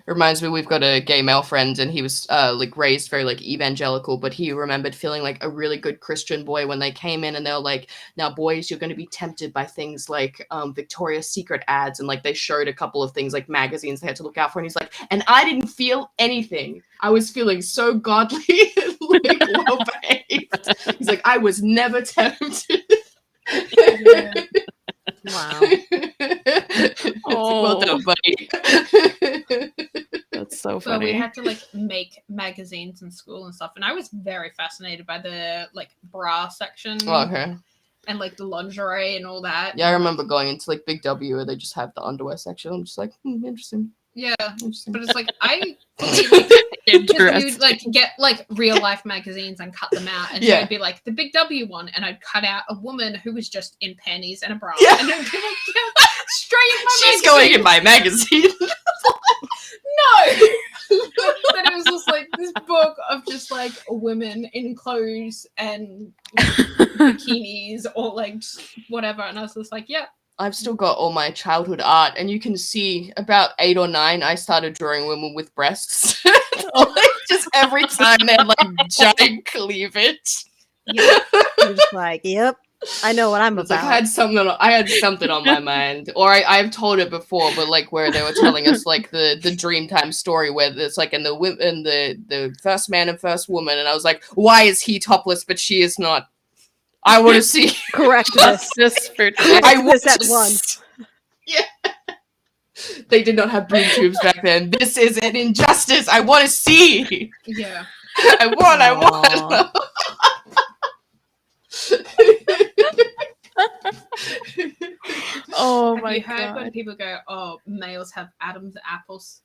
C: Reminds me, we've got a gay male friend, and he was like raised very like evangelical, but he remembered feeling like a really good Christian boy when they came in, and they were like, "Now, boys, you're going to be tempted by things like Victoria's Secret ads," and like they showed a couple of things like magazines they had to look out for, and he's like, "And I didn't feel anything. I was feeling so godly, and, like well behaved." He's like, "I was never tempted."
D: Yeah.
A: Wow.
C: It's like, well done, buddy.
B: That's so
D: Well,
B: funny.
D: we had to like make magazines in school and stuff, and I was very fascinated by the like bra section
C: Oh, okay.
D: and like the lingerie and all that.
C: Yeah, I remember going into like Big W where they just have the underwear section. I'm just like, interesting.
D: Yeah,
C: Interesting.
D: but it's like I fully, like, because
B: Interesting.
D: you'd like get like real life magazines and cut them out, and so
C: Yeah.
D: it'd be like the Big W one, and I'd cut out a woman who was just in panties and a bra,
C: Yeah.
D: and it'd be like, yeah, straight in my
C: She's
D: magazine.
C: going in my magazine.
D: No, but it was just like this book of just like women in clothes and like, bikinis or like just whatever, and I was just like, yeah.
C: I've still got all my childhood art, and you can see about 8 or 9, I started drawing women with breasts. Like, just every time they had like giant cleavage.
A: You're just like, yep, I know what I'm
C: It's like
A: about.
C: I had something on my mind, or I've told it before, but like where they were telling us like the Dreamtime story where it's like in the first man and first woman, and I was like, why is he topless but she is not? I want to see.
A: Correct this.
B: Just for
C: I
A: Correct
C: want
A: this at
C: to
A: once.
C: Yeah. They did not have boob tubes back then. This is an injustice. I want to see.
D: Yeah.
C: I want.
B: Oh
D: Have
B: my
D: you heard when
B: god.
D: people go, "Oh, males have Adam's apples,"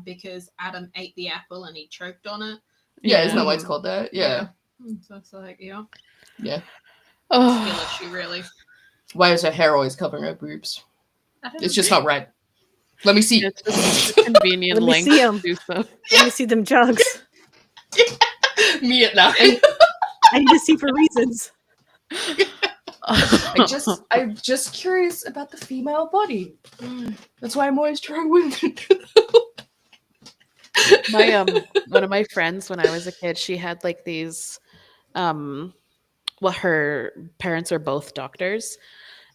D: because Adam ate the apple and he choked on it?
C: Yeah, isn't that why it's called that? Yeah.
D: So it's like, yeah,
C: Yeah.
B: Oh.
D: skill issue, really.
C: Why is her hair always covering her boobs?
D: I don't
C: It's
D: know.
C: just not right. Let me see.
B: It's just a convenient
A: Let me
B: length
A: see
B: to
A: 'em.
B: do so.
A: Let me see them jugs.
C: Me at 9.
A: I need to see for reasons.
C: I'm just curious about the female body. That's why I'm always drawing women.
B: my one of my friends when I was a kid, she had like these well, her parents are both doctors,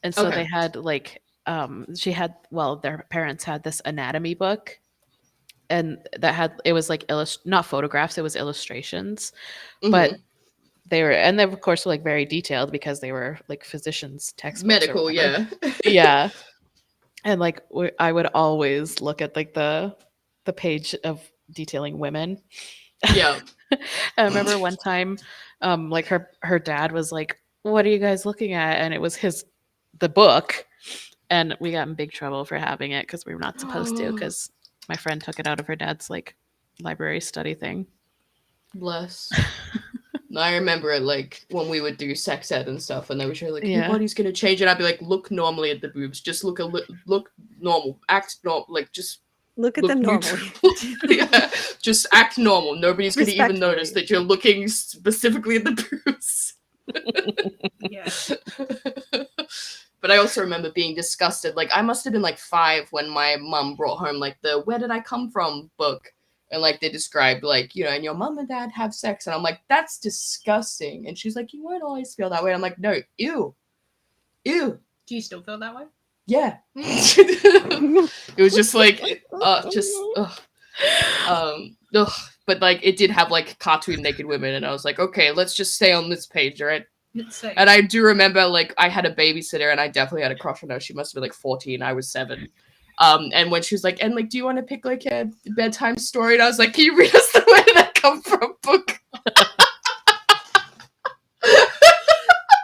B: and so
C: Okay.
B: they had like their parents had this anatomy book, and that had it was like not photographs, it was illustrations, but they of course were like very detailed because they were like physicians' textbooks.
C: Medical, yeah.
B: Yeah. And like I would always look at like the page of detailing women.
C: Yeah.
B: I remember one time like her dad was like, "What are you guys looking at?" And it was the book, and we got in big trouble for having it because we were not supposed to, because my friend took it out of her dad's like library study thing.
C: Bless. I remember it like when we would do sex ed and stuff, and they would show like, your
B: Yeah.
C: body's gonna change, and I'd be like, look normally at the boobs, just look normal, act normal, like just
A: Look at
C: look
A: them
C: neutral.
A: normally.
C: Yeah, just act normal. Nobody's gonna even notice
A: Respectfully.
C: that you're looking specifically at the boobs.
D: Yeah.
C: But I also remember being disgusted. Like, I must have been like 5 when my mum brought home like the "Where Did I Come From" book. And like they described like, you know, and your mom and dad have sex. And I'm like, that's disgusting. And she's like, you won't always feel that way. I'm like, no, ew. Ew.
D: Do you still feel that way?
C: Yeah. It was just like, ugh. But like it did have like cartoon naked women, and I was like, okay, let's just stay on this page, all right? And I do remember like I had a babysitter, and I definitely had a crush on her. She must have been like 14. I was 7. And when she was like, and like, do you want to pick like a bedtime story? And I was like, can you read us the Where Did I Come From book?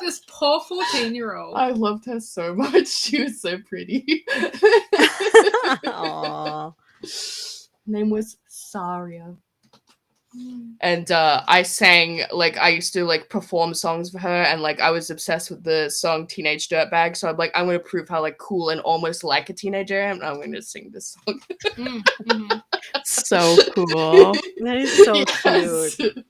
D: This poor 14-year-old.
C: I loved her so much. She was so pretty.
A: Aww.
C: Name was Saria. And I sang, like, I used to like perform songs for her, and like I was obsessed with the song Teenage Dirtbag. So I'm like, I'm gonna prove how like cool and almost like a teenager I am. I'm gonna sing this song.
B: So cool.
A: That is so cute.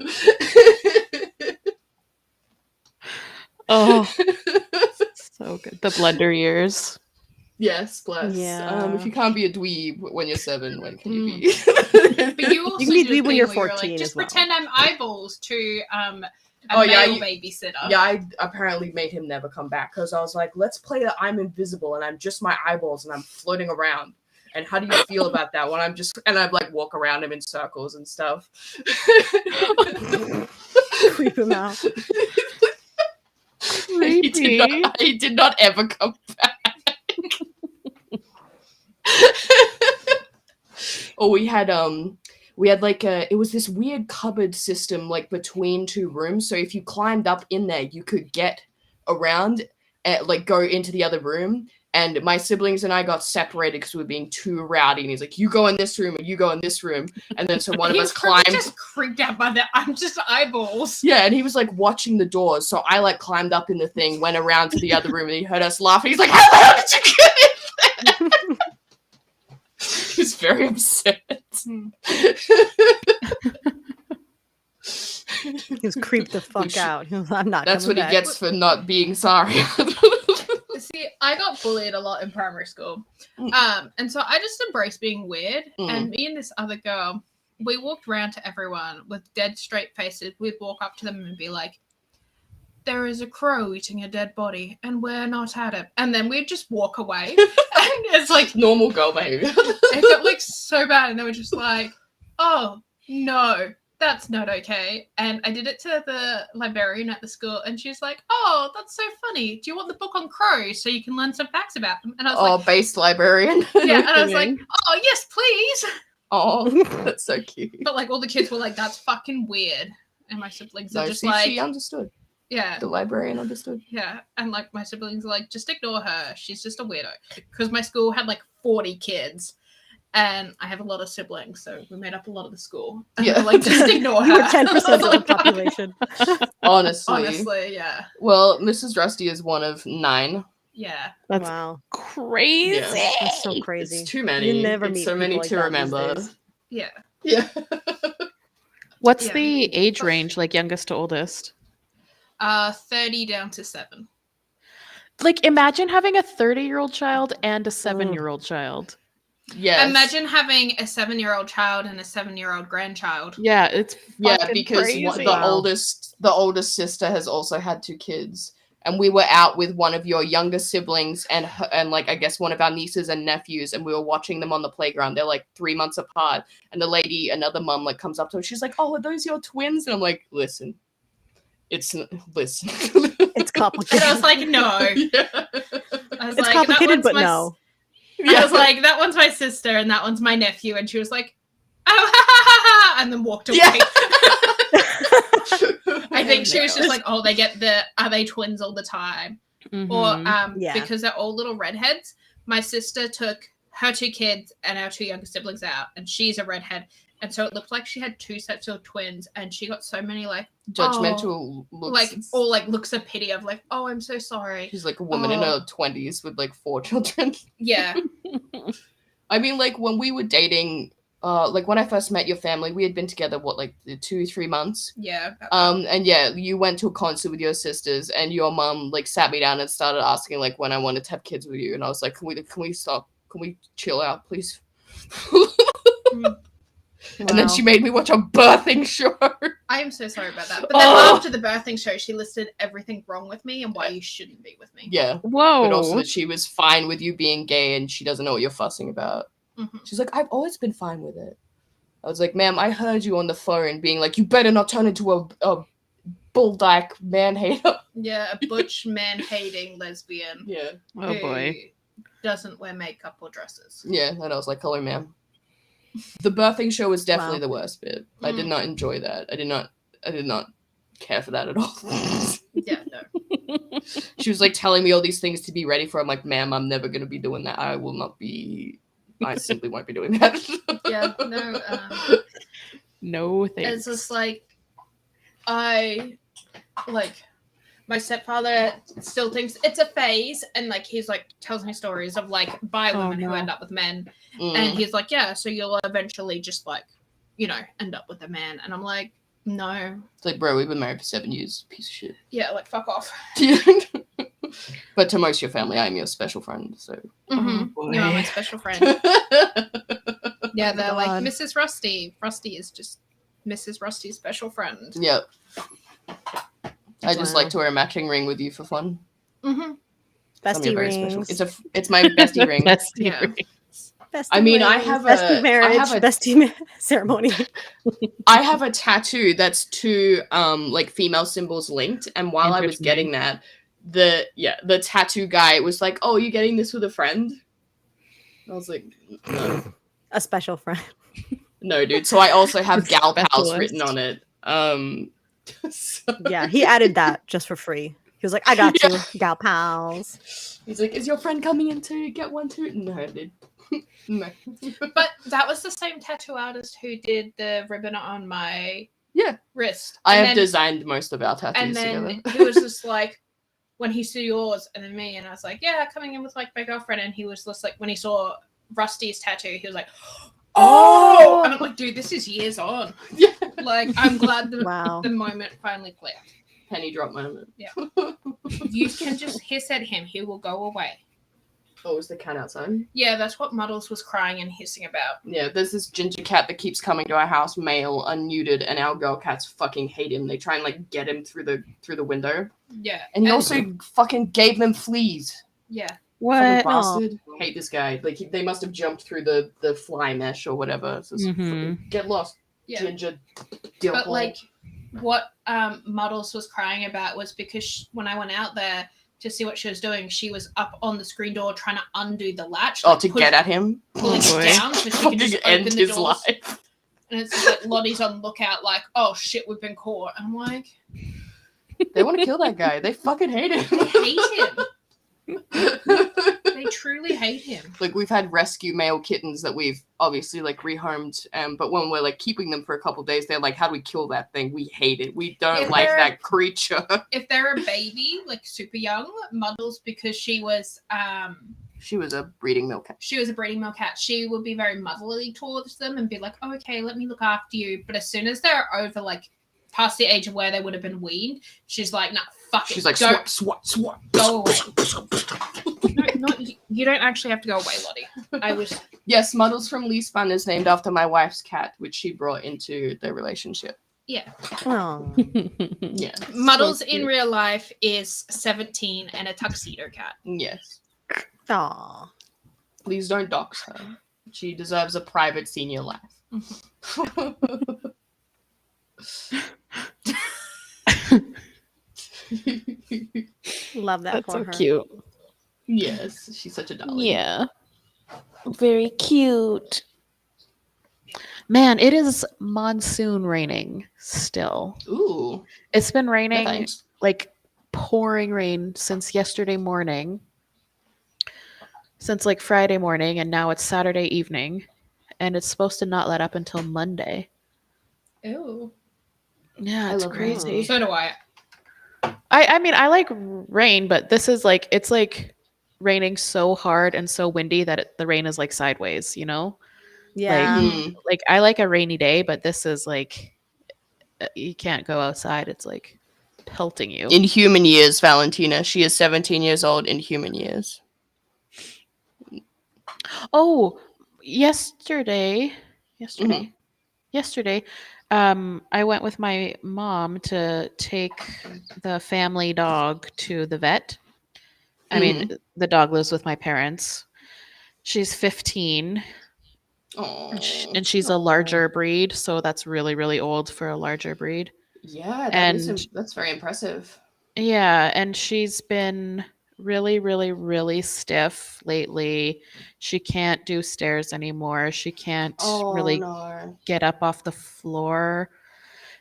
B: Oh, so good. The blender years.
C: Yes, bless.
A: Yeah.
C: If you can't be a dweeb when you're 7, when can you be?
D: But you also
A: can be
D: do a
A: dweeb when
D: thing
A: you're
D: where
A: 14
D: like,
A: as
D: just
A: well.
D: pretend I'm eyeballs to a
C: Oh, yeah,
D: male
C: you-
D: babysitter.
C: Yeah, I apparently made him never come back because I was like, let's play that I'm invisible and I'm just my eyeballs and I'm floating around. And how do you feel about that when I'm just, and I'd like walk around him in circles and stuff.
A: Creep him out.
C: He did not ever come back. Or we had like it was this weird cupboard system like between 2 rooms. So if you climbed up in there, you could get around and like go into the other room. And my siblings and I got separated because we were being too rowdy. And he's like, you go in this room and you go in this room. And then so one of us
D: probably
C: climbed.
D: just creeped out by that. I'm just eyeballs.
C: Yeah, and he was like watching the doors. So I like climbed up in the thing, went around to the other room, and he heard us laughing. He's like, how the hell did you get in there? He was very upset.
A: He was creeped the fuck out. He was, I'm not.
C: That's what
A: coming
C: he
A: back.
C: gets for not being sorry.
D: See, I got bullied a lot in primary school. And so I just embraced being weird. And me and this other girl, we walked around to everyone with dead straight faces. We'd walk up to them and be like, there is a crow eating a dead body and we're not at it. And then we'd just walk away. And it's like
C: Normal girl behavior.
D: it got like so bad. And they were just like, oh, no. That's not okay. And I did it to the librarian at the school, and she's like, oh, that's so funny. Do you want the book on crows so you can learn some facts about them? And I was like,
C: Based librarian.
D: yeah. And I was like, oh, yes, please.
C: Oh, that's so cute.
D: But like all the kids were like, that's fucking weird. And my siblings are
C: No,
D: just
C: see,
D: like,
C: she understood.
D: yeah.
C: The librarian understood.
D: Yeah. And like my siblings are like, just ignore her. She's just a weirdo. Because my school had like 40 kids. And I have a lot of siblings, so we made up a lot of the school. And
C: Yeah.
D: they're like, just ignore her.
A: You were 10% of the population.
D: Honestly, yeah.
C: Well, Mrs. Rusty is one of 9.
D: Yeah.
B: That's
A: Wow,
B: crazy.
C: Yeah.
A: that's so crazy.
C: It's too many.
A: You never
C: It's
A: meet
C: so many
A: people like
C: to
A: that
C: remember.
A: these days.
D: Yeah.
C: Yeah.
B: What's
D: Yeah.
B: the age range, like youngest to oldest?
D: 30 down to 7.
B: Like, imagine having a 30-year-old child and a 7-year-old child.
C: Yes.
D: Imagine having a 7-year-old child and a 7-year-old grandchild.
B: Yeah, it's
C: Yeah,
B: fucking
C: because
B: crazy.
C: the
A: Wow.
C: oldest sister has also had 2 kids, and we were out with one of your younger siblings and like I guess one of our nieces and nephews, and we were watching them on the playground. They're like 3 months apart, and the lady, another mum, like comes up to her. She's like, "Oh, are those your twins?" And I'm like, "Listen, listen."
A: It's
D: And
A: complicated.
D: I was like, no.
C: Yeah.
D: I was
A: It's
D: like,
A: complicated,
D: that
A: but
D: one's
A: no.
D: I was like, that one's my sister and that one's my nephew. And she was like, oh, ha, ha, ha, ha, and then walked away.
C: Yeah.
D: I think she was just like, oh, they get are they twins all the time?
B: Mhm.
D: Or
A: Yeah.
D: because they're all little redheads, my sister took her 2 kids and our 2 younger siblings out, and she's a redhead. And so it looked like she had 2 sets of twins, and she got so many like
C: Judgmental looks.
D: like all like looks of pity of like, oh, I'm so sorry.
C: She's like a woman in her 20s with like 4 children.
D: Yeah.
C: I mean, like when we were dating, like when I first met your family, we had been together like 2-3 months.
D: Yeah.
C: And yeah, you went to a concert with your sisters, and your mom like sat me down and started asking like when I wanted to have kids with you, and I was like, can we stop? Can we chill out, please? And then she made me watch a birthing show.
D: I am so sorry about that. But then after the birthing show, she listed everything wrong with me and why you shouldn't be with me.
C: Yeah.
B: Whoa.
C: But also that she was fine with you being gay and she doesn't know what you're fussing about.
D: Mhm.
C: She's like, I've always been fine with it. I was like, ma'am, I heard you on the phone being like, you better not turn into a bull-dyke man-hater.
D: Yeah, a butch man-hating lesbian
C: Yeah.
B: Oh boy.
D: who doesn't wear makeup or dresses.
C: Yeah, and I was like, hello, ma'am. The birthing show was definitely
A: Wow.
C: the worst bit. I did not enjoy that. I did not care for that at all.
D: Yeah, no.
C: She was like telling me all these things to be ready for. I'm like, ma'am, I'm never going to be doing that. I simply won't be doing that.
D: Yeah, no.
B: No
D: It's
B: thanks.
D: just like I like my stepfather still thinks it's a phase, and like he's like tells me stories of like bi
B: Oh,
D: women who
B: no.
D: end up with men,
C: Mm.
D: and he's like, yeah, so you'll eventually just like, you know, end up with a man, and I'm like, no,
C: It's like, bro, we've been married for 7 years. Piece of shit.
D: yeah, like fuck off.
C: But to most of your family, I am your special friend. So.
D: Mm-hmm. You are my
B: boy.
D: special friend. Yeah, they're like
A: God.
D: Mrs. Rusty. Rusty is just Mrs. Rusty's special friend.
C: Yep. I just
A: Wow.
C: like to wear a matching ring with you for fun.
D: Mm-hmm.
A: Bestie
C: very special.
A: rings.
C: It's my bestie ring.
B: Bestie
D: Yeah.
B: ring.
A: Bestie
C: I mean, I
A: rings,
C: have
A: bestie
C: a-
A: marriage,
C: I have a-
A: bestie ceremony.
C: I have a tattoo that's two like female symbols linked, and while I was
B: Interesting.
C: getting that, the tattoo guy was like, "Oh, you getting this with a friend?" I was like, "No,
A: A special friend.
C: no, dude." So I also have
B: It's
C: gal pals
B: specialist.
C: written on it. So-
A: Yeah, he added that just for free. He was like, I got
C: Yeah.
A: you, gal pals.
C: He's like, "Is your friend coming in to get one too?" No, dude. No.
D: But that was the same tattoo artist who did the ribbon on my
C: Yeah.
D: wrist.
C: I
D: And
C: have
D: then-
C: designed most of our tattoos
D: And then
C: together.
D: he was just like, when he saw yours and then me, and I was like, yeah, coming in with like my girlfriend. And he was just like, when he saw Rusty's tattoo, he was like, oh! And I'm like, dude, this is years on.
C: Yeah.
D: Like, I'm glad
A: Wow.
D: the moment finally clicked.
C: Penny drop moment.
D: You can just hiss at him, he will go away.
C: Oh, is the cat outside?
D: Yeah, that's what Muddles was crying and hissing about.
C: Yeah, there's this ginger cat that keeps coming to our house, male, unneutered, and our girl cats fucking hate him. They try and like get him through the window,
D: Yeah.
C: and he also fucking gave them fleas.
D: Yeah.
C: Fucking
B: What?
C: bastard. Hate this guy. Like they must have jumped through the fly mesh or whatever. It's just fucking, get lost,
D: Yeah.
C: ginger.
D: But
C: Dilball.
D: like what Muddles was crying about was because when I went out there to see what she was doing, she was up on the screen door trying to undo the latch.
C: Oh,
D: like,
C: to get at him.
D: pulling
B: Oh, boy.
D: it down so she
C: Fucking
D: could just
C: end
D: open the
C: his
D: doors.
C: life.
D: And it's just like Lottie's on lookout, like, oh shit, we've been caught. And I'm like,
C: They want to kill that guy. They fucking hate
D: they
C: him.
D: hate him. They truly hate him.
C: Like we've had rescue male kittens that we've obviously like rehomed, but when we're like keeping them for a couple days, they're like, "How do we kill that thing? We hate it. We don't
D: If
C: like
D: they're-
C: that creature."
D: If they're a baby, like super young, Muddles, because she was
C: She was a breeding milk cat.
D: a breeding male cat, she would be very motherly towards them and be like, oh, okay, let me look after you. But as soon as they're over like past the age of where they would have been weaned, she's like, nah, fuck it.
C: She's like,
D: don't
C: swat.
D: go away. No, you don't actually have to go away, Lottie. I was
C: Yes, Muddles from Lee Spun is named after my wife's cat, which she brought into the relationship.
D: yeah.
A: Oh.
C: Yeah.
D: Muddles
C: So
D: in
C: cute.
D: real life is 17 and a tuxedo cat.
C: Yes.
A: Aw.
C: Please don't dox her. She deserves a private senior life.
A: Love that
B: That's
A: for
B: so
A: her.
B: cute.
C: Yes, she's such a darling.
B: Yeah. Very cute. Man, it is monsoon raining still.
C: Ooh.
B: It's been
C: No
B: raining,
C: thanks.
B: like pouring rain since yesterday morning. Since like Friday morning, and now it's Saturday evening. And it's supposed to not let up until Monday.
D: Ew.
B: Yeah,
C: I
B: it's
C: love
B: crazy.
C: rain.
D: So do I.
B: I mean, I like rain, but this is like, it's like raining so hard and so windy that the rain is like sideways, you know?
A: Yeah.
C: Mm.
B: Like, I like a rainy day, but this is like, you can't go outside. It's like pelting you.
C: In human years, Valentina. She is 17 years old in human years.
B: Oh, yesterday, I went with my mom to take the family dog to the vet. I mean, the dog lives with my parents. She's 15,
C: Oh.
B: and she's a larger breed, so that's really, really old for a larger breed.
C: Yeah,
B: And-
C: that's very impressive.
B: Yeah, and she's been really, really, really stiff lately. She can't do stairs anymore. She can't really
C: no.
B: get up off the floor.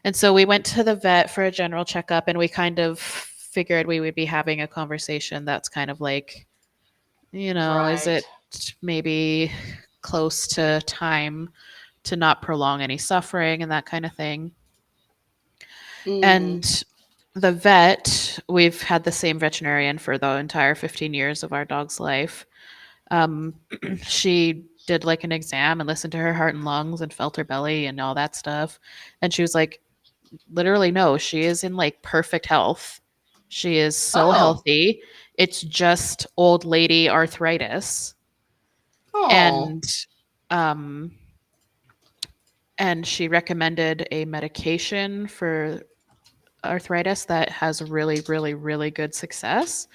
B: And so we went to the vet for a general checkup, and we kind of figured we would be having a conversation that's kind of like, you know, is
C: Right.
B: it maybe close to time to not prolong any suffering and that kind of thing.
C: Mm.
B: And the vet, we've had the same veterinarian for the entire 15 years of our dog's life. She did like an exam and listened to her heart and lungs and felt her belly and all that stuff. And she was like, literally, no, she is in like perfect health. She is so
C: Oh.
B: healthy. It's just old lady arthritis.
C: Oh.
B: And she recommended a medication for arthritis that has really, really, really good success.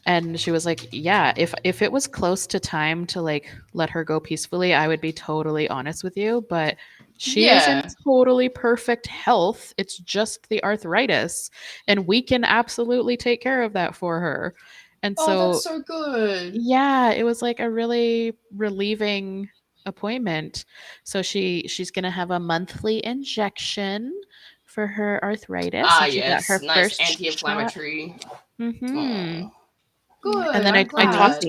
B: And she was like, yeah, if it was close to time to like let her go peacefully, I would be totally honest with you. But she is in
C: Yeah.
B: totally perfect health. It's just the arthritis. And we can absolutely take care of that for her. And
C: Oh, that's so good.
B: yeah, it was like a really relieving appointment. So she's gonna have a monthly injection for her arthritis.
C: Ah,
B: and she got
C: yes.
B: her
C: Nice
B: first
C: anti-inflammatory.
B: Mm-hmm.
C: Oh. Good.
B: And then
C: I'm glad.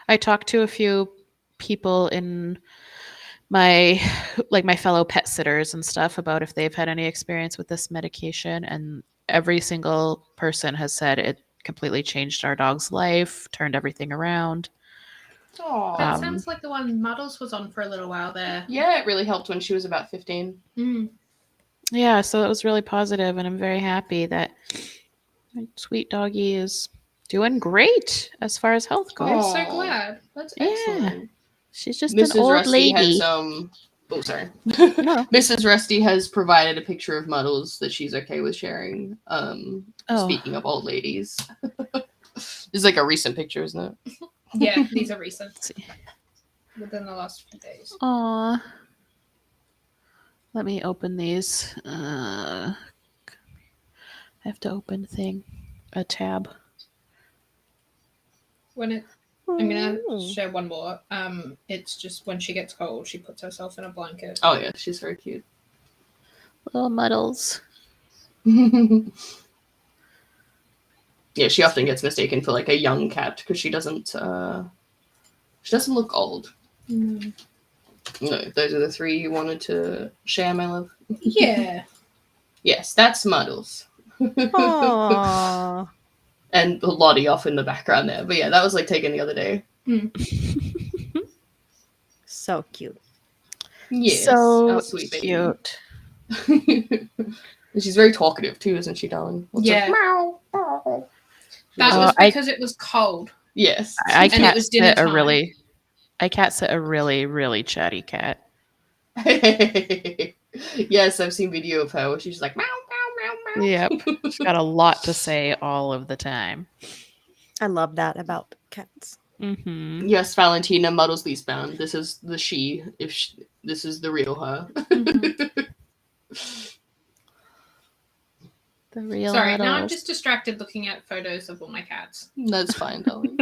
B: I talked to a few people in my fellow pet sitters and stuff about if they've had any experience with this medication, and every single person has said it completely changed our dog's life, turned everything around.
C: Aw.
D: That sounds like the one Muddles was on for a little while there.
C: Yeah, it really helped when she was about 15.
D: Mm.
B: Yeah, so it was really positive, and I'm very happy that my sweet doggy is doing great as far as health
D: I'm
B: goes.
D: so
C: Aw.
D: glad.
C: That's
B: Yeah.
C: excellent.
B: She's just
C: Mrs.
B: an old
C: Rusty
B: lady.
C: has oh sorry.
B: No.
C: Mrs. Rusty has provided a picture of Muddles that she's okay with sharing.
B: Oh.
C: Speaking of old ladies. This is like a recent picture, isn't it?
D: Yeah, these are recent.
B: Let's see.
D: Within the last few days.
B: Aw. Let me open these. I have to open a tab.
D: I'm gonna share one more. It's just when she gets cold, she puts herself in a blanket.
C: Oh yeah, she's very cute.
B: Little Muddles.
C: Yeah, she often gets mistaken for like a young cat because she doesn't look old.
D: Mm.
C: No, those are the three you wanted to share, my love.
D: Yeah.
C: Yes, that's Muddles.
A: Aww.
C: And Lottie off in the background there. But yeah, that was like taken the other day.
A: So cute.
C: Yes.
B: So
C: our sweet baby.
B: cute.
C: And she's very talkative too, isn't she, darling? Lots of
D: Yeah.
C: meow.
D: That was because it was cold.
C: Yes.
B: I
D: And it
B: can't
D: was dinner
B: sit
D: time.
B: a really, really chatty cat.
C: Yes, I've seen video of her where she's like meow meow meow meow.
B: Yep. She's got a lot to say all of the time.
A: I love that about cats.
B: Mm-hmm.
C: Yes, Valentina Muddles Leastbound. This is the she. This is the real her.
B: The real
D: Sorry, now I'm
B: Muddles.
D: just distracted looking at photos of all my cats.
C: That's fine, darling.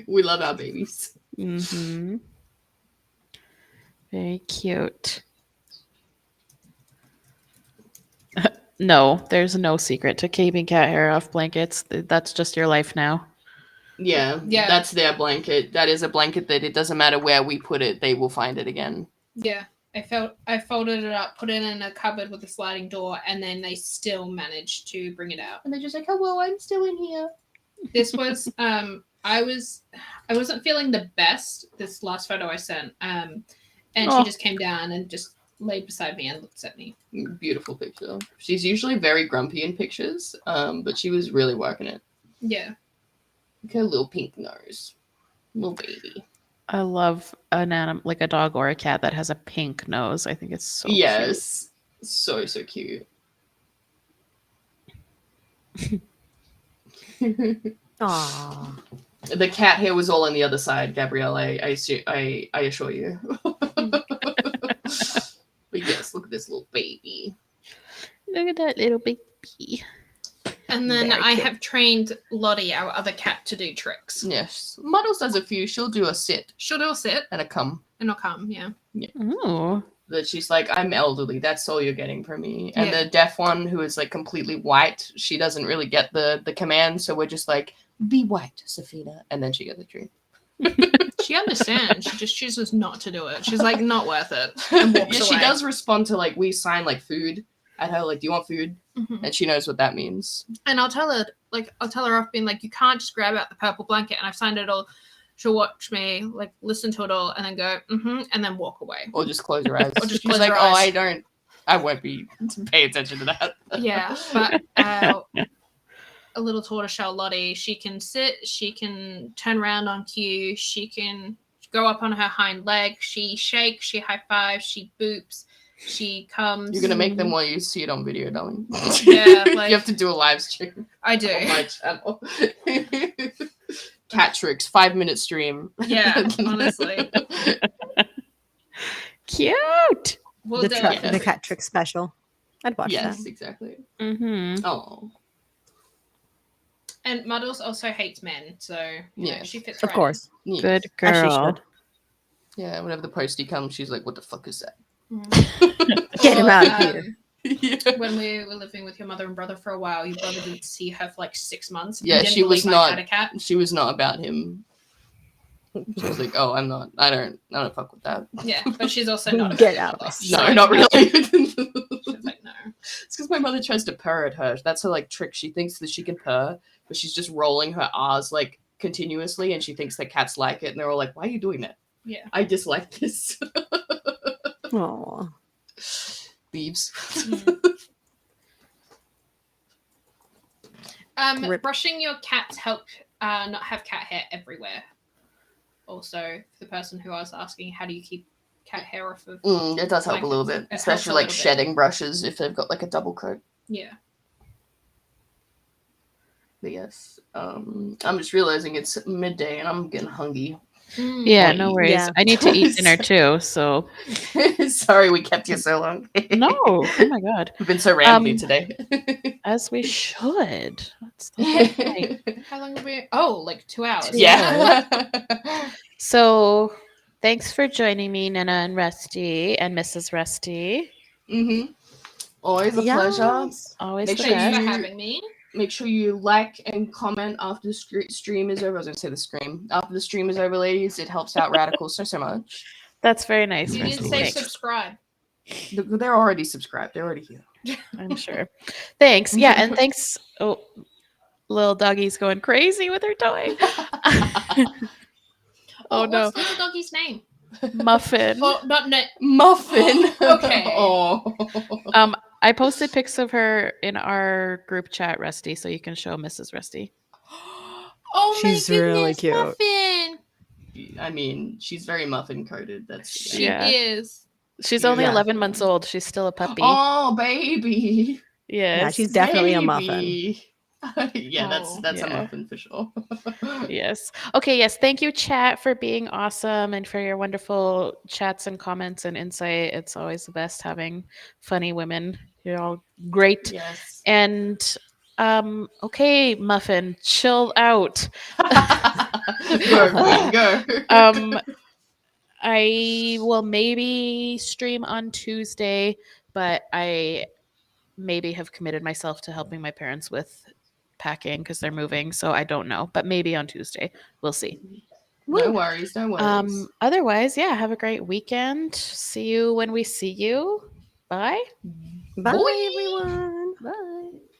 C: We love our babies.
B: Mm-hmm. Very cute. No, there's no secret to keeping cat hair off blankets. That's just your life now.
C: Yeah, that's their blanket. That is a blanket that it doesn't matter where we put it, they will find it again.
D: Yeah. I folded it up, put it in a cupboard with a sliding door, and then they still managed to bring it out.
C: And they're just like, hello, I'm still in here.
D: This was I wasn't feeling the best this last photo I sent. And she just came down and just laid beside me and looked at me.
C: Beautiful picture. She's usually very grumpy in pictures, but she was really working it.
D: Yeah.
C: Look at her little pink nose. Little baby.
B: I love an animal, like a dog or a cat that has a pink nose. I think it's so cute.
C: Yes. So cute.
A: Aww.
C: The cat hair was all on the other side, Gabrielle. I assure you. But yes, look at this little baby.
B: Look at that little baby.
D: And then
C: Very
D: I
C: cute.
D: have trained Lottie, our other cat, to do tricks.
C: Yes. Muddles does a few. She'll do a sit
D: She'll do a sit
C: and a come.
D: and I'll come, yeah.
B: Ooh.
C: That she's like, I'm elderly. That's all you're getting from me. And
D: Yeah.
C: the deaf one, who is like completely white, she doesn't really get the command. So we're just like, be white, Safina. And then she gets the treat.
D: She understands. She just chooses not to do it. She's like, not worth it. And walks
C: Yeah, she
D: away.
C: does respond to like we sign like food at her, like, do you want food?
D: Mhm.
C: And she knows what that means.
D: And I'll tell her off being like, you can't just grab out the purple blanket and I've signed it all. She'll watch me, like, listen to it all and then go, and then walk away.
C: Or just close her eyes.
D: Or just
C: She's
D: close
C: like,
D: her
C: oh,
D: eyes.
C: I won't be pay attention to that.
D: Yeah, but a little tortoiseshell Lottie, she can sit, she can turn around on cue, she can go up on her hind leg, she shakes, she high fives, she boops, she comes.
C: You're gonna make them while you see it on video, darling.
D: Yeah, like-
C: you have to do a live stream
D: I do.
C: on my channel. Cat tricks, 5-minute stream.
D: Yeah, honestly.
B: Cute.
D: We'll
A: the,
D: do
A: tra-
D: it.
A: the cat trick special. I'd watch
C: Yes,
A: that.
C: exactly.
B: Mm-hmm.
C: Oh,
D: And Muddles also hates men, so you know,
C: Yes.
D: she fits
A: Of
D: right
A: course.
C: yes.
B: Good
A: As she
B: girl.
A: should.
C: Yeah, whenever the postie comes, she's like, "What the fuck is that?"
D: in.
A: Get him
D: Or,
A: out of here.
C: Yeah.
D: When we were living with your mother and brother for a while, your brother didn't see her for like 6 months. and
C: Yeah,
D: didn't
C: she was
D: believe I
C: not-
D: had a cat.
C: She was not about him. She was like, "Oh, I'm not. I don't fuck with that."
D: Yeah, but she's also not.
A: Get
D: about
A: out of
D: it.
A: my
D: She's
C: No,
D: like,
C: not really.
D: She's like, no.
C: It's because my mother tries to purr at her. That's her like trick. She thinks that she can purr, but she's just rolling her R's like continuously, and she thinks that cats like it, and they're all like, "Why are you doing that?"
D: Yeah.
C: I dislike this.
A: Aw.
C: Thieves.
A: Rip.
D: Brushing your cats help not have cat hair everywhere. Also, for the person who I was asking, how do you keep cat hair off of?
C: It does help a little bit,
D: It helps
C: especially
D: a
C: like
D: little bit.
C: shedding brushes if they've got like a double coat.
D: Yeah.
C: But yes, I'm just realizing it's midday and I'm getting hungry.
B: Yeah, no worries.
A: Yeah.
B: I need to eat dinner too, so
C: Sorry we kept you so long.
B: no. Oh my god.
C: We've been so rambly
B: Um,
C: today.
B: As we should. That's the whole point.
D: How long have we? Oh, like 2 hours.
C: Yeah.
B: So thanks for joining me, Nana and Rusty and Mrs. Rusty.
C: Always a pleasure.
A: Yes.
B: Always
C: Make
B: the
C: sure
D: Thanks
B: best.
D: for having me.
C: Make sure you like and comment after the stream is over. I was going to say the scream. After the stream is over, ladies, it helps out Radical so much.
B: That's very nice,
D: You
B: Rusty.
D: didn't say
B: Thanks.
D: subscribe.
C: They're already subscribed. They're already here.
B: I'm sure. Thanks. Yeah, and thanks. Oh, little doggy's going crazy with her toy. Oh no,
D: What's the little doggy's name?
B: Muffin.
D: Oh, not no.
C: Muffin.
D: Okay.
C: Oh.
B: I posted pics of her in our group chat, Rusty, so you can show Mrs. Rusty.
D: Oh my
A: She's really
D: goodness,
A: cute.
D: Muffin.
C: I mean, she's very muffin coated. That's
D: She
B: Yeah.
D: is.
B: She's only
C: Yeah.
B: 11 months old. She's still a puppy.
C: Oh, baby.
B: Yes.
A: Yeah, she's definitely a muffin.
C: Baby. Yeah,
D: Oh,
C: that's a
B: yeah.
C: muffin for sure.
B: Yes. Okay. Yes. Thank you, chat, for being awesome and for your wonderful chats and comments and insight. It's always the best having funny women. You're all great.
C: Yes.
B: And okay, Muffin, chill out.
C: Go, queen, go.
B: I will maybe stream on Tuesday, but I maybe have committed myself to helping my parents with packing because they're moving, so I don't know. But maybe on Tuesday, we'll see.
C: No worries, no worries.
B: Otherwise, yeah, have a great weekend. See you when we see you. Bye.
A: Bye,
C: Boy.
A: everyone.
B: Bye.